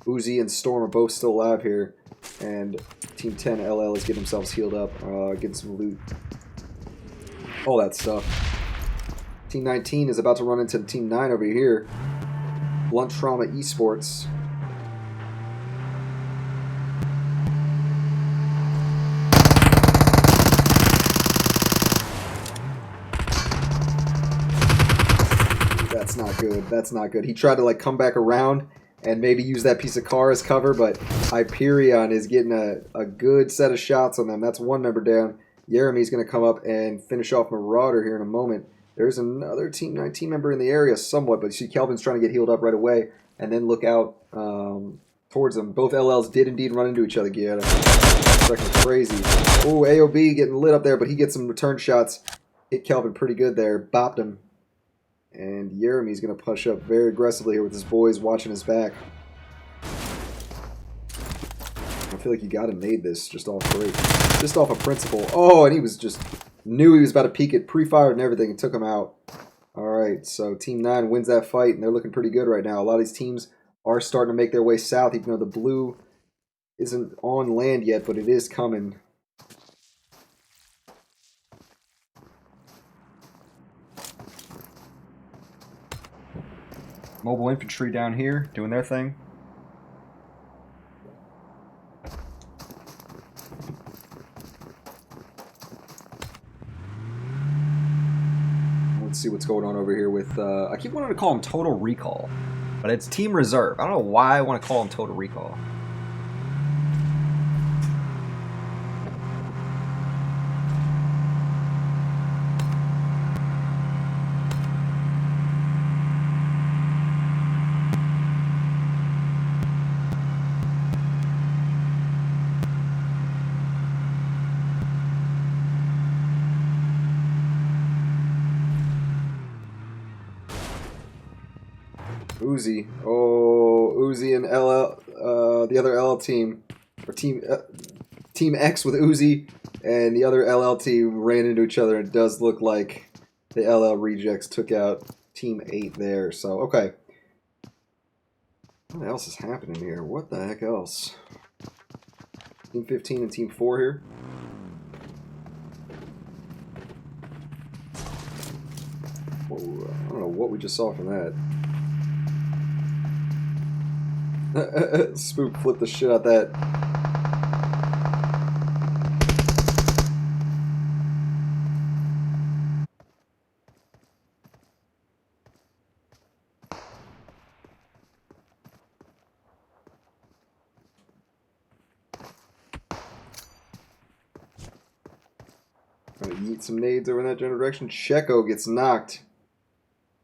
Uzi and Storm are both still alive here, and Team 10 LL is getting themselves healed up, getting some loot, all that stuff. Team 19 is about to run into Team 9 over here. Blunt Trauma Esports. That's not good. That's not good. He tried to like come back around and maybe use that piece of car as cover, but Hyperion is getting a good set of shots on them. That's 1 member down. Jeremy's going to come up and finish off Marauder here in a moment. There's another Team 19 member in the area somewhat, but you see Kelvin's trying to get healed up right away, and then look out towards them. Both LLs did indeed run into each other. Yeah, that's fucking crazy. Oh, AOB getting lit up there, but he gets some return shots. Hit Kelvin pretty good there. Bopped him. And Jeremy's going to push up very aggressively here with his boys watching his back. I feel like you got to nade this just off break. Just off a principle. Oh, and he was just knew he was about to peek it, pre-fired and everything, and took him out. Alright, so Team 9 wins that fight, and they're looking pretty good right now. A lot of these teams are starting to make their way south, even though the blue isn't on land yet, but it is coming. Mobile infantry down here doing their thing. Let's see what's going on over here with, I keep wanting to call him Total Recall, but it's Team Reserve. I don't know why I want to call him Total Recall. Uzi. Oh, Uzi and LL, the other LL team, or Team X with Uzi and the other LL team ran into each other. It does look like the LL rejects took out Team 8 there. So, okay. What else is happening here? What the heck else? Team 15 and Team 4 here. Whoa, I don't know what we just saw from that. Spook flipped the shit out that. Trying to yeet some nades over in that general direction. Checo gets knocked.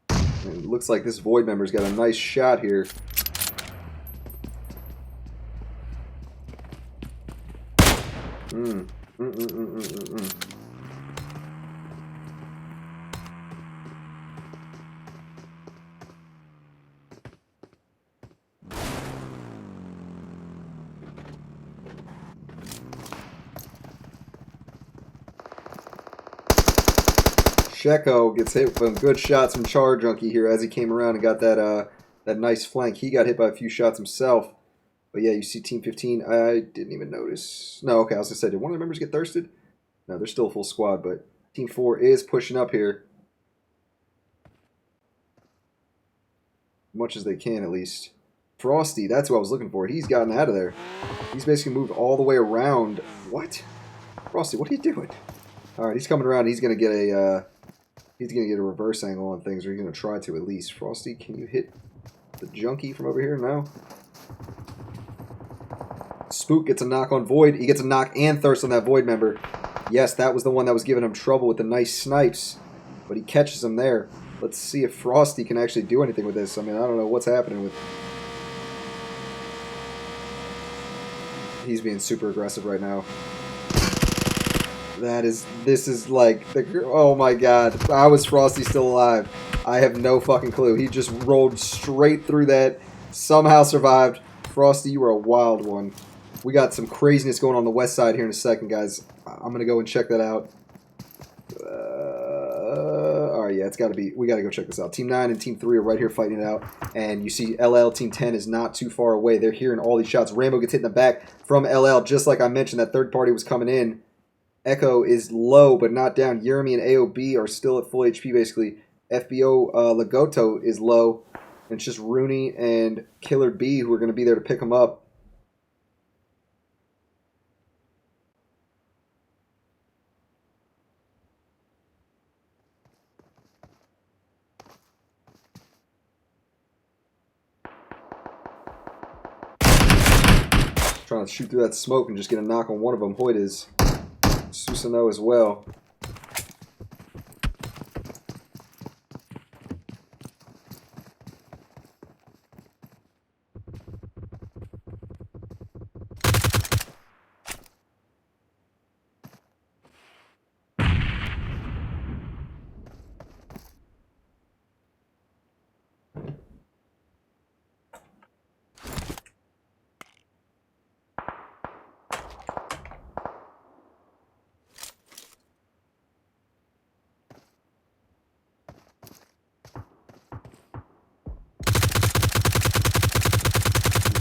And it looks like this Void member's got a nice shot here. Checo gets hit with some good shots from Char Junkie here as he came around and got that that nice flank. He got hit by a few shots himself. But yeah, you see Team 15. I didn't even notice. No, okay, I was going to say, did one of the members get thirsted? No, they're still a full squad, but Team 4 is pushing up here. Much as they can, at least. Frosty, that's what I was looking for. He's gotten out of there. He's basically moved all the way around. What? Frosty, what are you doing? All right, he's coming around. He's gonna get a reverse angle on things, or he's gonna try to at least. Frosty, can you hit the junkie from over here? No. Spook gets a knock on Void. He gets a knock and thirst on that Void member. Yes, that was the one that was giving him trouble with the nice snipes, but he catches him there. Let's see if Frosty can actually do anything with this. I mean, I don't know what's happening with. He's being super aggressive right now. This is like, oh my god. How is Frosty still alive? I have no fucking clue. He just rolled straight through that, somehow survived. Frosty, you were a wild one. We got some craziness going on the west side here in a second, guys. I'm going to go and check that out. Alright, yeah, it's got to be, we got to go check this out. Team 9 and Team 3 are right here fighting it out, and you see LL Team 10 is not too far away. They're hearing all these shots. Rambo gets hit in the back from LL, just like I mentioned, that third party was coming in. Echo is low, but not down. Yeremy and AOB are still at full HP, basically. FBO Lagoto is low, and it's just Rooney and Killer B who are going to be there to pick him up. Trying to shoot through that smoke and just get a knock on one of them. Hoyt is. Susano as well.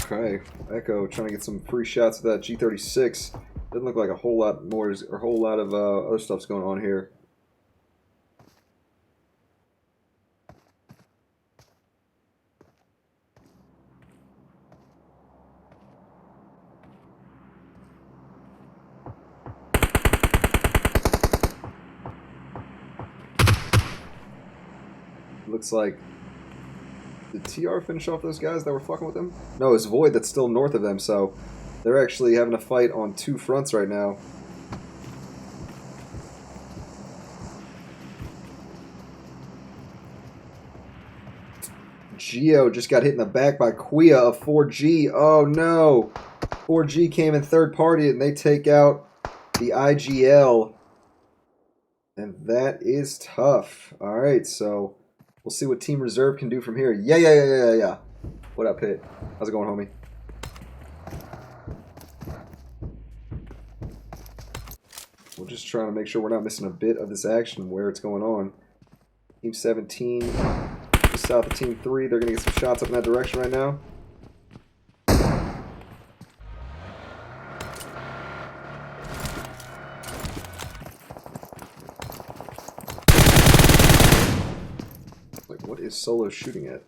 Okay, Echo trying to get some free shots with that G36. Doesn't look like a whole lot more, or a whole lot of other stuff's going on here. Looks like, did TR finish off those guys that were fucking with him? No, it's Void that's still north of them, so they're actually having a fight on two fronts right now. Geo just got hit in the back by Quia of 4G. Oh no! 4G came in third party and they take out the IGL. And that is tough. Alright, so we'll see what Team Reserve can do from here. Yeah. What up, Pit? How's it going, homie? We're just trying to make sure we're not missing a bit of this action where it's going on. Team 17, just south of Team 3. They're going to get some shots up in that direction right now. Like, what is Solo shooting at?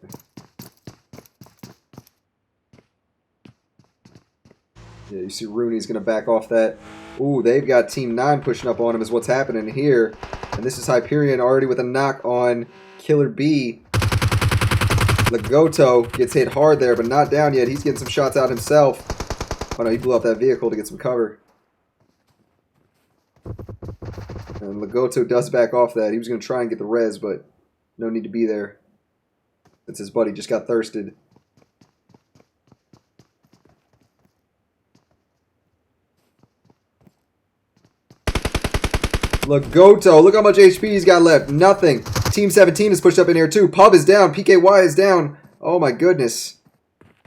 Yeah, you see Rooney's going to back off that. Ooh, they've got Team 9 pushing up on him is what's happening here. And this is Hyperion already with a knock on Killer B. Lagoto gets hit hard there, but not down yet. He's getting some shots out himself. Oh no, he blew up that vehicle to get some cover. And Lagoto does back off that. He was going to try and get the res, but no need to be there. Since his buddy just got thirsted. Lagoto, look how much HP he's got left. Nothing. Team 17 is pushed up in here too. Pub is down. PKY is down. Oh my goodness.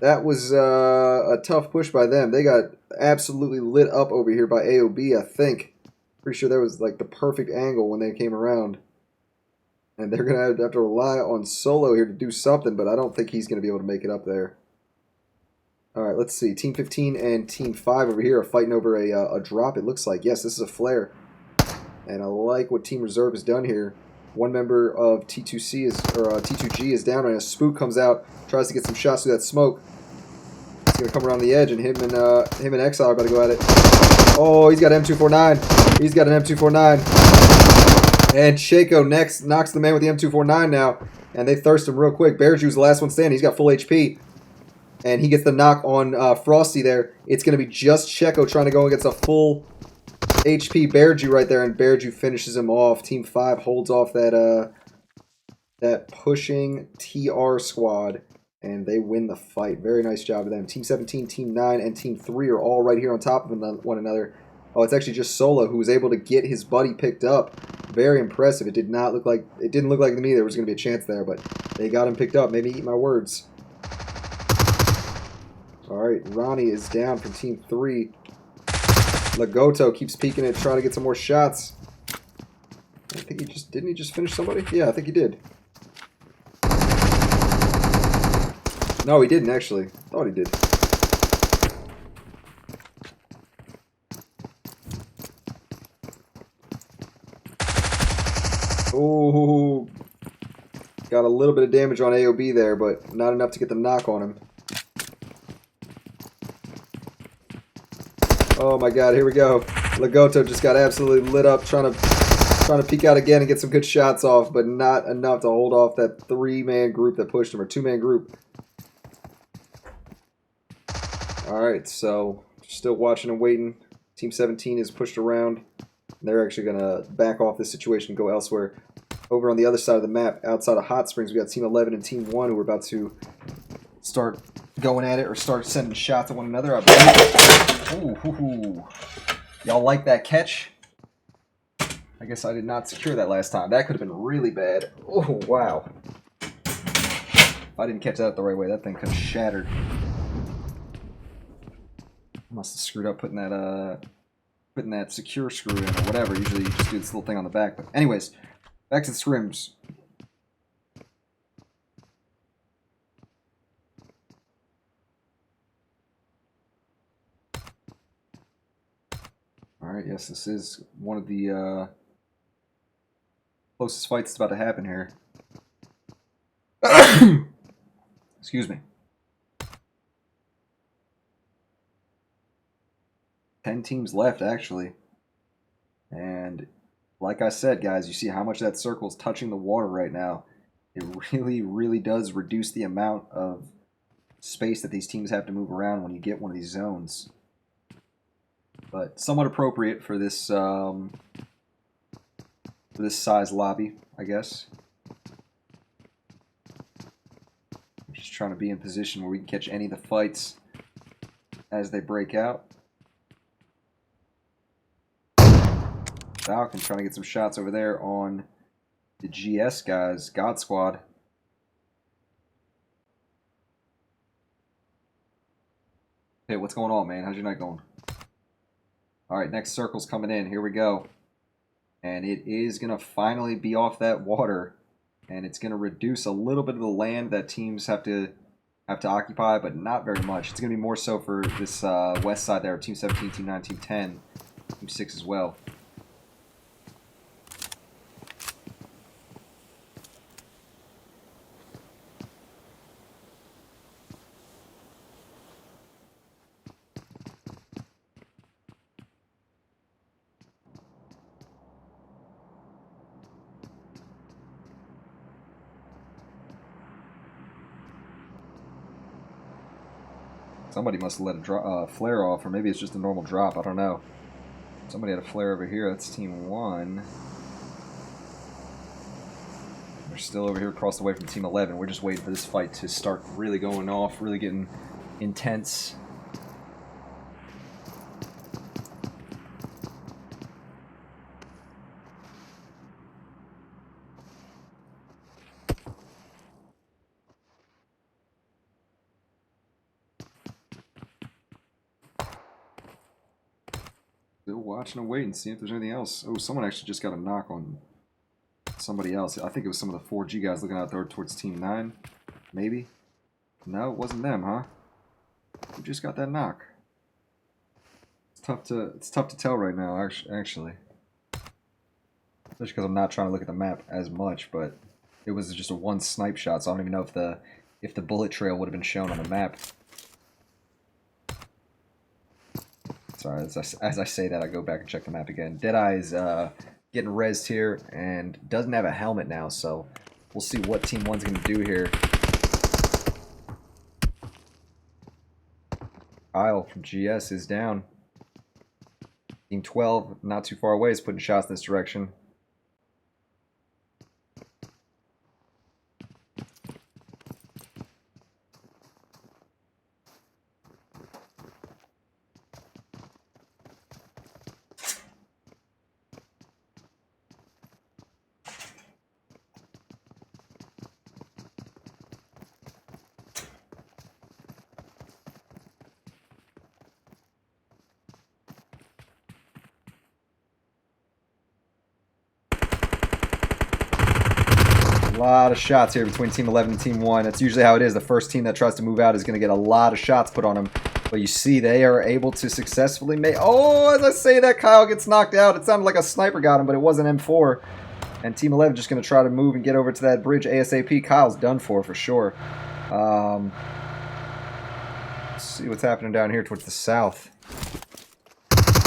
That was a tough push by them. They got absolutely lit up over here by AOB, I think. Pretty sure that was like the perfect angle when they came around. And they're going to have to rely on Solo here to do something, but I don't think he's going to be able to make it up there. All right, let's see. Team 15 and Team 5 over here are fighting over a drop, it looks like. Yes, this is a flare. And I like what Team Reserve has done here. One member of T2C is, or T2G is down, and a spook comes out, tries to get some shots through that smoke. He's gonna come around the edge, and him and Exile are about to go at it. Oh, he's got M249. He's got an M249. And Shaco next knocks the man with the M249 now, and they thirst him real quick. Bearjew's the last one standing. He's got full HP. And he gets the knock on Frosty there. It's going to be just Checo trying to go against a full HP Bearjew right there, and Bearjew finishes him off. Team 5 holds off that pushing TR squad, and they win the fight. Very nice job of them. Team 17, Team 9, and Team 3 are all right here on top of one another. Oh, it's actually just Solo who was able to get his buddy picked up. Very impressive. It didn't look like to me there was going to be a chance there, but they got him picked up. Maybe eat my words. Alright, Ronnie is down from Team 3. Lagoto keeps peeking it, trying to get some more shots. I think didn't he just finish somebody? Yeah, I think he did. No, he didn't actually. Thought he did. Oh, got a little bit of damage on AOB there, but not enough to get the knock on him. Oh my god, here we go. Lagoto just got absolutely lit up trying to peek out again and get some good shots off, but not enough to hold off that 3-man group that pushed him, or 2-man group. Alright, so still watching and waiting. Team 17 is pushed around. They're actually going to back off this situation and go elsewhere. Over on the other side of the map, outside of Hot Springs, we got Team 11 and Team 1 who are about to start going at it or start sending shots at one another. Ooh. Y'all like that catch? I guess I did not secure that last time. That could have been really bad. Oh, wow. If I didn't catch that the right way, that thing could have shattered. Must have screwed up putting that secure screw in or whatever. Usually you just do this little thing on the back. But anyways, back to the scrims. Alright, yes, this is one of the closest fights that's about to happen here. Excuse me. 10 teams left, actually. And like I said, guys, you see how much that circle is touching the water right now. It really, really does reduce the amount of space that these teams have to move around when you get one of these zones. But somewhat appropriate for this size lobby, I guess. I'm just trying to be in position where we can catch any of the fights as they break out. Falcon trying to get some shots over there on the GS guys, God Squad. Hey, what's going on, man? How's your night going? Alright, next circle's coming in. Here we go. And it is going to finally be off that water. And it's going to reduce a little bit of the land that teams have to occupy, but not very much. It's going to be more so for this west side there, Team 17, Team 9, Team 10, Team 6 as well. Somebody must have let a flare off, or maybe it's just a normal drop. I don't know. Somebody had a flare over here. That's Team 1. We're still over here across the way from Team 11. We're just waiting for this fight to start really going off, really getting intense. Still watching and waiting, see if there's anything else. Oh, someone actually just got a knock on somebody else. I think it was some of the 4G guys looking out there towards Team 9. Maybe? No, it wasn't them, huh? Who just got that knock? It's tough to tell right now, actually. Especially because I'm not trying to look at the map as much, but it was just a one snipe shot, so I don't even know if the bullet trail would have been shown on the map. Sorry, as I say that, I go back and check the map again. Deadeye's getting rezzed here and doesn't have a helmet now, so we'll see what Team 1's going to do here. Kyle from GS is down. Team 12, not too far away, is putting shots in this direction. A lot of shots here between Team 11 and Team 1. That's usually how it is. The first team that tries to move out is going to get a lot of shots put on them. But you see, they are able to successfully make... Oh, as I say that, Kyle gets knocked out. It sounded like a sniper got him, but it was an M4. And Team 11 just going to try to move and get over to that bridge ASAP. Kyle's done for sure. Let's see what's happening down here towards the south.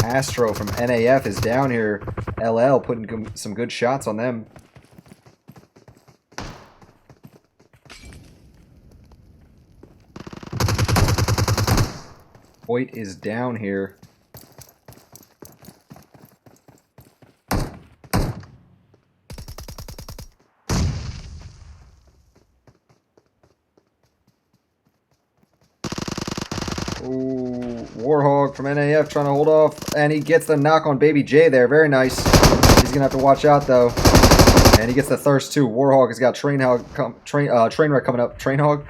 Astro from NAF is down here. LL putting some good shots on them. Hoyt is down here. Ooh, Warhog from NAF trying to hold off, and he gets the knock on Baby J there. Very nice. He's gonna have to watch out though. And he gets the thirst too. Warhog has got Trainwreck coming up. Trainhog.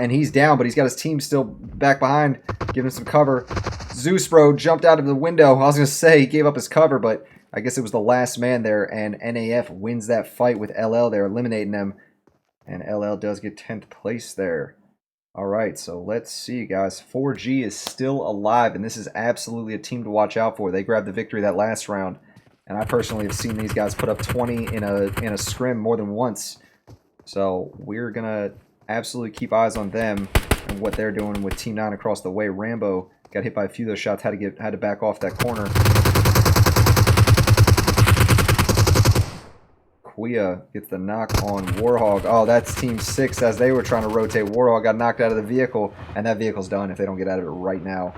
And he's down, but he's got his team still back behind, giving him some cover. Zeusbro jumped out of the window. I was going to say he gave up his cover, but I guess it was the last man there, and NAF wins that fight with LL. They're eliminating them, and LL does get 10th place there. All right, so let's see, guys. 4G is still alive, and this is absolutely a team to watch out for. They grabbed the victory that last round, and I personally have seen these guys put up 20 in a scrim more than once. So we're going to absolutely keep eyes on them and what they're doing with Team 9 across the way. Rambo got hit by a few of those shots, had to back off that corner. Quia gets the knock on Warhog. Oh, that's Team 6 as they were trying to rotate. Warhog got knocked out of the vehicle, and that vehicle's done if they don't get out of it right now.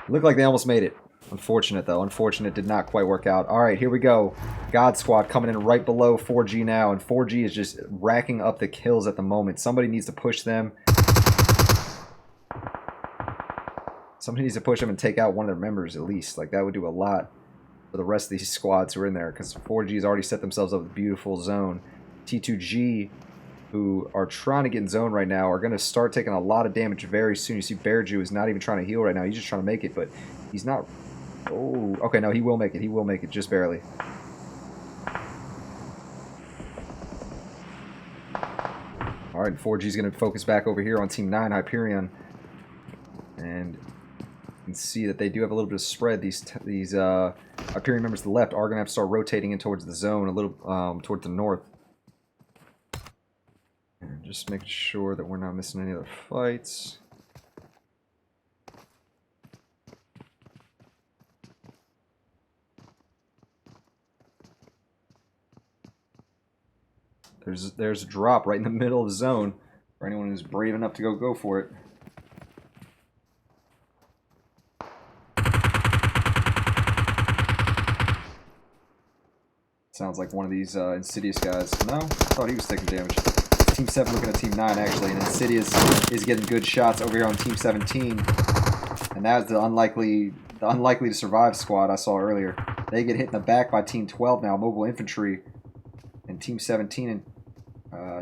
Looked like they almost made it. Unfortunate, though. Unfortunate, did not quite work out. All right, here we go. God Squad coming in right below 4G now, and 4G is just racking up the kills at the moment. Somebody needs to push them. Somebody needs to push them and take out one of their members at least. Like, that would do a lot for the rest of these squads who are in there, because 4G has already set themselves up with a beautiful zone. T2G, who are trying to get in zone right now, are going to start taking a lot of damage very soon. You see Bearju is not even trying to heal right now. He's just trying to make it, but he's not... Oh, okay, no, he will make it. He will make it, just barely. All right, 4G is going to focus back over here on Team 9, Hyperion. And you can see that they do have a little bit of spread. These Hyperion members to the left are going to have to start rotating in towards the zone, a little towards the north. And just making sure that we're not missing any other fights. There's a drop right in the middle of the zone for anyone who's brave enough to go for it. Sounds like one of these Insidious guys. No? I thought he was taking damage. Team 7 looking at Team 9 actually, and Insidious is getting good shots over here on Team 17. And that's the unlikely to survive squad I saw earlier. They get hit in the back by Team 12 now, Mobile Infantry. And Team 17 and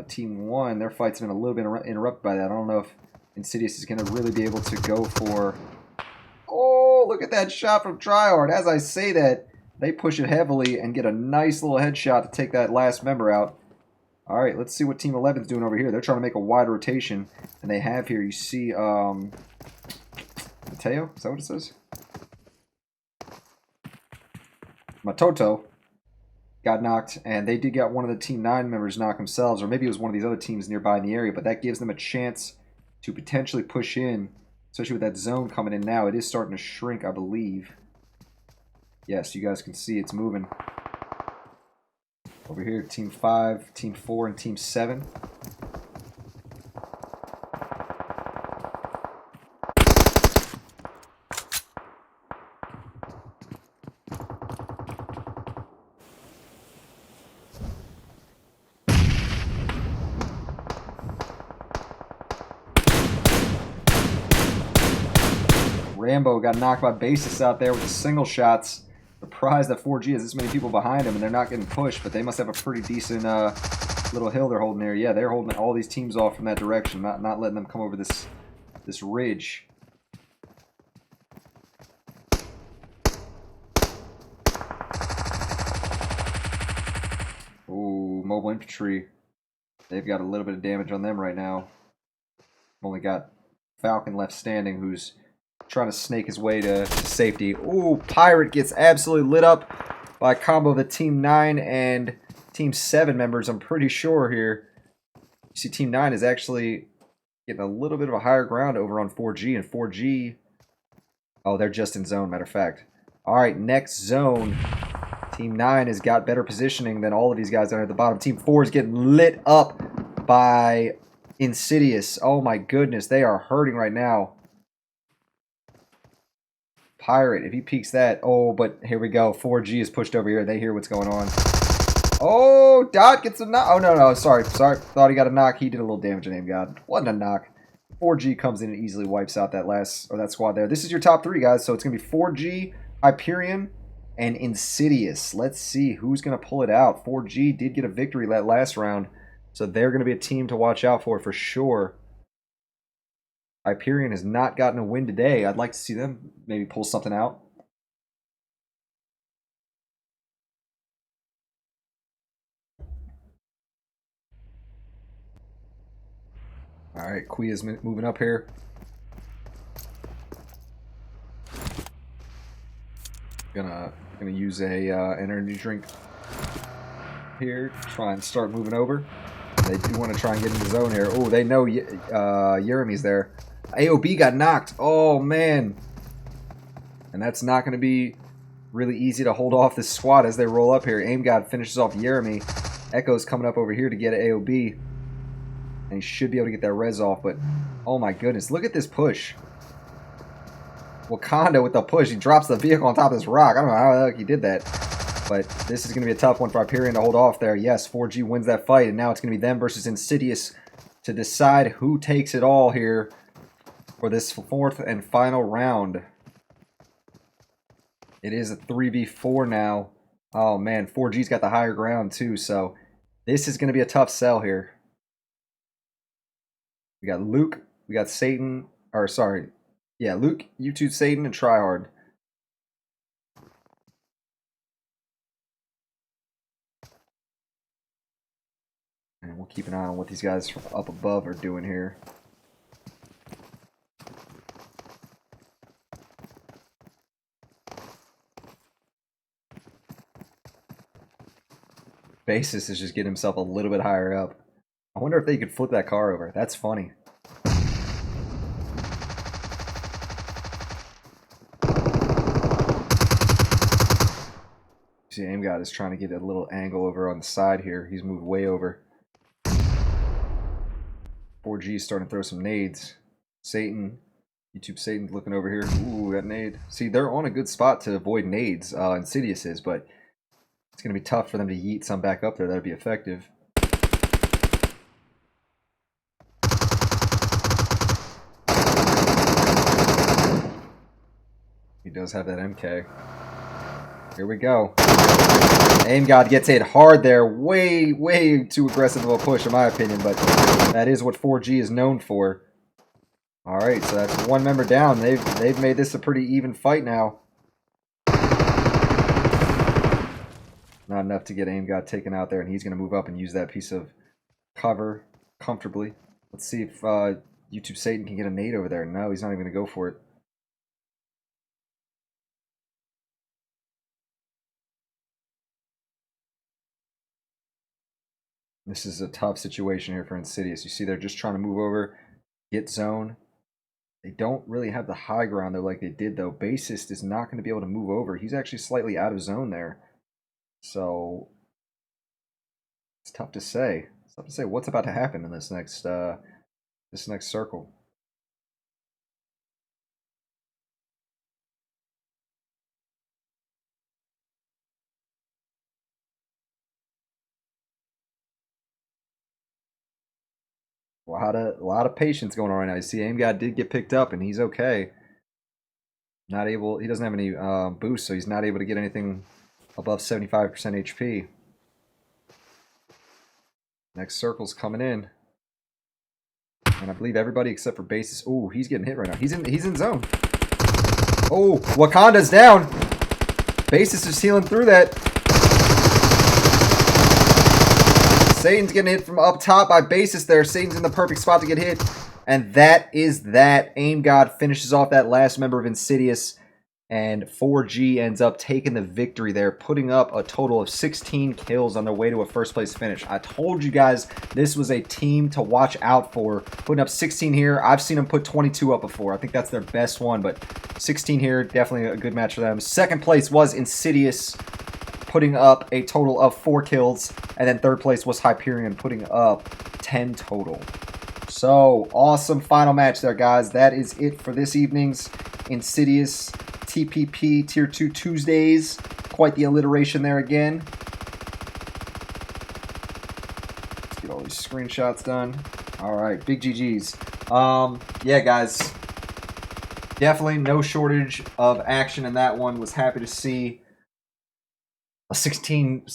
Team 1, their fight's been a little bit interrupted by that. I don't know if Insidious is going to really be able to go for... Oh, look at that shot from Tryhard. As I say that, they push it heavily and get a nice little headshot to take that last member out. All right, let's see what Team 11's doing over here. They're trying to make a wide rotation, and they have here, you see, Mateo? Is that what it says? Matoto got knocked, and they did get one of the Team 9 members knock themselves, or maybe it was one of these other teams nearby in the area, but that gives them a chance to potentially push in, especially with that zone coming in now. It is starting to shrink, I believe. Yes, you guys can see it's moving. Over here, Team 5, Team 4, and Team 7. Rambo got knocked by basis out there with the single shots. Surprised that 4G has this many people behind him and they're not getting pushed, but they must have a pretty decent little hill they're holding there. Yeah, they're holding all these teams off from that direction, not letting them come over this ridge. Ooh, mobile infantry. They've got a little bit of damage on them right now. Only got Falcon left standing, who's trying to snake his way to safety. Ooh, Pirate gets absolutely lit up by a combo of the Team 9 and Team 7 members, I'm pretty sure here. You see Team 9 is actually getting a little bit of a higher ground over on 4G, and 4G... Oh, they're just in zone, matter of fact. Alright, next zone. Team 9 has got better positioning than all of these guys down at the bottom. Team 4 is getting lit up by Insidious. Oh my goodness, they are hurting right now. Pirate, if he peeks that, oh, but here we go. 4G is pushed over here. They hear what's going on. Oh, Dot gets a knock. Oh, no, sorry. Thought he got a knock. He did a little damage to Aim God. Wasn't a knock. 4G comes in and easily wipes out that squad there. This is your top 3, guys. So it's going to be 4G, Hyperion, and Insidious. Let's see who's going to pull it out. 4G did get a victory that last round, so they're going to be a team to watch out for sure. Hyperion has not gotten a win today. I'd like to see them maybe pull something out. All right, Kuya's moving up here. Gonna use a energy drink here. Try and start moving over. They do want to try and get in the zone here. Oh, they know Jeremy's there. AOB got knocked. Oh, man. And that's not going to be really easy to hold off this squad as they roll up here. Aim God finishes off Jeremy. Echo's coming up over here to get AOB. And he should be able to get that res off, but oh my goodness. Look at this push. Wakanda with the push. He drops the vehicle on top of this rock. I don't know how the heck he did that. But this is going to be a tough one for Hyperion to hold off there. Yes, 4G wins that fight, and now it's going to be them versus Insidious to decide who takes it all here for this 4th and final round. It is a 3v4 now. Oh man, 4G's got the higher ground too, so this is going to be a tough sell here. We got Luke, we got Satan, or sorry, yeah, Luke, YouTube, Satan, and Tryhard. And we'll keep an eye on what these guys from up above are doing here. Basis is just getting himself a little bit higher up. I wonder if they could flip that car over. That's funny. See, Aim God is trying to get a little angle over on the side here. He's moved way over. 4G is starting to throw some nades. Satan, YouTube Satan's looking over here. Ooh, that nade. See, they're on a good spot to avoid nades. Insidious is, but it's going to be tough for them to yeet some back up there. That would be effective. He does have that MK. Here we go. Aim God gets hit hard there. Way, way too aggressive of a push in my opinion, but that is what 4G is known for. Alright, so that's one member down. They've made this a pretty even fight now. Not enough to get Aim God taken out there, and he's going to move up and use that piece of cover comfortably. Let's see if YouTube Satan can get a nade over there. No, he's not even going to go for it. This is a tough situation here for Insidious. You see they're just trying to move over, get zone. They don't really have the high ground though like they did though. Bassist is not going to be able to move over. He's actually slightly out of zone there. So it's tough to say. It's tough to say what's about to happen in this next circle. A lot of patience going on right now. You see, Aim God did get picked up, and he's okay. Not able. He doesn't have any boost, so he's not able to get anything above 75% HP. Next circle's coming in, and I believe everybody except for Bassist. Ooh, he's getting hit right now. He's in zone. Oh, Wakanda's down. Bassist is healing through that. Satan's getting hit from up top by Bassist there. Satan's in the perfect spot to get hit. And that is that. Aim God finishes off that last member of Insidious. And 4G ends up taking the victory there, putting up a total of 16 kills on their way to a first place finish. I told you guys this was a team to watch out for. Putting up 16 here. I've seen them put 22 up before. I think that's their best one, but 16 here, definitely a good match for them. Second place was Insidious, putting up a total of 4 kills. And then third place was Hyperion, putting up 10 total. So, awesome final match there, guys. That is it for this evening's Insidious TPP Tier 2 Tuesdays. Quite the alliteration there again. Let's get all these screenshots done. Alright, big GG's. Yeah, guys. Definitely no shortage of action in that one. Was happy to see a 16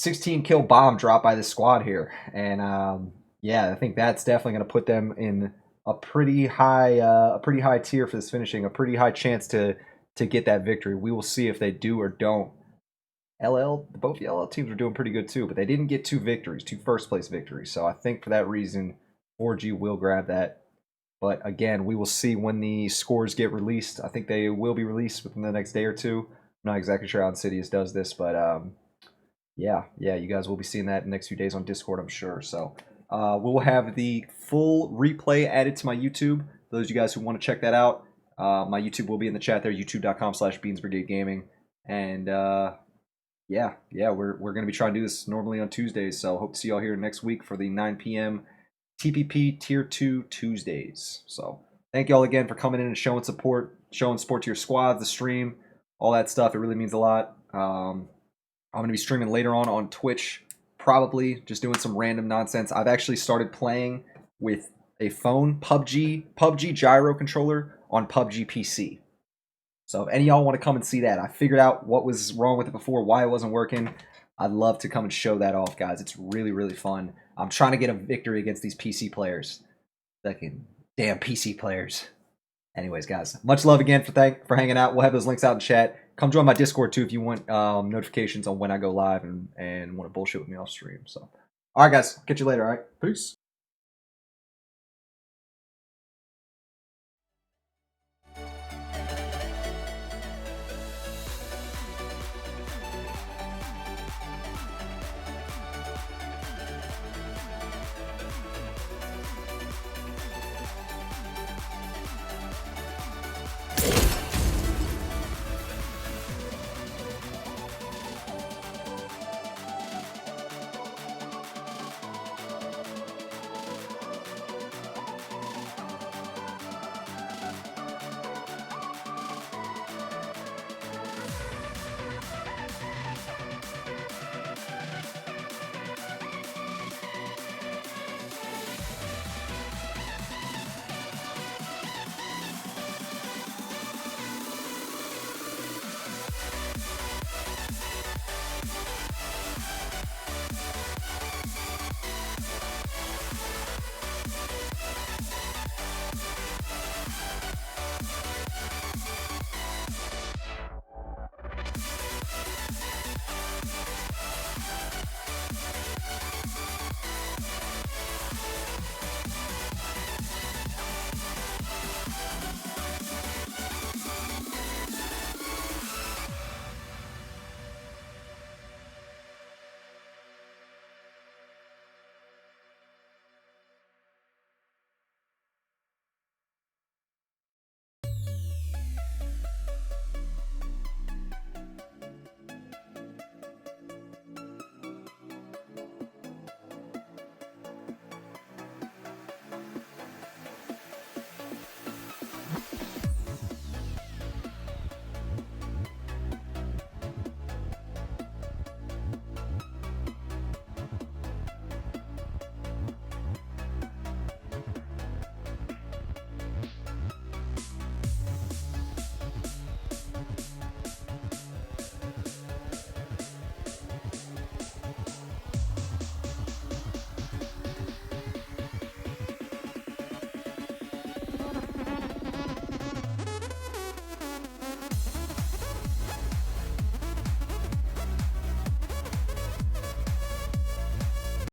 kill bomb drop by the squad here. And yeah, I think that's definitely going to put them in a pretty high tier for this finishing, a pretty high chance to get that victory. We will see if they do or don't. Both the LL teams were doing pretty good too, but they didn't get 2 first place victories. So I think for that reason, 4G will grab that. But again, we will see when the scores get released. I think they will be released within the next day or two. I'm not exactly sure how Insidious does this, but yeah, you guys will be seeing that in the next few days on Discord, I'm sure. So we'll have the full replay added to my YouTube. Those of you guys who want to check that out, my YouTube will be in the chat there, youtube.com/BeansBrigadeGaming. And yeah, we're going to be trying to do this normally on Tuesdays. So hope to see y'all here next week for the 9 p.m. TPP Tier 2 Tuesdays. So thank y'all again for coming in and showing support to your squads, the stream, all that stuff. It really means a lot. I'm going to be streaming later on Twitch, probably just doing some random nonsense. I've actually started playing with a phone PUBG gyro controller on PUBG PC. So if any of y'all want to come and see that, I figured out what was wrong with it before, why it wasn't working. I'd love to come and show that off, guys. It's really, really fun. I'm trying to get a victory against these PC players. Fucking damn PC players. Anyways, guys, much love again for hanging out. We'll have those links out in chat. Come join my Discord too if you want notifications on when I go live and want to bullshit with me off stream. So, all right, guys, catch you later. All right, peace.